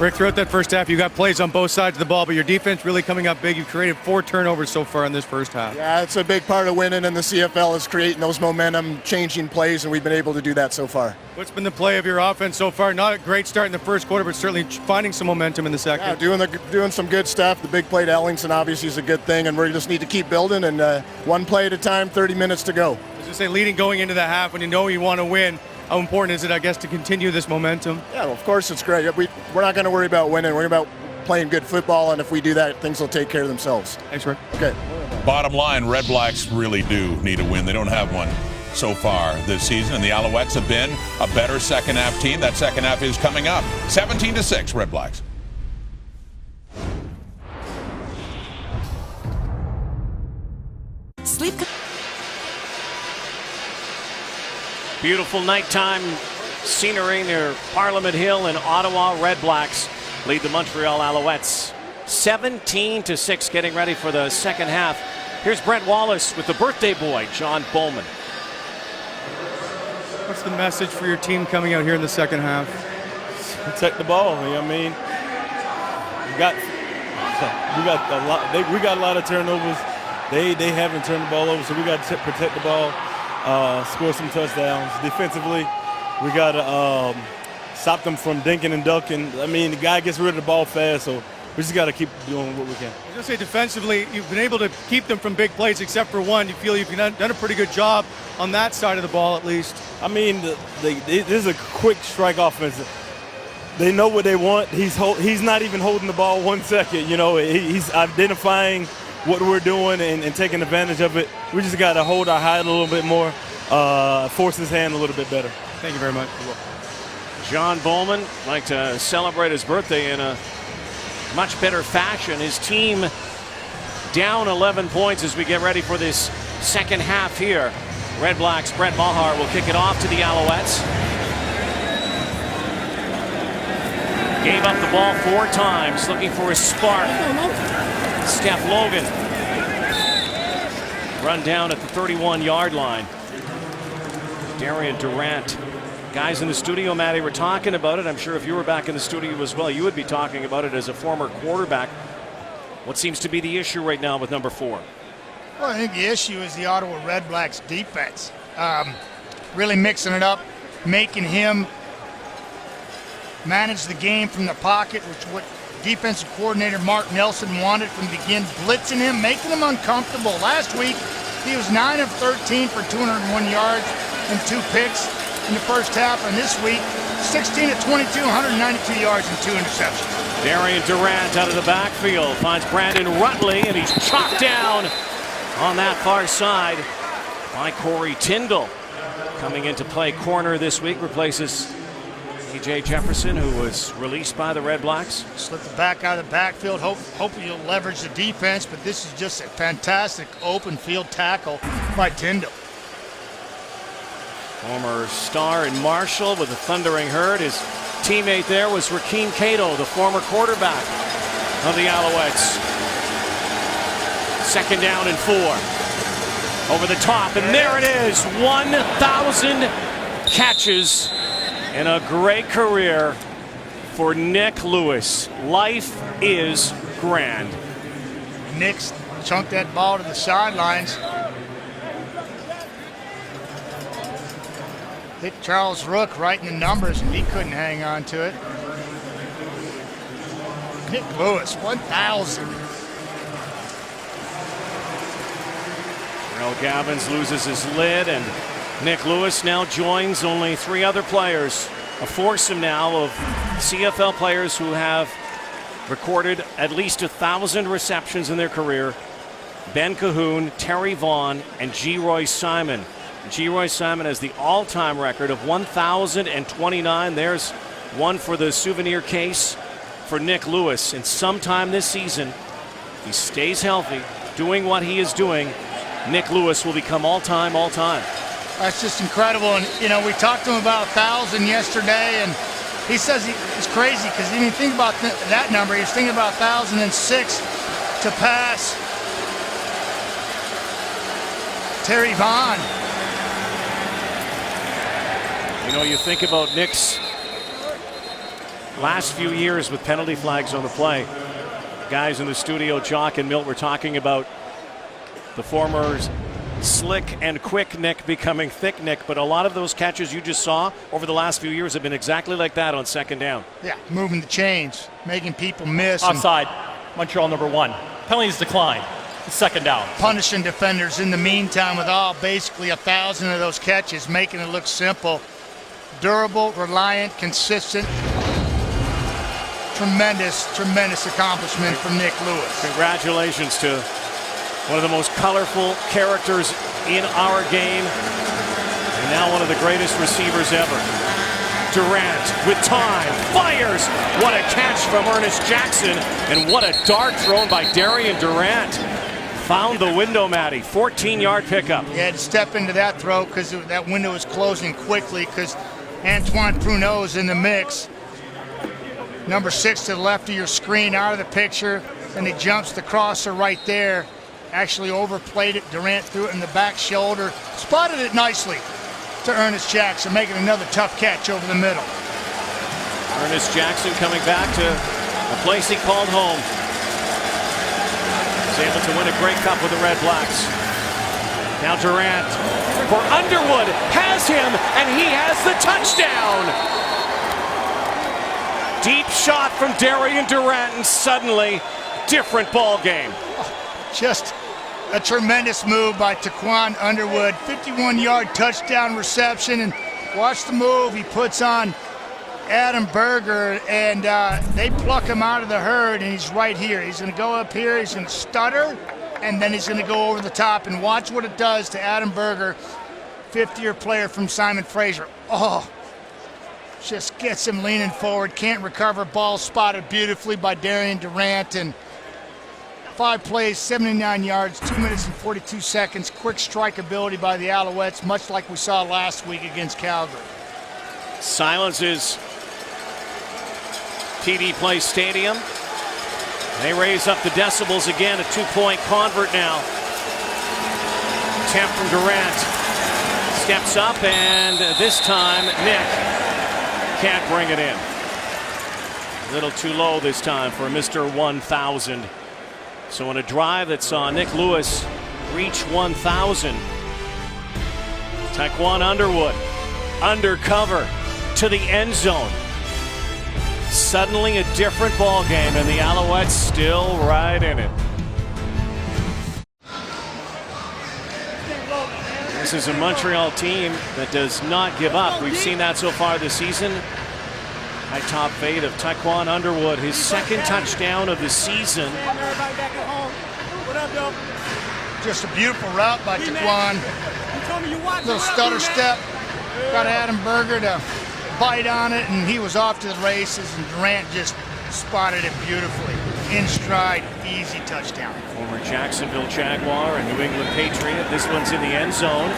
Speaker 7: Rick, throughout that first half, you got plays on both sides of the ball, but your defense really coming up big. You've created 4 turnovers so far in this first half.
Speaker 15: Yeah, it's a big part of winning in the CFL is creating those momentum, changing plays, and we've been able to do that so far.
Speaker 7: What's been the play of your offense so far? Not a great start in the first quarter, but certainly finding some momentum in the second.
Speaker 15: Yeah, doing some good stuff. The big play to Ellingson obviously is a good thing, and we just need to keep building, and one play at a time, 30 minutes to go.
Speaker 7: I was just saying, leading going into the half, when you know you want to win, how important is it, I guess, to continue this momentum?
Speaker 15: Yeah, well, of course it's great. We're not going to worry about winning. We're about playing good football, and if we do that, things will take care of themselves.
Speaker 7: Thanks, Rick.
Speaker 15: Okay.
Speaker 8: Bottom line, Red Blacks really do need a win. They don't have one so far this season, and the Alouettes have been a better second half team. That second half is coming up. 17-6, Red Blacks.
Speaker 16: Sleep.
Speaker 2: Beautiful nighttime scenery near Parliament Hill in Ottawa. Red Blacks lead the Montreal Alouettes 17-6, getting ready for the second half. Here's Brent Wallace with the birthday boy, John Bowman.
Speaker 7: What's the message for your team coming out here in the second half?
Speaker 17: Protect the ball. You know what I mean? We got a lot of turnovers. They haven't turned the ball over, so we got to protect the ball, score some touchdowns. Defensively, we got to stop them from dinking and ducking. I mean, the guy gets rid of the ball fast, so we just got to keep doing what we can.
Speaker 7: I was going to say, defensively, you've been able to keep them from big plays except for one. You feel you've done a pretty good job on that side of the ball, at least.
Speaker 17: I mean, this is a quick strike offense. They know what they want. He's not even holding the ball 1 second. You know, he's identifying what we're doing and taking advantage of it. We just got to hold our height a little bit more, force his hand a little bit better.
Speaker 7: Thank you very much.
Speaker 2: John Bowman like to celebrate his birthday in a much better fashion. His team down 11 points as we get ready for this second half here. Red Blacks' Brett Maher will kick it off to the Alouettes. Gave up the ball 4 times, looking for a spark. Steph Logan run down at the 31-yard line. Darian Durant. Guys in the studio, Matty, were talking about it. I'm sure if you were back in the studio as well, you would be talking about it as a former quarterback. What seems to be the issue right now with number 4?
Speaker 5: Well, I think the issue is the Ottawa Red Blacks defense. Really mixing it up, making him manage the game from the pocket, which what defensive coordinator Mark Nelson wanted from the beginning, blitzing him, making him uncomfortable. Last week, he was 9 of 13 for 201 yards and 2 picks in the first half, and this week, 16 of 22, 192 yards and 2 interceptions.
Speaker 2: Darian Durant out of the backfield finds Brandon Rutley, and he's chopped down on that far side by Corey Tyndall. Coming into play corner this week, replaces A.J. Jefferson, who was released by the Red Blacks.
Speaker 5: Slip the back out of the backfield. Hopefully you'll leverage the defense, but this is just a fantastic open field tackle by Tyndall.
Speaker 2: Former star in Marshall with a thundering herd. His teammate there was Rakeem Cato, the former quarterback of the Alouettes. 2nd down and 4. Over the top, and there it is. 1,000 catches and a great career for Nick Lewis. Life is grand.
Speaker 5: Nick's chunked that ball to the sidelines. Hit Charles Rook right in the numbers, and he couldn't hang on to it. Nick Lewis, 1,000.
Speaker 2: Earl Gavins loses his lid, and Nick Lewis now joins only 3 other players. A foursome now of CFL players who have recorded at least 1,000 receptions in their career. Ben Cahoon, Terry Vaughn, and G. Roy Simon. G. Roy Simon has the all-time record of 1,029. There's one for the souvenir case for Nick Lewis. And sometime this season, if he stays healthy, doing what he is doing, Nick Lewis will become all-time.
Speaker 5: That's just incredible. And, you know, we talked to him about 1,000 yesterday, and he says it's crazy because he didn't think about that number. He was thinking about 1,006 to pass Terry Vaughn.
Speaker 2: You know, you think about Nick's last few years with penalty flags on the play. Guys in the studio, Jock and Milt, were talking about the former slick and quick Nick becoming thick Nick, but a lot of those catches you just saw over the last few years have been exactly like that on second down.
Speaker 5: Yeah, moving the chains, making people miss.
Speaker 11: Offside, Montreal number 1. Penalties decline. Second down.
Speaker 5: Punishing defenders in the meantime with all basically 1,000 of those catches, making it look simple. Durable, reliant, consistent. Tremendous accomplishment from Nick Lewis.
Speaker 2: Congratulations to one of the most colorful characters in our game, and now one of the greatest receivers ever. Durant with time, fires. What a catch from Ernest Jackson, and what a dart thrown by Darian Durant. Found the window, Matty. 14-yard pickup.
Speaker 5: He had to step into that throw because that window was closing quickly because Antoine Pruneau's in the mix. Number 6 to the left of your screen, out of the picture, and he jumps the crosser right there. Actually overplayed it. Durant threw it in the back shoulder. Spotted it nicely to Ernest Jackson, making another tough catch over the middle.
Speaker 2: Ernest Jackson coming back to a place he called home. He's able to win a Grey Cup with the Red Blacks. Now Durant for Underwood, has him, and he has the touchdown. Deep shot from Darian Durant, and suddenly, different ball game.
Speaker 5: Just a tremendous move by Taquan Underwood. 51-yard touchdown reception, and watch the move he puts on Adam Berger, and they pluck him out of the herd, and he's right here. He's going to go up here, he's going to stutter, and then he's going to go over the top, and watch what it does to Adam Berger, 50-year player from Simon Fraser. Oh, just gets him leaning forward, can't recover. Ball spotted beautifully by Darian Durant, and 5 plays, 79 yards, 2 minutes and 42 seconds. Quick strike ability by the Alouettes, much like we saw last week against Calgary.
Speaker 2: Silences TD Place Stadium. They raise up the decibels again. A 2-point convert now. Attempt from Durant. Steps up, and this time Nick can't bring it in. A little too low this time for Mr. 1000. So in a drive that saw Nick Lewis reach 1,000, Taquan Underwood undercover to the end zone. Suddenly a different ball game, and the Alouettes still right in it. This is a Montreal team that does not give up. We've seen that so far this season. High top fade of Taquan Underwood, his second touchdown of the season.
Speaker 5: Just a beautiful route by Taquan. Little stutter step. Got Adam Berger to bite on it, and he was off to the races, and Durant just spotted it beautifully. In stride, easy touchdown.
Speaker 2: Former Jacksonville Jaguar and New England Patriot. This one's in the end zone.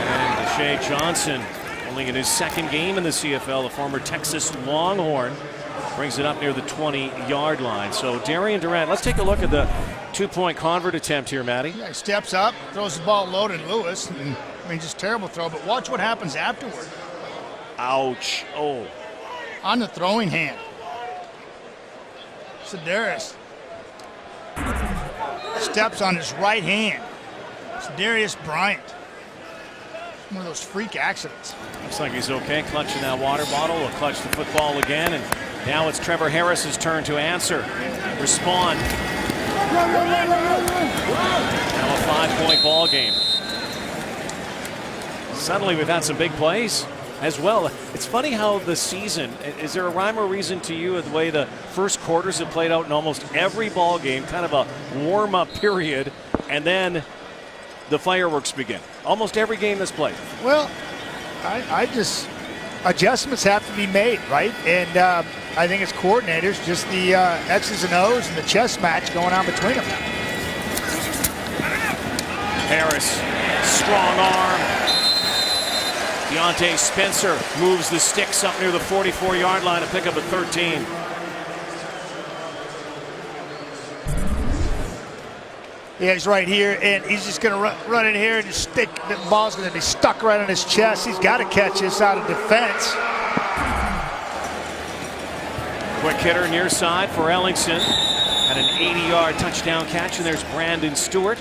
Speaker 2: And Deshae Johnson, only in his second game in the CFL, the former Texas Longhorn, brings it up near the 20-yard line. So Darian Durant, let's take a look at the 2-point convert attempt here, Matty.
Speaker 5: Yeah, he steps up, throws the ball low to Lewis. And, I mean, just terrible throw, but watch what happens afterward.
Speaker 2: Ouch. Oh.
Speaker 5: On the throwing hand. Sedaris steps on his right hand. Sedarius Bryant. One of those freak accidents.
Speaker 2: Looks like he's okay, clutching that water bottle. Will clutch the football again, and now it's Trevor Harris's turn to answer, respond. Now a 5-point ball game. Suddenly we've had some big plays as well. It's funny how the season, is there a rhyme or reason to you of the way the first quarters have played out in almost every ball game, kind of a warm-up period, and then the fireworks begin? Almost every game that's played.
Speaker 5: Well, I just, adjustments have to be made, right? And I think it's coordinators, just the X's and O's and the chess match going on between them.
Speaker 2: Harris, strong arm. Deontay Spencer moves the sticks up near the 44-yard line to pick up a 13.
Speaker 5: Yeah, he's right here, and he's just going to run in here and just stick. The ball's going to be stuck right on his chest. He's got to catch this out of defense.
Speaker 2: Quick hitter near side for Ellingson. Had an 80-yard touchdown catch, and there's Brandon Stewart.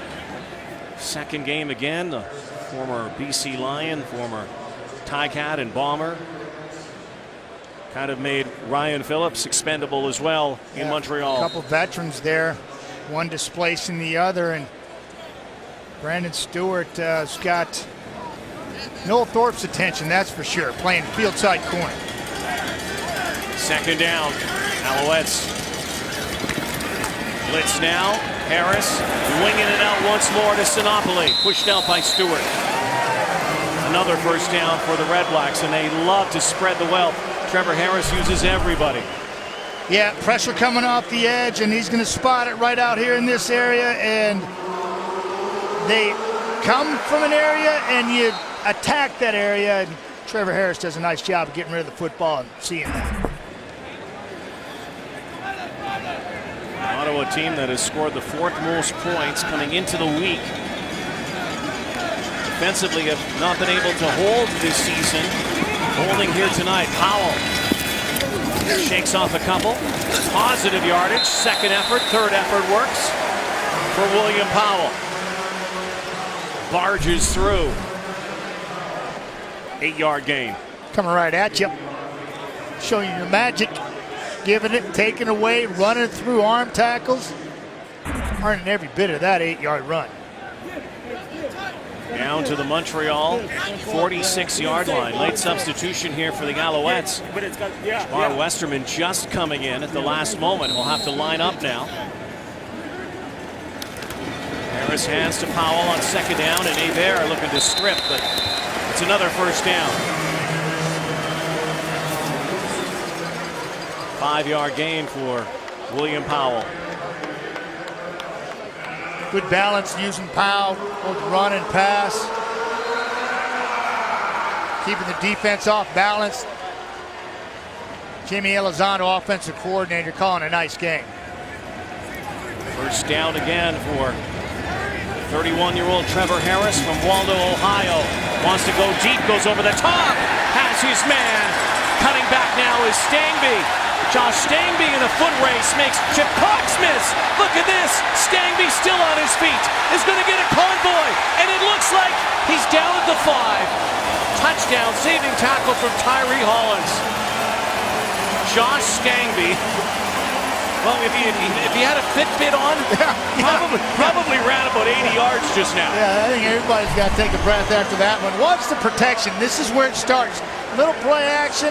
Speaker 2: Second game again, the former BC Lion, former Ticat and Bomber. Kind of made Ryan Phillips expendable as well in Montreal.
Speaker 5: A couple veterans there, one displacing the other, and Brandon Stewart has got Noel Thorpe's attention, that's for sure, playing field side corner.
Speaker 2: Second down, Alouettes. Blitz now, Harris winging it out once more to Sinopoli, pushed out by Stewart. Another first down for the Red Blacks, and they love to spread the wealth. Trevor Harris uses everybody.
Speaker 5: Yeah, pressure coming off the edge, and he's going to spot it right out here in this area, and they come from an area, and you attack that area, and Trevor Harris does a nice job of getting rid of the football and seeing that.
Speaker 2: An Ottawa team that has scored the 4th most points coming into the week. Defensively have not been able to hold this season. Holding here tonight, Powell shakes off a couple. Positive yardage, second effort, third effort works for William Powell. Barges through. 8-yard gain.
Speaker 5: Coming right at you. Showing you your magic. Giving it, taking away, running through arm tackles. Earning every bit of that 8-yard run.
Speaker 2: Down to the Montreal 46-yard line. Late substitution here for the Alouettes. Jamar Westerman just coming in at the last moment. We'll have to line up now. Harris hands to Powell on second down, and Hebert looking to strip, but it's another first down. 5-yard gain for William Powell.
Speaker 5: Good balance using Powell, both run and pass. Keeping the defense off balance. Jimmy Elizondo, offensive coordinator, calling a nice game.
Speaker 2: First down again for 31-year-old Trevor Harris from Waldo, Ohio. Wants to go deep, goes over the top, has his man. Cutting back now is Stangby. Josh Stangby in a foot race makes Chip Cox miss. Look at this. Stangby still on his feet. Is going to get a convoy. And it looks like he's down at the 5. Touchdown, saving tackle from Tyree Hollins. Josh Stangby. Well, if he had a Fitbit on, probably ran about 80 yards just now.
Speaker 5: Yeah, I think everybody's got to take a breath after that one. Watch the protection. This is where it starts. Little play action.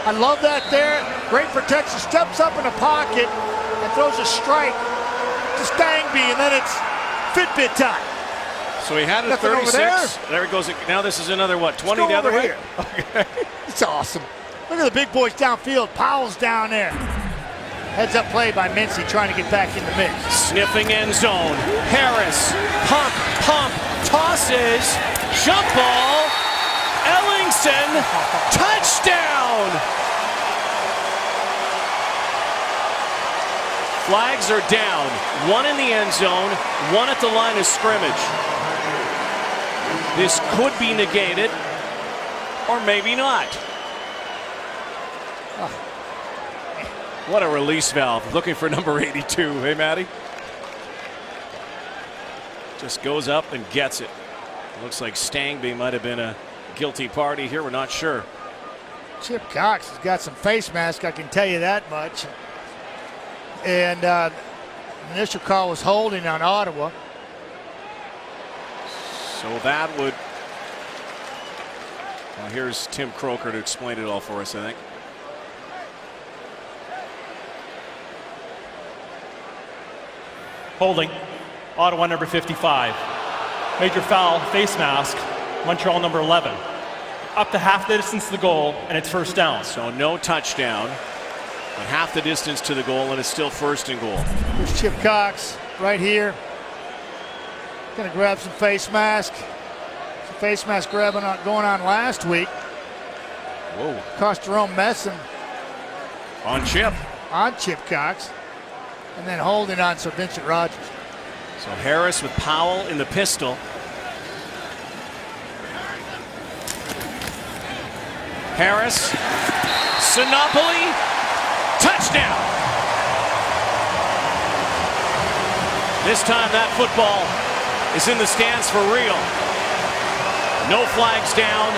Speaker 5: I love that there. Great protection. Steps up in the pocket and throws a strike to Stangby, and then it's Fitbit time.
Speaker 2: So he had it at 36. There it goes. Now this is another, what, 20 down the way?
Speaker 5: Okay. It's awesome. Look at the big boys downfield. Powell's down there. Heads up play by Mincy trying to get back in the mix.
Speaker 2: Sniffing end zone. Harris. Pump. Tosses. Jump ball. Ellingson. Touchdown. Flags are down. One in the end zone. One at the line of scrimmage. This could be negated. Or maybe not. What a release valve. Looking for number 82. Hey, Matty? Just goes up and gets it. Looks like Stangby might have been a guilty party here. We're not sure.
Speaker 5: Chip Cox has got some face mask, I can tell you that much. And the initial call was holding on Ottawa.
Speaker 2: So that would... Well, here's Tim Croker to explain it all for us, I think.
Speaker 11: Holding, Ottawa number 55. Major foul, face mask, Montreal number 11. Up to half the distance to the goal, and it's first down.
Speaker 2: So no touchdown, but half the distance to the goal, and it's still first and goal.
Speaker 5: There's Chip Cox right here. Gonna grab some face mask. Some face mask grabbing going on last week.
Speaker 2: Whoa.
Speaker 5: Cost Jerome Messon.
Speaker 2: On Chip.
Speaker 5: On Chip Cox. And then holding on Sir Vincent Rogers.
Speaker 2: So Harris with Powell in the pistol. Harris, Sinopoli, touchdown. This time that football is in the stands for real. No flags down.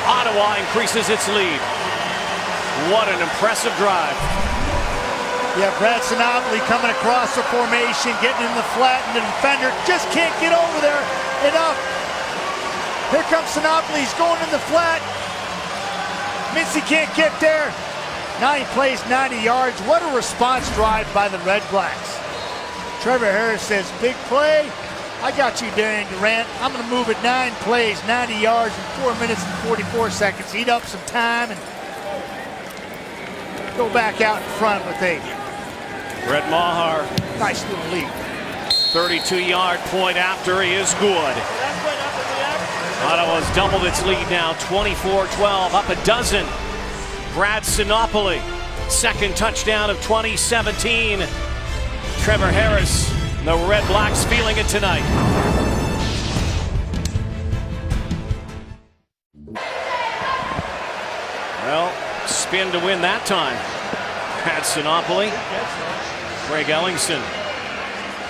Speaker 2: Ottawa increases its lead. What an impressive drive.
Speaker 5: Yeah, Brad Sinopoli coming across the formation, getting in the flat, and the defender just can't get over there enough. Here comes Sinopoli, he's going in the flat. Mincy can't get there. Now he plays 90 yards. What a response drive by the Red Blacks. Trevor Harris says, big play. I got you, Darian Durant. I'm going to move it 9 plays, 90 yards in 4 minutes and 44 seconds. Eat up some time and go back out in front with a
Speaker 2: Brett Maher.
Speaker 5: Nice little lead.
Speaker 2: 32-yard point after is good. Ottawa's doubled its lead now, 24-12, up a dozen. Brad Sinopoli, second touchdown of 2017. Trevor Harris, the Red Blacks feeling it tonight. Well, spin to win that time. Brad Sinopoli. Greg Ellingson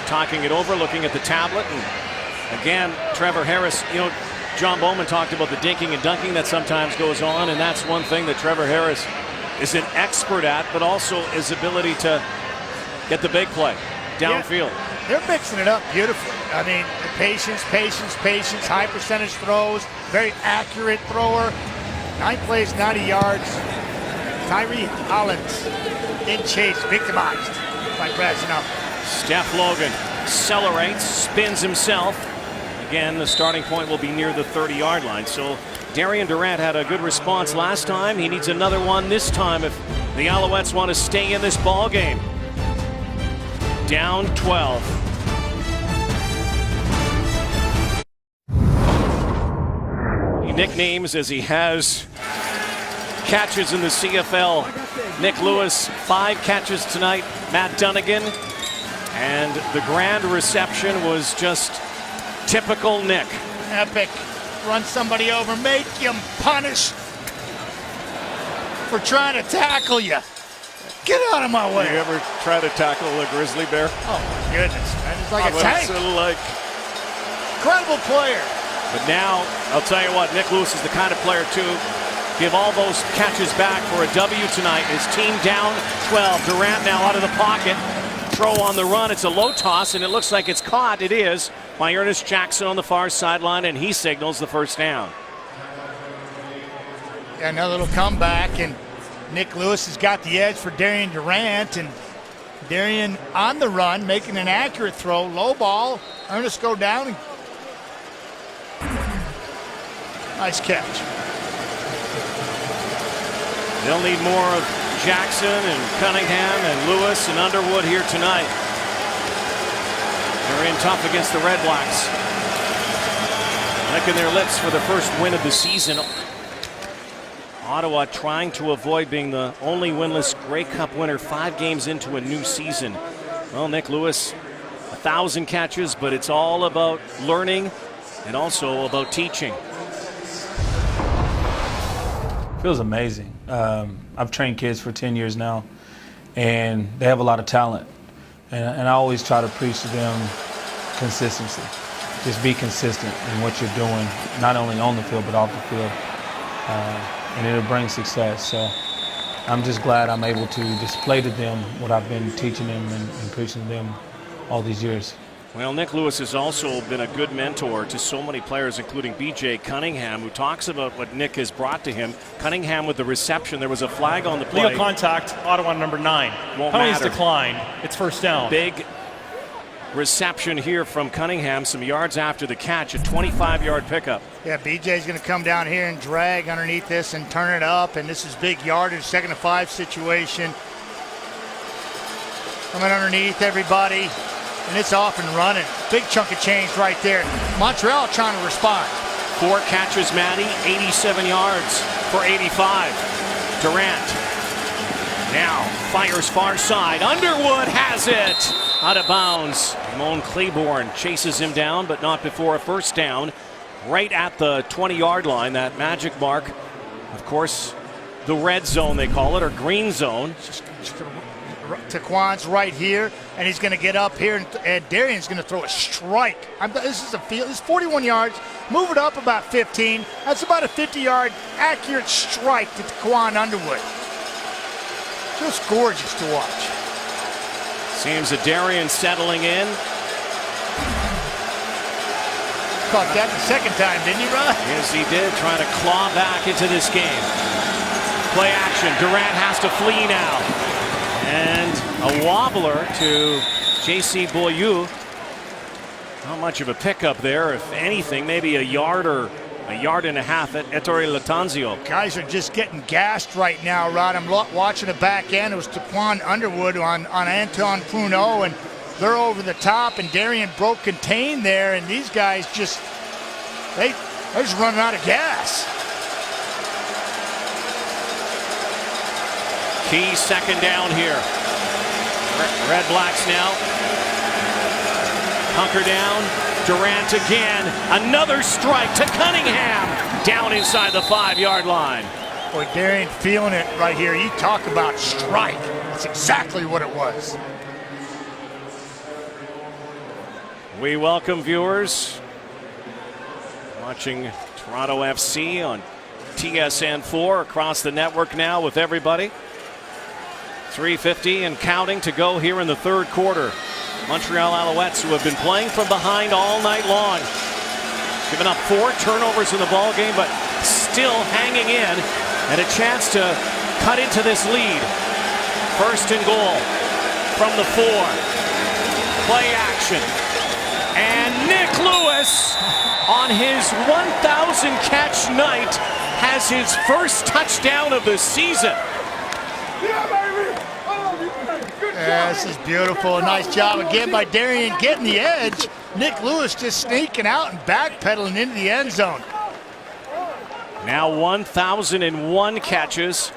Speaker 2: talking it over, looking at the tablet. And again, Trevor Harris, you know, John Bowman talked about the dinking and dunking that sometimes goes on, and that's one thing that Trevor Harris is an expert at, but also his ability to get the big play downfield.
Speaker 5: Yeah, they're mixing it up beautifully. I mean, the patience, high percentage throws, very accurate thrower. 9 plays, 90 yards. Tyree Hollins in chase, victimized by Brad Sinopoli.
Speaker 2: Steph Logan accelerates, spins himself. Again, the starting point will be near the 30-yard line. So Darian Durant had a good response last time. He needs another one this time if the Alouettes want to stay in this ball game. Down 12. He nicknames as he has catches in the CFL. Nick Lewis, 5 catches tonight. Matt Dunnigan. And the grand reception was just typical Nick.
Speaker 5: Epic. Run somebody over, make him punish for trying to tackle you. Get out of my way.
Speaker 2: You ever try to tackle a grizzly bear?
Speaker 5: Oh my goodness, man. It's like a tank.
Speaker 2: Like...
Speaker 5: Incredible player.
Speaker 2: But now, I'll tell you what, Nick Lewis is the kind of player to give all those catches back for a W tonight. His team down 12. Durant now out of the pocket. Throw on the run. It's a low toss, and it looks like it's caught. It is by Ernest Jackson on the far sideline, and he signals the first down.
Speaker 5: Yeah, another little comeback, and Nick Lewis has got the edge for Darian Durant, and Darian on the run, making an accurate throw. Low ball. Ernest go down. And... nice catch.
Speaker 2: They'll need more of Jackson and Cunningham and Lewis and Underwood here tonight. They're in tough against the Red Blacks. Licking their lips for the first win of the season. Ottawa trying to avoid being the only winless Grey Cup winner 5 games into a new season. Well, Nick Lewis, 1,000 catches, but it's all about learning and also about teaching.
Speaker 16: Feels amazing. I've trained kids for 10 years now, and they have a lot of talent. And I always try to preach to them consistency. Just be consistent in what you're doing, not only on the field, but off the field. And it'll bring success. So I'm just glad I'm able to display to them what I've been teaching them and preaching to them all these years.
Speaker 2: Well, Nick Lewis has also been a good mentor to so many players, including B.J. Cunningham, who talks about what Nick has brought to him. Cunningham with the reception. There was a flag on the play.
Speaker 11: Legal contact, Ottawa number 9. Penalties decline. It's first down.
Speaker 2: Big reception here from Cunningham, some yards after the catch, a 25-yard pickup.
Speaker 5: Yeah, BJ's going to come down here and drag underneath this and turn it up, and this is big yardage, 2nd and 5 situation. Coming underneath everybody. And it's off and running. Big chunk of change right there. Montreal trying to respond.
Speaker 2: 4 catches, Matty, 87 yards for 85. Durant Now fires far side. Underwood has it. Out of bounds. Ramon Claiborne chases him down, but not before a first down. Right at the 20-yard line, that magic mark. Of course, the red zone they call it, or green zone.
Speaker 5: Taquan's right here, and he's going to get up here, and Darian's going to throw a strike. This is a field. It's 41 yards. Move it up about 15. That's about a 50-yard accurate strike to Taquan Underwood. Just gorgeous to watch.
Speaker 2: Seems that Darian settling in.
Speaker 5: Caught that the second time, didn't he, Rod?
Speaker 2: Yes, he did. Trying to claw back into this game. Play action. Durant has to flee now. And a wobbler to J.C. Boyou. Not much of a pickup there, if anything, maybe a yard or a yard and a half at Ettore Latanzio.
Speaker 5: Guys are just getting gassed right now, Rod. I'm watching the back end. It was Taquan Underwood on Anton Pruneau, and they're over the top, and Darian broke contain there, and these guys just, they're just running out of gas.
Speaker 2: Key second down here. Red Blacks now. Hunker down. Durant again. Another strike to Cunningham. Down inside the 5-yard line.
Speaker 5: Boy, Darian feeling it right here. You talk about strike. That's exactly what it was.
Speaker 2: We welcome viewers watching Toronto FC on TSN4 across the network now with everybody. 3:50 and counting to go here in the third quarter. Montreal Alouettes, who have been playing from behind all night long, giving up 4 turnovers in the ball game, but still hanging in and a chance to cut into this lead. First and goal from the 4. Play action. And Nick Lewis, on his 1,000 catch night, has his first touchdown of the season.
Speaker 5: Yeah, this is beautiful. Nice job again by Darian getting the edge. Nick Lewis just sneaking out and backpedaling into the end zone.
Speaker 2: Now 1,001 catches,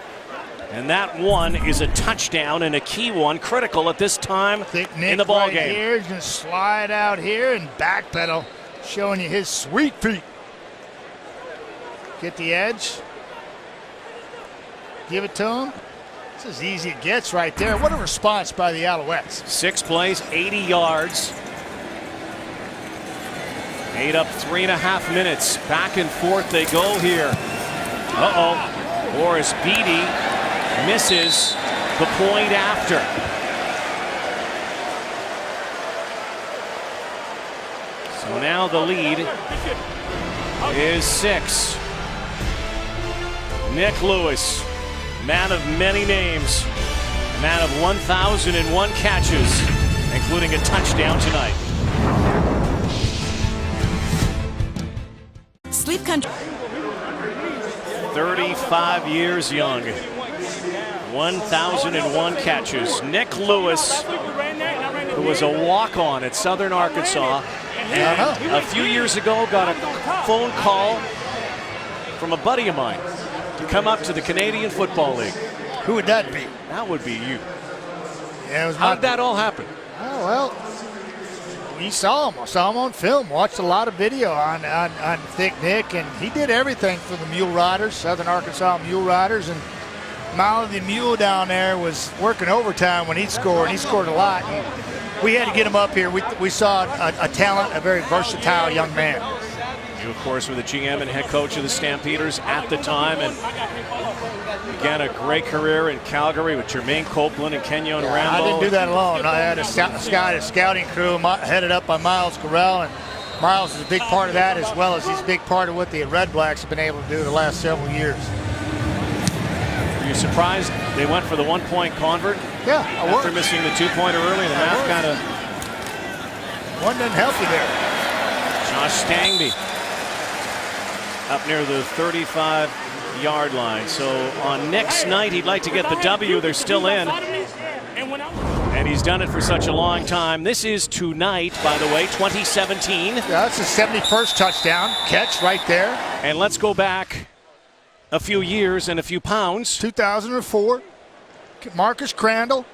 Speaker 2: and that one is a touchdown and a key one, critical at this time in the ball game.
Speaker 5: Here, he's going to slide out here and backpedal, showing you his sweet feet. Get the edge. Give it to him. It's as easy it gets right there. What a response by the Alouettes.
Speaker 2: 6 plays, 80 yards. Made up 3.5 minutes. Back and forth they go here. Boris Beatty misses the point after. So now the lead is 6. Nick Lewis, man of many names, man of 1,001 catches, including a touchdown tonight.
Speaker 18: Sleep Country.
Speaker 2: 35 years young, 1,001 catches. Nick Lewis, who was a walk-on at Southern Arkansas, and a few years ago got a phone call from a buddy of mine to come up to the Canadian Football League.
Speaker 5: Who would that be?
Speaker 2: That would be you.
Speaker 5: Yeah, it was
Speaker 2: How did that all happen?
Speaker 5: Oh, well, we saw him. I saw him on film. Watched a lot of video on Thick Nick, and he did everything for the Mule Riders, Southern Arkansas Mule Riders, and Molly the Mule down there was working overtime when he scored, and he scored a lot. And we had to get him up here. We saw a talent, a very versatile young man.
Speaker 2: You, of course, were the GM and head coach of the Stampeders at the time, and began a great career in Calgary with Jermaine Copeland and Kenyon Rambo.
Speaker 5: I didn't do that alone. I had a scouting crew headed up by Miles Correll, and Miles is a big part of that, as well as he's a big part of what the Red Blacks have been able to do the last several years.
Speaker 2: Were you surprised they went for the one-point convert?
Speaker 5: Yeah,
Speaker 2: after missing the two-pointer early, the half kind of.
Speaker 5: One doesn't help you there.
Speaker 2: Josh Stangby up near the 35-yard line. So on Nick's night, he'd like to get the W. They're still in. And he's done it for such a long time. This is tonight, by the way, 2017.
Speaker 5: Yeah, that's his 71st touchdown catch right there.
Speaker 2: And let's go back a few years and a few pounds.
Speaker 5: 2004. Marcus Crandall.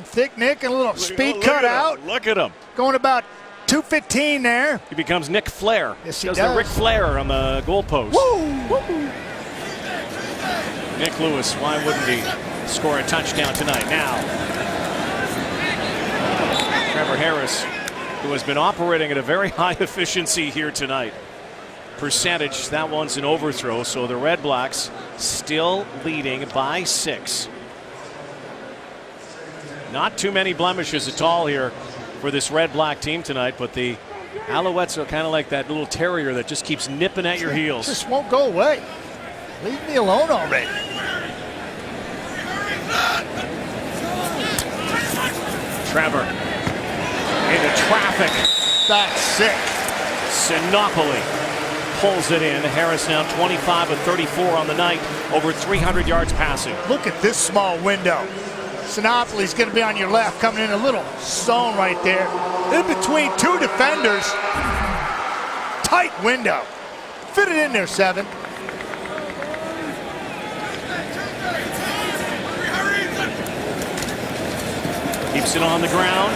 Speaker 5: Thick Nick and a little speed cut out.
Speaker 2: Look at him.
Speaker 5: Going about 2:15 there.
Speaker 2: He becomes Nick Flair.
Speaker 5: Yes, he
Speaker 2: does.
Speaker 5: does.
Speaker 2: The Ric Flair on the goalpost.
Speaker 5: Woo!
Speaker 2: Nick Lewis, why wouldn't he score a touchdown tonight? Now, Trevor Harris, who has been operating at a very high efficiency here tonight. Percentage, that one's an overthrow, so the Red Blacks still leading by 6. Not too many blemishes at all here for this Red Black team tonight, but the Alouettes are kind of like that little terrier that just keeps nipping at your heels.
Speaker 5: Just won't go away. Leave me alone already.
Speaker 2: Trevor into traffic.
Speaker 5: That's sick.
Speaker 2: Sinopoli pulls it in. Harris now 25 of 34 on the night, over 300 yards passing.
Speaker 5: Look at this small window. Sinopoli's going to be on your left, coming in a little zone right there. In between 2 defenders. Tight window. Fit it in there, 7.
Speaker 2: Keeps it on the ground.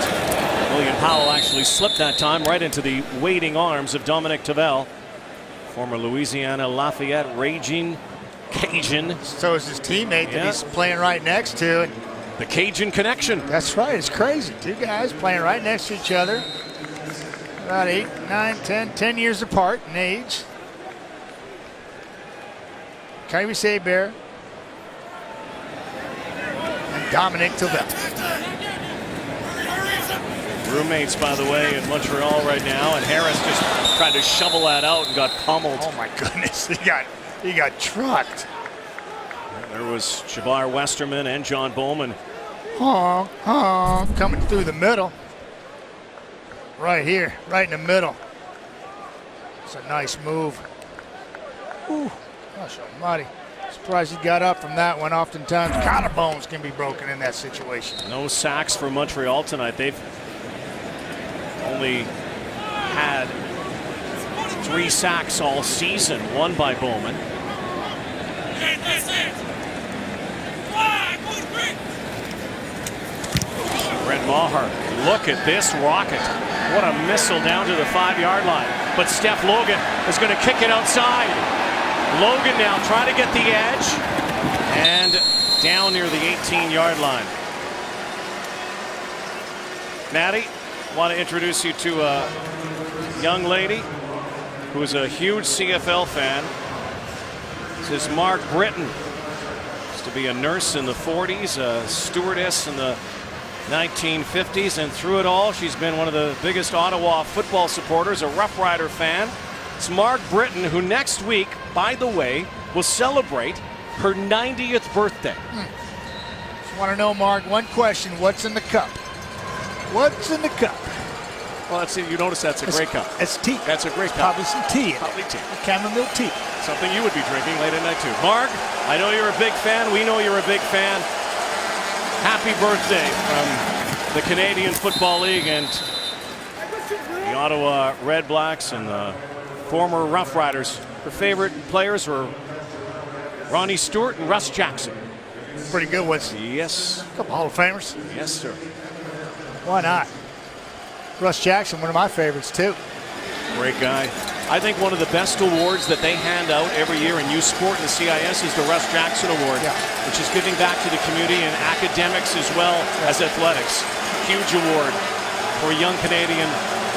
Speaker 2: William Powell actually slipped that time right into the waiting arms of Dominic Tavel. Former Louisiana Lafayette Raging Cajun.
Speaker 5: So is his teammate that he's playing right next to. And
Speaker 2: the Cajun connection.
Speaker 5: That's right. It's crazy. 2 guys playing right next to each other. About 8, 9, 10 years apart in age. Kyrie Saber and Dominic Tavel.
Speaker 2: Roommates, by the way, in Montreal right now, and Harris just tried to shovel that out and got pummeled.
Speaker 5: Oh my goodness, he got trucked.
Speaker 2: There was Jabbar Westerman and John Bowman.
Speaker 5: Honk, honk, coming through the middle. Right here, right in the middle. It's a nice move. Ooh, gosh almighty. Surprised he got up from that one. Oftentimes, collarbones can be broken in that situation.
Speaker 2: No sacks for Montreal tonight. They've only had 3 sacks all season, 1 by Bowman. Brett Maher, look at this rocket. What a missile down to the 5-yard line. But Steph Logan is going to kick it outside. Logan now trying to get the edge and down near the 18-yard line. Maddie, want to introduce you to a young lady who is a huge CFL fan. This is Mark Britton. Used to be a nurse in the 40s, a stewardess in the 1950s, and through it all, she's been one of the biggest Ottawa football supporters, a Rough Rider fan. It's Mark Britton, who next week, by the way, will celebrate her 90th birthday.
Speaker 5: Just want to know, Mark, one question. What's in the cup? What's in the cup?
Speaker 2: Well, that's it. You notice that's a great cup.
Speaker 5: It's tea.
Speaker 2: That's a great cup.
Speaker 5: Probably some tea.
Speaker 2: Probably tea.
Speaker 5: Chamomile tea.
Speaker 2: Something you would be drinking late at night, too. Mark, I know you're a big fan. We know you're a big fan. Happy birthday from the Canadian Football League and the Ottawa REDBLACKS and the former Rough Riders. Her favorite players were Ronnie Stewart and Russ Jackson.
Speaker 5: Pretty good ones.
Speaker 2: Yes.
Speaker 5: A couple Hall of Famers.
Speaker 2: Yes, sir.
Speaker 5: Why not? Russ Jackson, one of my favorites, too.
Speaker 2: Great guy. I think one of the best awards that they hand out every year in youth sport in the CIS is the Russ Jackson Award, which is giving back to the community and academics as well as athletics. Huge award for a young Canadian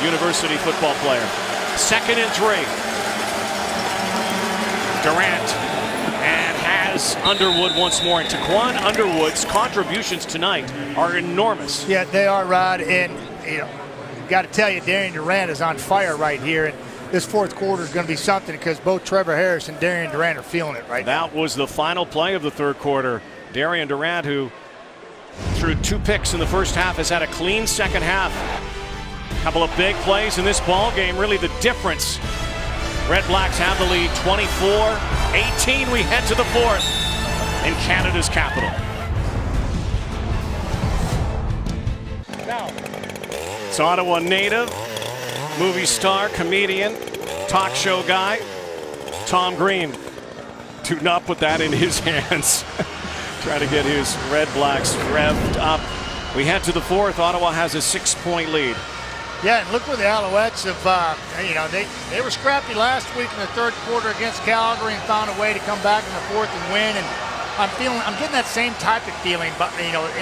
Speaker 2: university football player. 2nd and 3. Durant and has Underwood once more. And Taquan Underwood's contributions tonight are enormous.
Speaker 5: Yeah, they are, Rod. And, you know, got to tell you, Darian Durant is on fire right here. And this 4th quarter is going to be something because both Trevor Harris and Darian Durant are feeling it right now.
Speaker 2: That was the final play of the 3rd quarter. Darian Durant, who threw 2 picks in the first half, has had a clean second half. A couple of big plays in this ball game, really the difference. REDBLACKS have the lead 24-18. We head to the 4th in Canada's capital. It's Ottawa native, movie star, comedian, talk show guy, Tom Green. Do not put that in his hands. Trying to get his Red Blacks revved up. We head to the fourth. Ottawa has a 6-point lead.
Speaker 5: Yeah, and look where the Alouettes have, they were scrappy last week in the third quarter against Calgary and found a way to come back in the fourth and win. And I'm getting that same type of feeling, but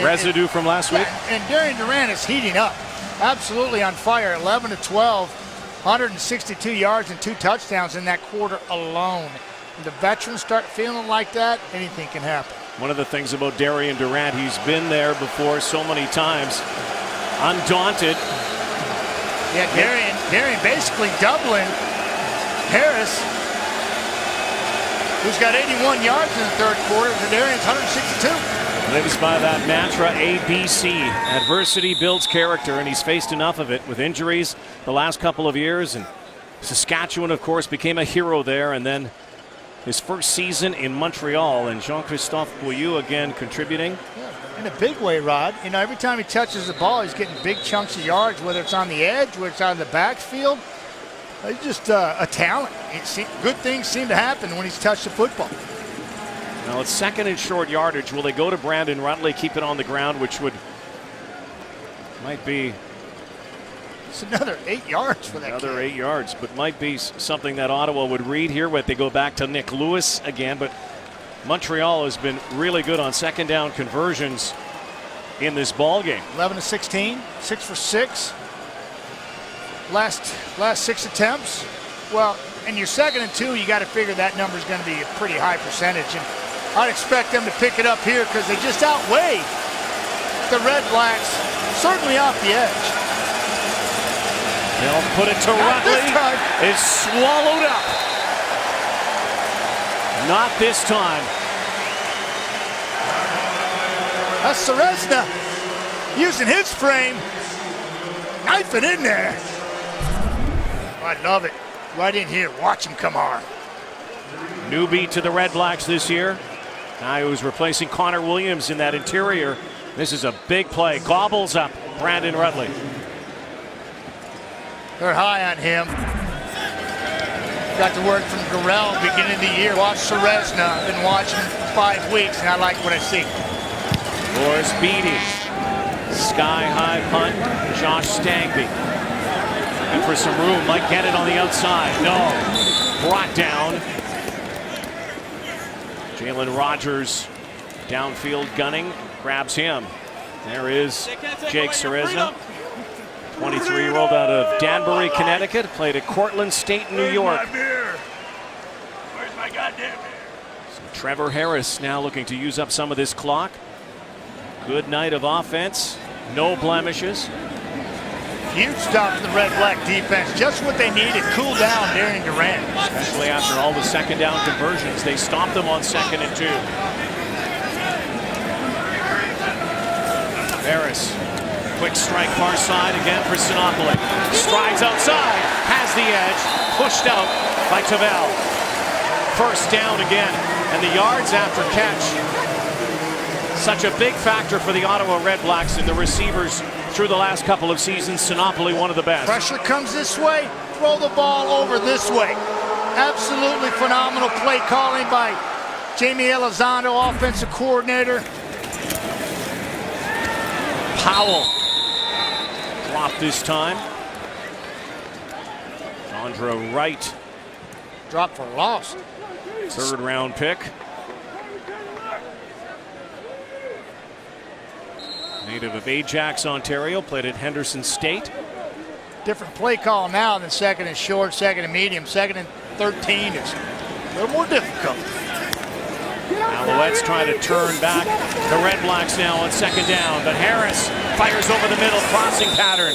Speaker 2: residue from last week.
Speaker 5: And Darian Durant is heating up, absolutely on fire. 11 of 12, 162 yards and 2 touchdowns in that quarter alone. When the veterans start feeling like that, anything can happen.
Speaker 2: One of the things about Darian Durant, he's been there before so many times, undaunted.
Speaker 5: Yeah, Darian basically doubling Harris, who's got 81 yards in the third quarter, and Darian's 162.
Speaker 2: Lives by that mantra, ABC. Adversity builds character, and he's faced enough of it with injuries the last couple of years. And Saskatchewan, of course, became a hero there, and then his first season in Montreal, and Jean-Christophe Pouliot again contributing.
Speaker 5: In a big way, Rod. Every time he touches the ball, he's getting big chunks of yards, whether it's on the edge, whether it's out of the backfield. He's just a talent. Good things seem to happen when he's touched the football.
Speaker 2: Now it's second and short yardage. Will they go to Brandon Rutley, keep it on the ground, which might be...
Speaker 5: It's another 8 yards for that
Speaker 2: Another
Speaker 5: kid.
Speaker 2: 8 yards, but might be something that Ottawa would read here. They go back to Nick Lewis again, but Montreal has been really good on second down conversions in this ball game.
Speaker 5: 11 of 16, 6 for 6. Last 6 attempts. Well, in your 2nd and 2, you got to figure that number is going to be a pretty high percentage, and I'd expect them to pick it up here because they just outweigh the Red Blacks, certainly off the edge.
Speaker 2: They'll put it to Rutley. It's swallowed up. Not this time.
Speaker 5: That's Serezna using his frame. Knife it in there. I love it. Right in here. Watch him come hard.
Speaker 2: Newbie to the Red Blacks this year. Guy who's replacing Connor Williams in that interior. This is a big play. Gobbles up Brandon Rutley.
Speaker 5: They're high on him. Got the word from Garrell beginning of the year. Watch Serezna. I've been watching him for 5 weeks, and I like what I see.
Speaker 2: Boris Beatty. Sky-high punt. Josh Stangby. Looking for some room. Might get it on the outside. No. Brought down. Jalen Rogers downfield gunning. Grabs him. There is Jake Serezna. 23-year-old out of Danbury, Connecticut, played at Cortland State, New York.
Speaker 5: Where's my goddamn beer?
Speaker 2: So Trevor Harris now looking to use up some of this clock. Good night of offense, no blemishes.
Speaker 5: Huge stop for the Red Black defense, just what they needed. Cool down Darian Durant.
Speaker 2: Especially after all the second down conversions. They stopped them on 2nd and 2. Harris. Quick strike far side again for Sinopoli. Strides outside, has the edge, pushed out by Tavel. First down again, and the yards after catch. Such a big factor for the Ottawa Red Blacks and the receivers through the last couple of seasons. Sinopoli, one of the best.
Speaker 5: Pressure comes this way, throw the ball over this way. Absolutely phenomenal play calling by Jamie Elizondo, offensive coordinator.
Speaker 2: Powell. Dropped this time. Chandra Wright.
Speaker 5: Dropped for a loss.
Speaker 2: 3rd round pick. Native of Ajax, Ontario. Played at Henderson State.
Speaker 5: Different play call now than 2nd and short, 2nd and medium. 2nd and 13 is a little more difficult.
Speaker 2: Alouettes trying to turn back the Red Blacks now on 2nd down, but Harris fires over the middle, crossing pattern.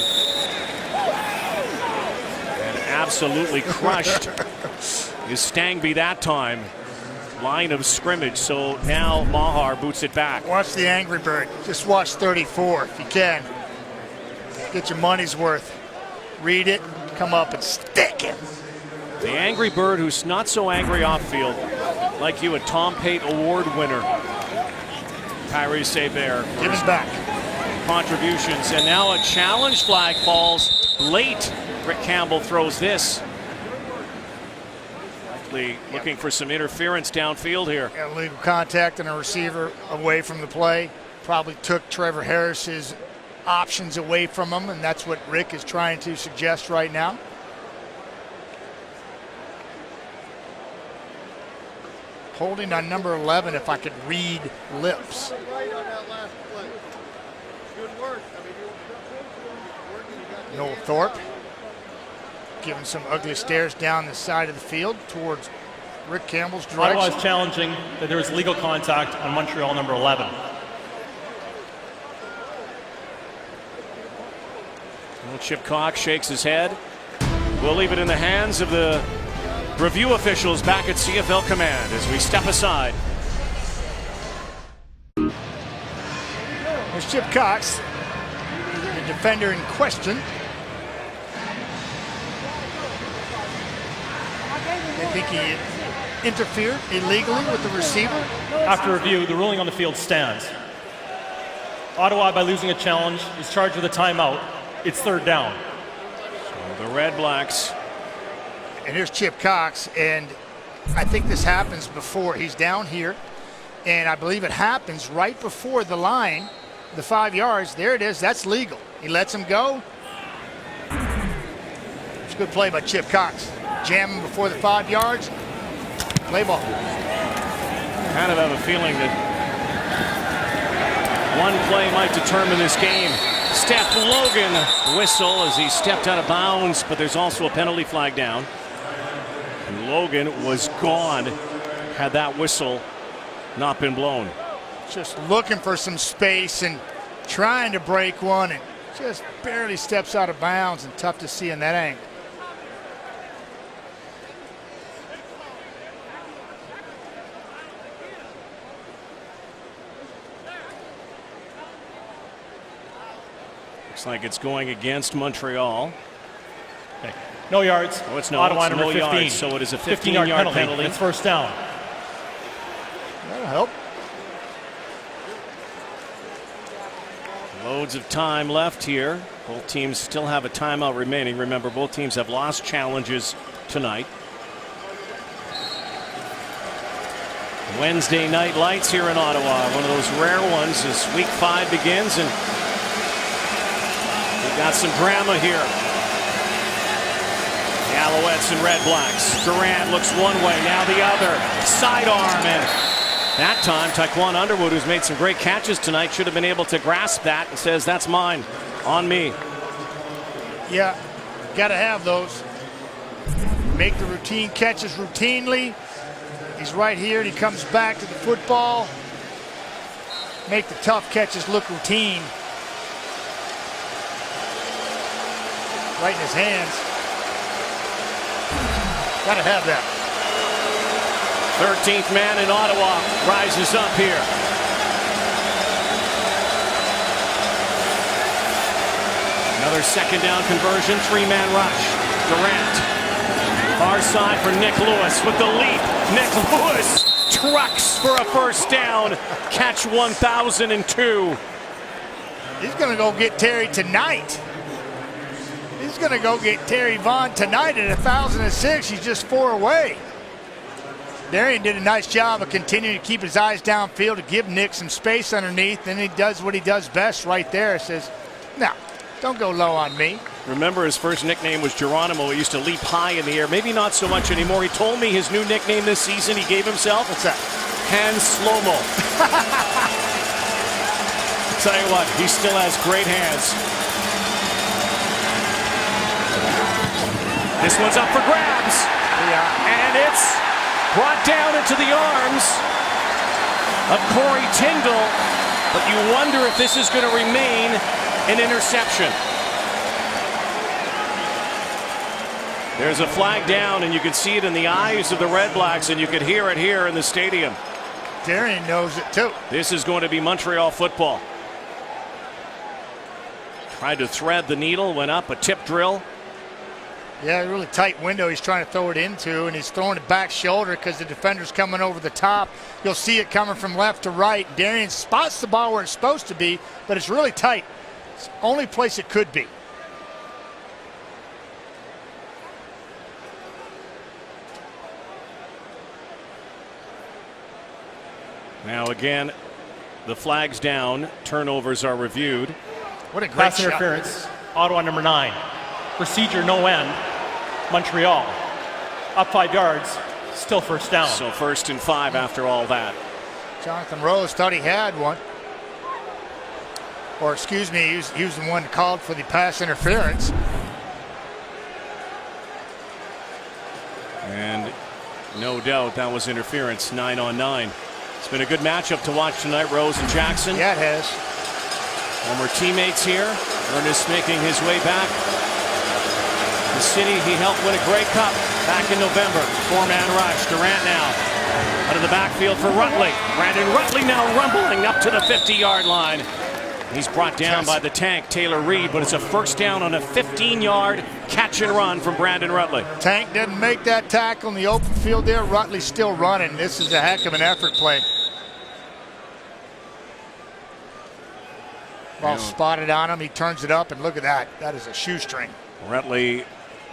Speaker 2: And absolutely crushed is Stangby that time. Line of scrimmage, so now Maher boots it back.
Speaker 5: Watch the Angry Bird. Just watch 34 if you can. Get your money's worth. Read it, come up and stick it.
Speaker 2: The Angry Bird who's not so angry off field. Like you, a Tom Pate Award winner. Kyrie Saber.
Speaker 5: Give us back.
Speaker 2: Contributions, and now a challenge flag falls late. Rick Campbell throws this Likely looking for some interference downfield here.
Speaker 5: Illegal contact and a receiver away from the play. Probably took Trevor Harris's options away from him, and that's what Rick is trying to suggest right now. Holding on number 11, if I could read lips. Noel Thorpe giving some ugly stares down the side of the field towards Rick Campbell's direction.
Speaker 11: Ottawa is challenging that there was legal contact on Montreal number 11.
Speaker 2: Well, Chip Cox shakes his head. We'll leave it in the hands of the review officials back at CFL Command as we step aside.
Speaker 5: There's Chip Cox, the defender in question. They think he interfered illegally with the receiver.
Speaker 11: After review, the ruling on the field stands. Ottawa, by losing a challenge, is charged with a timeout. It's third down.
Speaker 2: So the Red Blacks.
Speaker 5: And here's Chip Cox, and I think this happens before. He's down here, and I believe it happens right before the line, the 5 yards. There it is. That's legal. He lets him go. It's a good play by Chip Cox. Jam him before the 5 yards. Play ball.
Speaker 2: Kind of have a feeling that one play might determine this game. Steph Logan whistle as he stepped out of bounds, but there's also a penalty flag down. And Logan was gone had that whistle not been blown.
Speaker 5: Just looking for some space and trying to break one, and just barely steps out of bounds, and tough to see in that angle.
Speaker 2: Looks like it's going against Montreal.
Speaker 11: Okay. No yards.
Speaker 2: Oh, it's no,
Speaker 11: Ottawa
Speaker 2: it's
Speaker 11: number
Speaker 2: no
Speaker 11: 15.
Speaker 2: yards, so it is a 15-yard penalty.
Speaker 11: It's first down.
Speaker 5: That'll help.
Speaker 2: Loads of time left here. Both teams still have a timeout remaining. Remember, both teams have lost challenges tonight. Wednesday night lights here in Ottawa. One of those rare ones as week 5 begins, and we've got some drama here. The Alouettes and Red Blacks. Durant looks one way, now the other. Sidearm, and that time Taekwon Underwood, who's made some great catches tonight, should have been able to grasp that and says, that's mine, on me.
Speaker 5: Yeah, got to have those. Make the routine catches routinely. He's right here and he comes back to the football. Make the tough catches look routine. Right in his hands. Got to have that.
Speaker 2: 13th man in Ottawa rises up here. Another second down conversion, 3-man rush. Durant. Far side for Nick Lewis with the leap. Nick Lewis trucks for a first down. Catch 1002.
Speaker 5: He's going to go get Terry tonight. He's going to go get Terry Vaughn tonight at 1,006. He's just 4 away. Darian did a nice job of continuing to keep his eyes downfield to give Nick some space underneath. Then he does what he does best right there. Says, no, don't go low on me.
Speaker 2: Remember, his first nickname was Geronimo. He used to leap high in the air. Maybe not so much anymore. He told me his new nickname this season he gave himself.
Speaker 5: What's that?
Speaker 2: Han Slow-Mo. Tell you what, he still has great hands. This one's up for grabs. And it's brought down into the arms of Corey Tyndall. But you wonder if this is going to remain an interception. There's a flag down, and you can see it in the eyes of the Red Blacks, and you could hear it here in the stadium.
Speaker 5: Darian knows it too.
Speaker 2: This is going to be Montreal football. Tried to thread the needle, went up, a tip drill.
Speaker 5: Yeah, a really tight window he's trying to throw it into, and he's throwing it back shoulder because the defender's coming over the top. You'll see it coming from left to right. Darian spots the ball where it's supposed to be, but it's really tight. It's the only place it could be.
Speaker 2: Now again, the flag's down. Turnovers are reviewed.
Speaker 5: What a great
Speaker 11: Pass
Speaker 5: shot.
Speaker 11: interference. Ottawa number 9. Procedure no end. Montreal. Up 5 yards. Still first down.
Speaker 2: So 1st and 5 after all that.
Speaker 5: Jonathan Rose thought he had one. Or excuse me, he was the one called for the pass interference.
Speaker 2: And no doubt that was interference, 9-on-9. It's been a good matchup to watch tonight, Rose and Jackson.
Speaker 5: Yeah, it has.
Speaker 2: Former teammates here. Ernest making his way back. The city he helped win a Grey Cup back in November. 4-man rush. Durant now out of the backfield for Rutley. Brandon Rutley now rumbling up to the 50-yard line. He's brought down by the tank, Taylor Reed, but it's a first down on a 15-yard catch and run from Brandon Rutley.
Speaker 5: Tank didn't make that tackle in the open field there. Rutley's still running. This is a heck of an effort play. Ball spotted on him. He turns it up, and look at that. That is a shoestring.
Speaker 2: Rutley,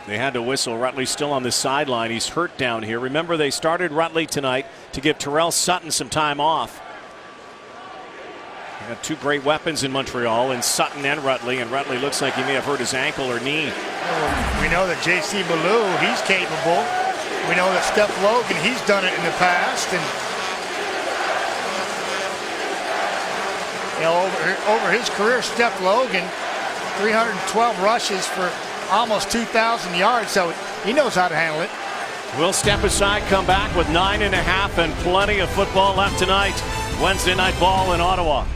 Speaker 2: they had to whistle. Rutley's still on the sideline. He's hurt down here. Remember, they started Rutley tonight to give Terrell Sutton some time off. They got 2 great weapons in Montreal, in Sutton and Rutley looks like he may have hurt his ankle or knee.
Speaker 5: We know that J.C. Ballou, he's capable. We know that Steph Logan, he's done it in the past. And you know, over his career, Steph Logan, 312 rushes for almost 2,000 yards, so he knows how to handle it.
Speaker 2: We'll step aside, come back with 9.5 and plenty of football left tonight. Wednesday night ball in Ottawa.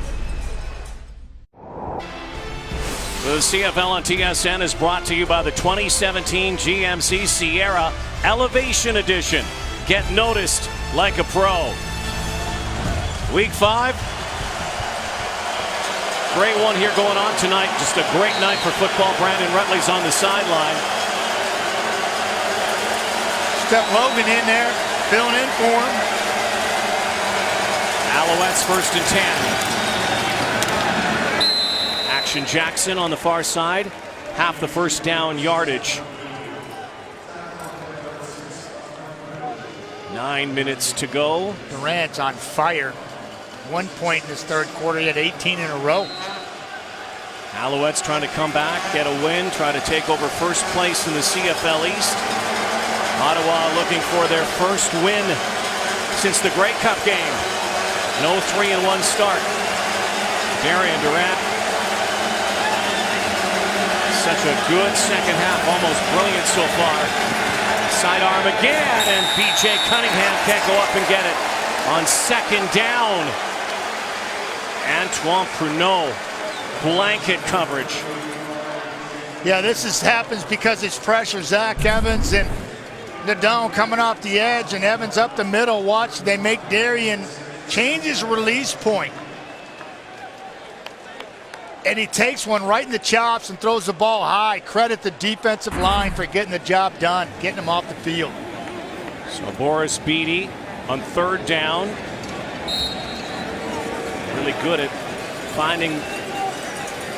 Speaker 2: The CFL on TSN is brought to you by the 2017 GMC Sierra Elevation Edition. Get noticed like a pro. Week 5. Great one here going on tonight. Just a great night for football. Brandon Rutley's on the sideline.
Speaker 5: Steph Logan in there, filling in for him.
Speaker 2: Alouettes 1st and 10. Action Jackson on the far side. Half the first down yardage. 9 minutes to go.
Speaker 5: Durant's on fire. 1 point in this 3rd quarter. He had 18 in a row.
Speaker 2: Alouettes trying to come back, get a win, try to take over first place in the CFL East. Ottawa looking for their first win since the Grey Cup game. No 3-1 start. Darian Durant. Such a good second half, almost brilliant so far. Sidearm again, and B.J. Cunningham can't go up and get it. On 2nd down, Antoine Pruneau, blanket coverage.
Speaker 5: Yeah, this happens because it's pressure. Zach Evans and Nadone coming off the edge, and Evans up the middle. Watch, they make Darian change his release point. And he takes one right in the chops and throws the ball high. Credit the defensive line for getting the job done, getting him off the field.
Speaker 2: So Boris Beatty on 3rd down. Really good at finding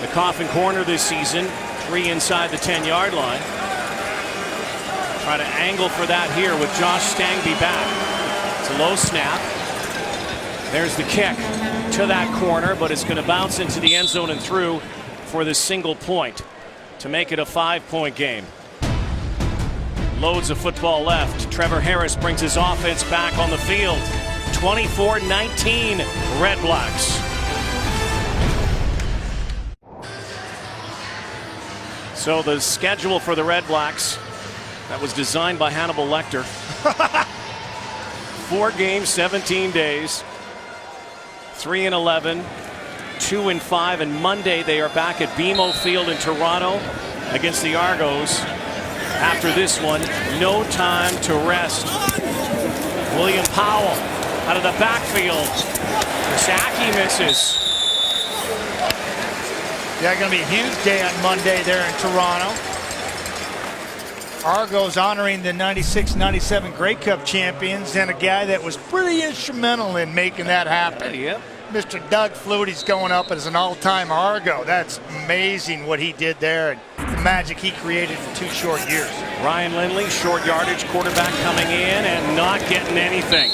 Speaker 2: the coffin corner this season. 3 inside the 10-yard line. Try to angle for that here with Josh Stangby back. It's a low snap. There's the kick to that corner, but it's going to bounce into the end zone and through for the single point to make it a 5-point game. Loads of football left. Trevor Harris brings his offense back on the field. 24-19 Red Blacks. So the schedule for the Red Blacks that was designed by Hannibal Lecter. 4 games, 17 days. 3-11, 2-5, and Monday they are back at BMO Field in Toronto against the Argos. After this one, no time to rest. William Powell out of the backfield. Saki misses.
Speaker 5: Yeah, going to be a huge day on Monday there in Toronto. Argos honoring the 96-97 Grey Cup champions and a guy that was pretty instrumental in making that happen.
Speaker 2: Yep.
Speaker 5: Mr. Doug Flutie's going up as an all-time Argo. That's amazing what he did there and the magic he created in 2 short years.
Speaker 2: Ryan Lindley, short yardage quarterback coming in and not getting anything.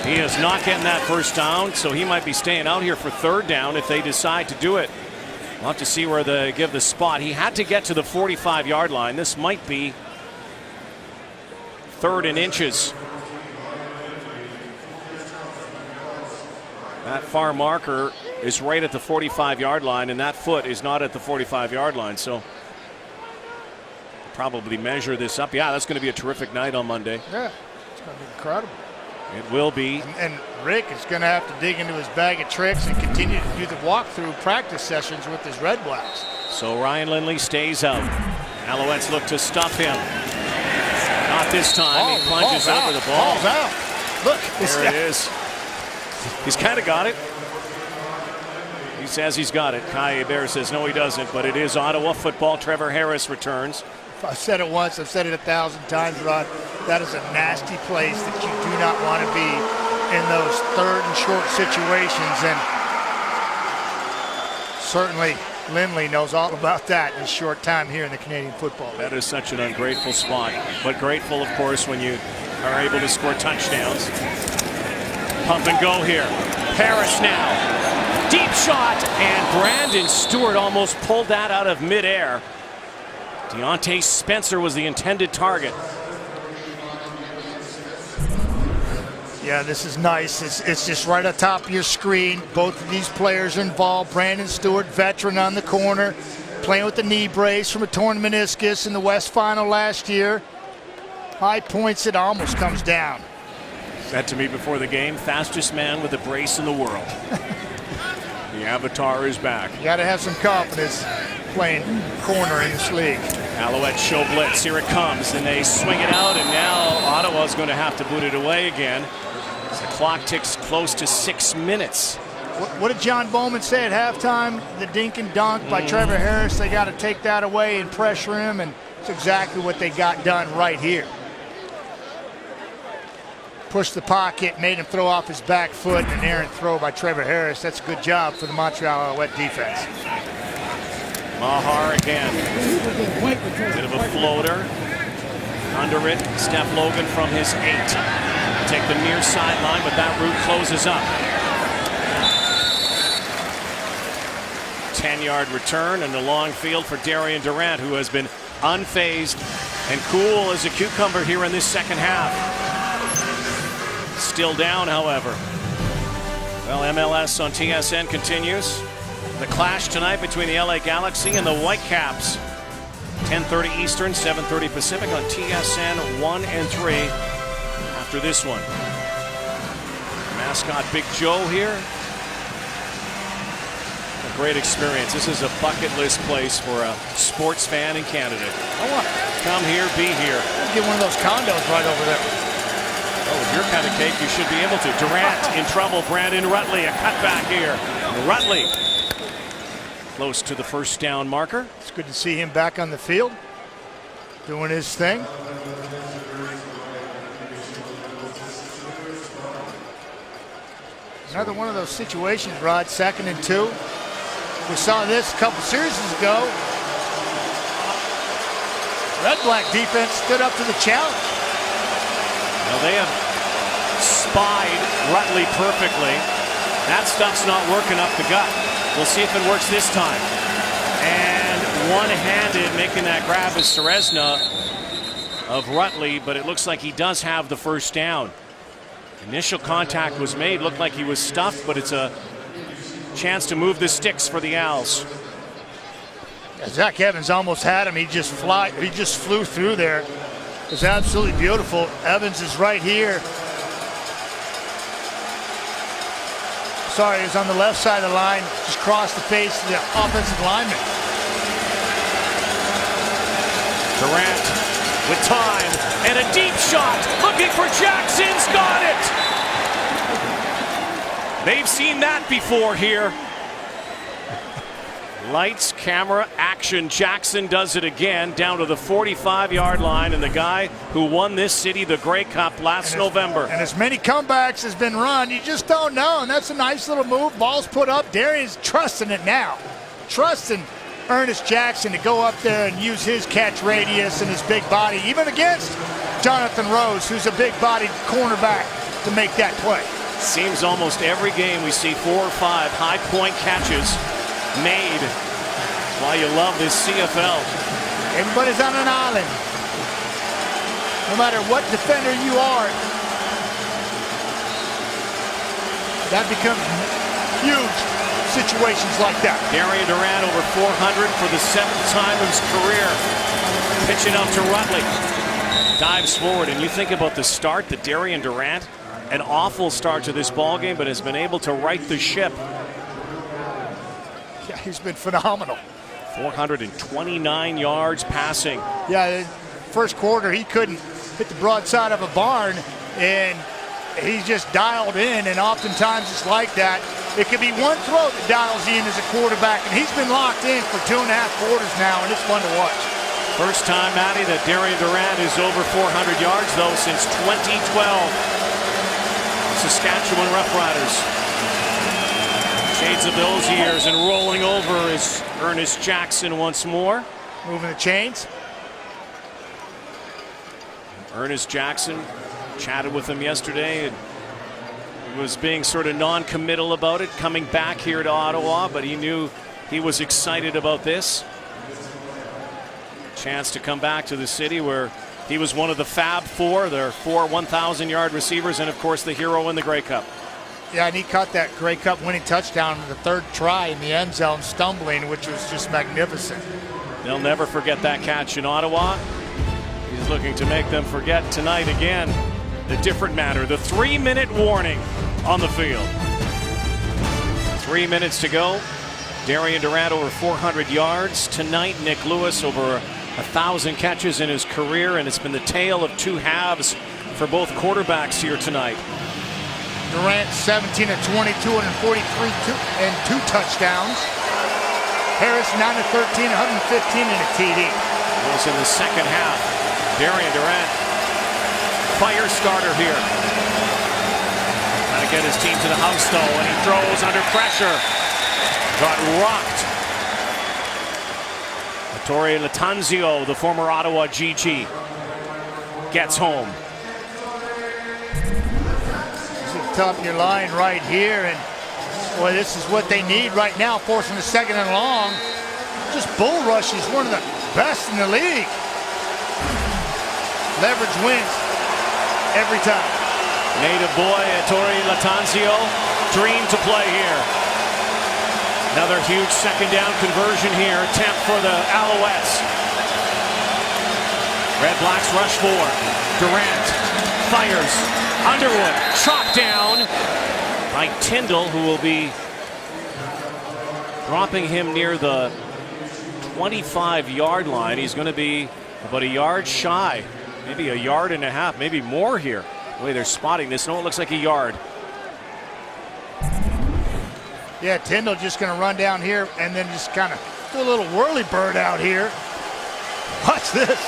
Speaker 2: He is not getting that first down, so he might be staying out here for third down if they decide to do it. We'll have to see where they give the spot. He had to get to the 45-yard line. This might be 3rd and inches. That far marker is right at the 45-yard line, and that foot is not at the 45-yard line. So probably measure this up. Yeah, that's going to be a terrific night on Monday.
Speaker 5: Yeah, it's going to be incredible.
Speaker 2: It will be.
Speaker 5: And Rick is going to have to dig into his bag of tricks and continue to do the walkthrough practice sessions with his Red Blacks.
Speaker 2: So Ryan Lindley stays out. Alouettes look to stuff him. Not this time. He plunges over the ball.
Speaker 5: Ball's out. Look.
Speaker 2: There it is. He's kind of got it. He says he's got it. Kai Bear says no, he doesn't. But it is Ottawa football. Trevor Harris returns.
Speaker 5: I've said it once, I've said it 1,000 times, Rod. That is a nasty place that you do not want to be in those 3rd and short situations. And certainly Lindley knows all about that in his short time here in the Canadian Football League.
Speaker 2: That is such an ungrateful spot. But grateful, of course, when you are able to score touchdowns. Pump and go here. Harris now. Deep shot. And Brandon Stewart almost pulled that out of midair. Deontay Spencer was the intended target.
Speaker 5: Yeah, this is nice. It's just right atop of your screen. Both of these players are involved. Brandon Stewart, veteran on the corner, playing with the knee brace from a torn meniscus in the West Final last year. High points, it almost comes down.
Speaker 2: Said to me before the game, fastest man with a brace in the world. The avatar is back.
Speaker 5: You got to have some confidence playing corner in this league.
Speaker 2: Alouettes show blitz. Here it comes, and they swing it out, and now Ottawa's going to have to boot it away again. As the clock ticks close to 6 minutes.
Speaker 5: What did John Bowman say at halftime? The dink and dunk by Trevor Harris. They got to take that away and pressure him, and it's exactly what they got done right here. Pushed the pocket, made him throw off his back foot, and an errant throw by Trevor Harris. That's a good job for the Montreal Alouette defense.
Speaker 2: Mahar again. Bit of a floater. Under it, Steph Logan from his 8. Take the near sideline, but that route closes up. 10-yard return and a long field for Darian Durant, who has been unfazed and cool as a cucumber here in this second half. Still down, however. Well, MLS on TSN continues. The clash tonight between the LA Galaxy and the Whitecaps. 10:30 Eastern, 7:30 Pacific on TSN 1 and 3 after this one. Mascot Big Joe here. A great experience. This is a bucket list place for a sports fan in Canada. Come here, be here.
Speaker 5: Get one of those condos right over there.
Speaker 2: Oh, with your kind of cake, you should be able to. Durant in trouble. Brandon Rutley, a cutback here. Rutley close to the first down marker.
Speaker 5: It's good to see him back on the field, doing his thing. Another one of those situations, Rod, 2nd and 2. We saw this a couple series ago. Red Black defense stood up to the challenge.
Speaker 2: Well, they have spied Rutley perfectly. That stuff's not working up the gut. We'll see if it works this time. And one-handed making that grab is Serezna of Rutley, but it looks like he does have the first down. Initial contact was made, looked like he was stuffed, but it's a chance to move the sticks for the Owls.
Speaker 5: Yeah, Zach Evans almost had him. He just flew through there. It was absolutely beautiful. Evans is right here. Sorry, he's on the left side of the line, just crossed the face of the offensive lineman.
Speaker 2: Durant with time and a deep shot, looking for Jackson's got it. They've seen that before here. Lights, camera, action. Jackson does it again, down to the 45-yard line, and the guy who won this city the Grey Cup last November.
Speaker 5: And as many comebacks has been run, you just don't know, and that's a nice little move. Ball's put up. Darian's trusting it now. Trusting Ernest Jackson to go up there and use his catch radius and his big body, even against Jonathan Rose, who's a big-bodied cornerback, to make that play.
Speaker 2: Seems almost every game we see 4 or 5 high point catches made. That's why you love this CFL.
Speaker 5: Everybody's on an island. No matter what defender you are, that becomes huge situations like that.
Speaker 2: Darian Durant over 400 for the 7th time of his career. Pitching up to Rutley. Dives forward, and you think about the start that Darian Durant, an awful start to this ball game, but has been able to right the ship.
Speaker 5: Yeah, he's been phenomenal.
Speaker 2: 429 yards passing.
Speaker 5: Yeah, first quarter he couldn't hit the broadside of a barn, and he's just dialed in, and oftentimes it's like that. It could be one throw that dials in as a quarterback, and he's been locked in for 2.5 quarters now, and it's fun to watch.
Speaker 2: First time, Matty, that Darian Durant is over 400 yards, though, since 2012. Saskatchewan Roughriders. Shades of those years, and rolling over is Ernest Jackson once more.
Speaker 5: Moving the chains.
Speaker 2: Ernest Jackson, chatted with him yesterday, and was being sort of non-committal about it, coming back here to Ottawa, but he knew he was excited about this. Chance to come back to the city where he was one of the Fab Four, their 4 1,000-yard receivers, and of course the hero in the Grey Cup.
Speaker 5: Yeah, and he caught that Grey Cup winning touchdown in the 3rd try in the end zone, stumbling, which was just magnificent.
Speaker 2: They'll never forget that catch in Ottawa. He's looking to make them forget tonight again. A different matter, the 3-minute warning on the field. 3 minutes to go. Darian Durant over 400 yards. Tonight, Nick Lewis over 1,000 catches in his career, and it's been the tale of 2 halves for both quarterbacks here tonight.
Speaker 5: Durant 17 of 22, 143 and 2 touchdowns. Harris 9 of 13, 115 and a TD.
Speaker 2: It was in the second half. Darian Durant, fire starter here. Trying to get his team to the house though, and he throws under pressure. Got rocked. Ettore Latanzio, the former Ottawa GG, gets home.
Speaker 5: This is the top of your line right here, and boy, this is what they need right now, forcing the 2nd and long. Just bull rush is one of the best in the league. Leverage wins every time.
Speaker 2: Native boy Ettore Latanzio, dream to play here. Another huge 2nd down conversion here, attempt for the Alouettes. REDBLACKS rush 4. Durant fires. Underwood shot down by Tyndall, who will be dropping him near the 25-yard line. He's going to be about a yard shy, maybe a yard and a half, maybe more here. The way they're spotting this, no, it looks like a yard.
Speaker 5: Yeah, Tyndall just going to run down here and then just kind of do a little whirly bird out here. Watch this.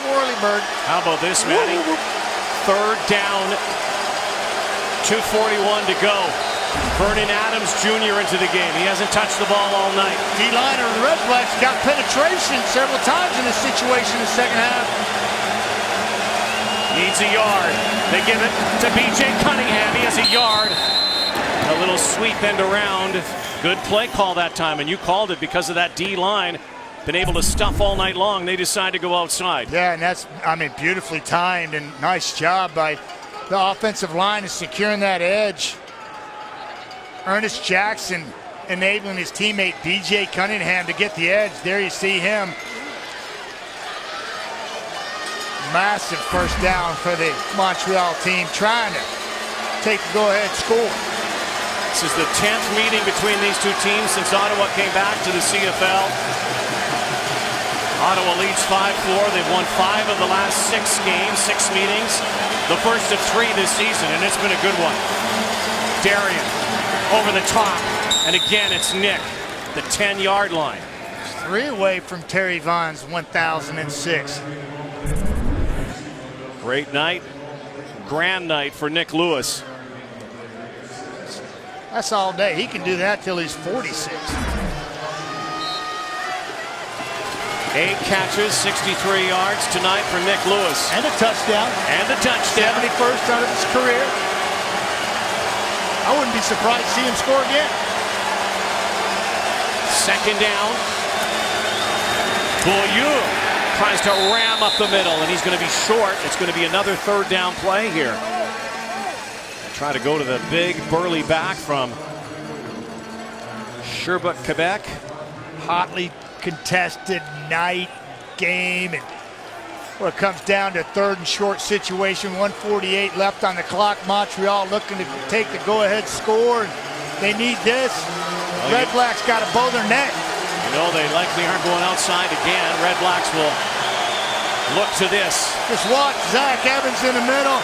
Speaker 5: Whirly bird.
Speaker 2: How about this, Matty? 3rd down, 2:41 to go. Vernon Adams Jr. into the game. He hasn't touched the ball all night.
Speaker 5: D-liner of the REDBLACKS got penetration several times in this situation in the second half.
Speaker 2: Needs a yard. They give it to B.J. Cunningham. He has a yard. A little sweep end around. Good play call that time, and you called it because of that D-line. Been able to stuff all night long. They decide to go outside.
Speaker 5: Yeah, and that's, I mean, beautifully timed, and nice job by the offensive line of securing that edge. Ernest Jackson enabling his teammate B.J. Cunningham to get the edge. There you see him. Massive first down for the Montreal team, trying to take the go-ahead score.
Speaker 2: This is the 10th meeting between these two teams since Ottawa came back to the CFL. Ottawa leads 5-4. They've won 5 of the last 6 games, 6 meetings. The first of 3 this season, and it's been a good one. Darian over the top, and again it's Nick, the 10-yard line.
Speaker 5: 3 away from Terry Vaughn's 1,006.
Speaker 2: Great night, grand night for Nick Lewis.
Speaker 5: That's all day. He can do that till he's 46.
Speaker 2: 8 catches, 63 yards tonight for Nick Lewis.
Speaker 5: And a touchdown.
Speaker 2: And a touchdown.
Speaker 5: 71st out of his career. I wouldn't be surprised to see him score again.
Speaker 2: Second down. Beaulieu tries to ram up the middle, and he's going to be short. It's going to be another third down play here. Try to go to the big burly back from Sherbrooke, Quebec.
Speaker 5: Hotly contested night game, and well, it comes down to third and short situation. 1:48 left on the clock. Montreal looking to take the go-ahead score. They need this. Red Blacks got to bow their neck.
Speaker 2: You know, they likely aren't going outside again. Red Blacks will look to this.
Speaker 5: Just watch Zach Evans in the middle.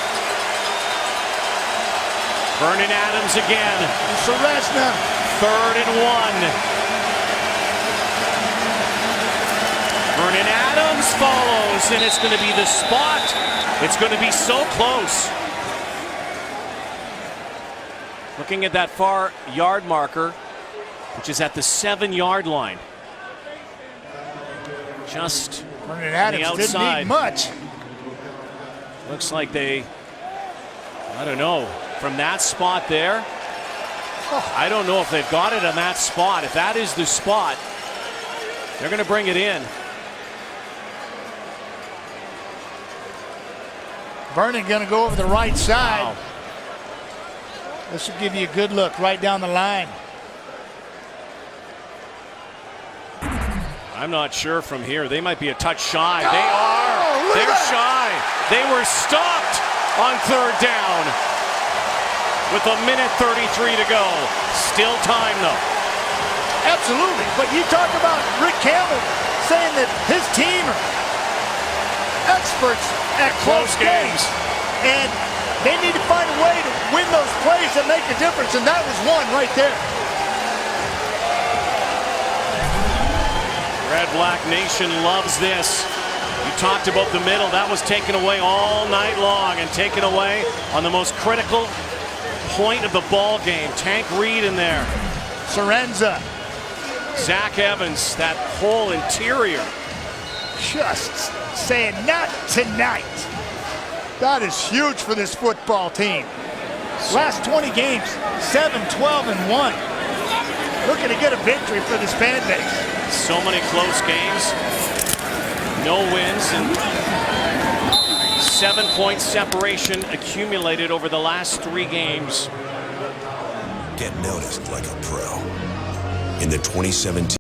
Speaker 2: Vernon Adams again.
Speaker 5: Seresna.
Speaker 2: 3rd and 1. Vernon Adams follows, and it's going to be the spot. It's going to be so close. Looking at that far yard marker, which is at the 7-yard line. Just
Speaker 5: Vernon Adams
Speaker 2: the outside.
Speaker 5: didn't need much.
Speaker 2: Looks like they, I don't know, from that spot there. I don't know if they've got it on that spot. If that is the spot, they're going to bring it in.
Speaker 5: Vernon going to go over the right side.
Speaker 2: Wow.
Speaker 5: This will give you a good look right down the line.
Speaker 2: I'm not sure from here. They might be a touch shy. They are. They're shy. They were stopped on 3rd down with 1:33 to go. Still time, though.
Speaker 5: Absolutely. But you talk about Rick Campbell saying that his team are experts at close games. And they need to find a way to win those plays that make a difference. And that was one right there.
Speaker 2: Red Black Nation loves this. You talked about the middle. That was taken away all night long and taken away on the most critical point of the ball game. Tank Reed in there.
Speaker 5: Serenza.
Speaker 2: Zach Evans, that whole interior.
Speaker 5: Just saying, not tonight. That is huge for this football team. Last 20 games, 7, 12, and 1. Looking to get a victory for this fan base.
Speaker 2: So many close games. No wins, and 7-point separation accumulated over the last 3 games.
Speaker 13: Get noticed like a pro. In the 2017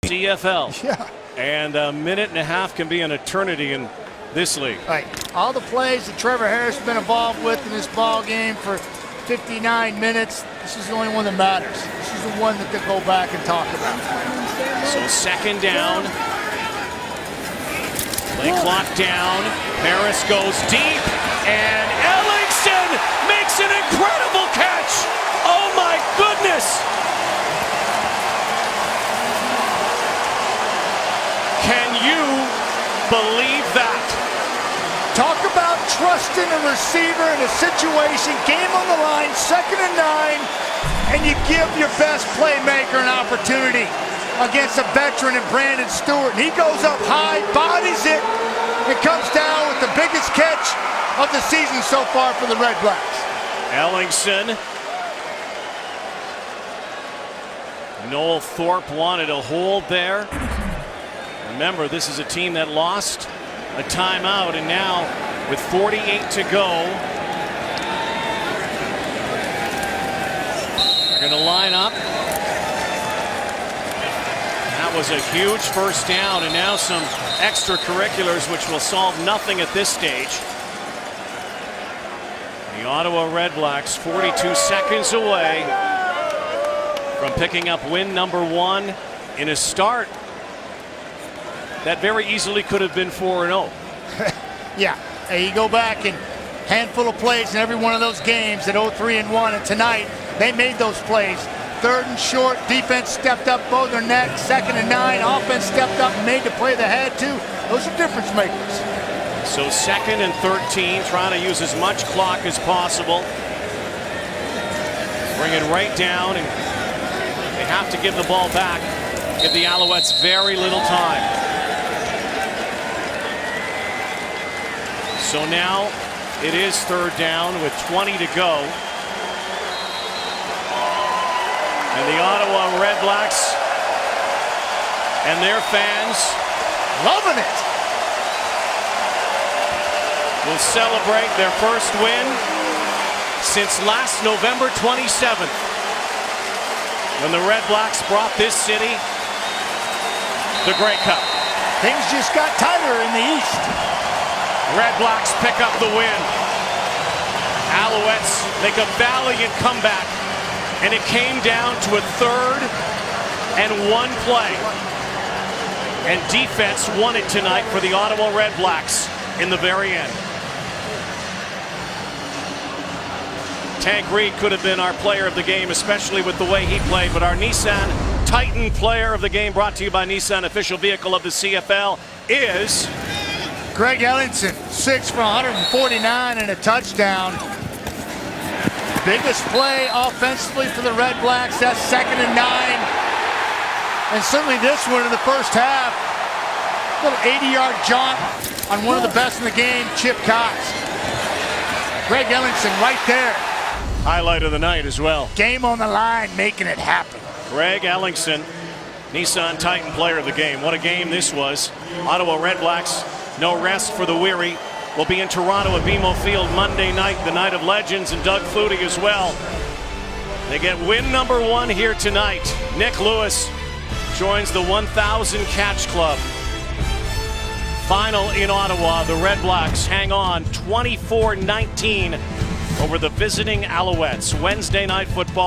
Speaker 2: CFL.
Speaker 5: Yeah.
Speaker 2: And a minute and a half can be an eternity in this league.
Speaker 5: Right. All the plays that Trevor Harris has been involved with in this ball game for 59 minutes, this is the only one that matters. This is the one that they go back and talk about.
Speaker 2: So 2nd down. Play clock down. Harris goes deep, and Ellingson makes an incredible catch. Oh my goodness! Can you believe that?
Speaker 5: Talk about trusting a receiver in a situation, game on the line, 2nd and 9, and you give your best playmaker an opportunity against a veteran in Brandon Stewart. And he goes up high, bodies it, and comes down with the biggest catch of the season so far for the Red Blacks.
Speaker 2: Ellingson. Noel Thorpe wanted a hold there. Remember, this is a team that lost a timeout, and now with 48 to go, they're going to line up. That was a huge first down, and now some extracurriculars which will solve nothing at this stage. The Ottawa Red Blacks 42 seconds away from picking up win number 1 in a start that very easily could have been 4-0.
Speaker 5: Yeah, you go back and handful of plays in every one of those games at 0-3-1, and tonight they made those plays. 3rd and short, defense stepped up, bowed their neck. 2nd and 9, offense stepped up and made the play they had to. Those are difference makers.
Speaker 2: So 2nd and 13, trying to use as much clock as possible. Bring it right down, and they have to give the ball back. Give the Alouettes very little time. So now it is 3rd down with 20 to go. And the Ottawa REDBLACKS and their fans
Speaker 5: loving it.
Speaker 2: Will celebrate their first win since last November 27th, when the REDBLACKS brought this city the Grey Cup.
Speaker 5: Things just got tighter in the East.
Speaker 2: REDBLACKS pick up the win. Alouettes make a valiant comeback, and it came down to a 3rd and 1 play. And defense won it tonight for the Ottawa REDBLACKS in the very end. Tank Reed could have been our player of the game, especially with the way he played, but our Nissan Titan player of the game, brought to you by Nissan, official vehicle of the CFL, is
Speaker 5: Greg Ellingson, 6 for 149 and a touchdown. Biggest play offensively for the REDBLACKS. That's 2nd and 9. And certainly this one in the first half. Little 80-yard jaunt on one of the best in the game, Chip Cox. Greg Ellingson right there.
Speaker 2: Highlight of the night as well.
Speaker 5: Game on the line, making it happen.
Speaker 2: Greg Ellingson, Nissan Titan player of the game. What a game this was. Ottawa REDBLACKS, no rest for the weary. Will be in Toronto at BMO Field Monday night, the night of legends, and Doug Flutie as well. They get win number 1 here tonight. Nick Lewis joins the 1,000 catch club. Final in Ottawa, the REDBLACKS hang on 24-19 over the visiting Alouettes. Wednesday night football.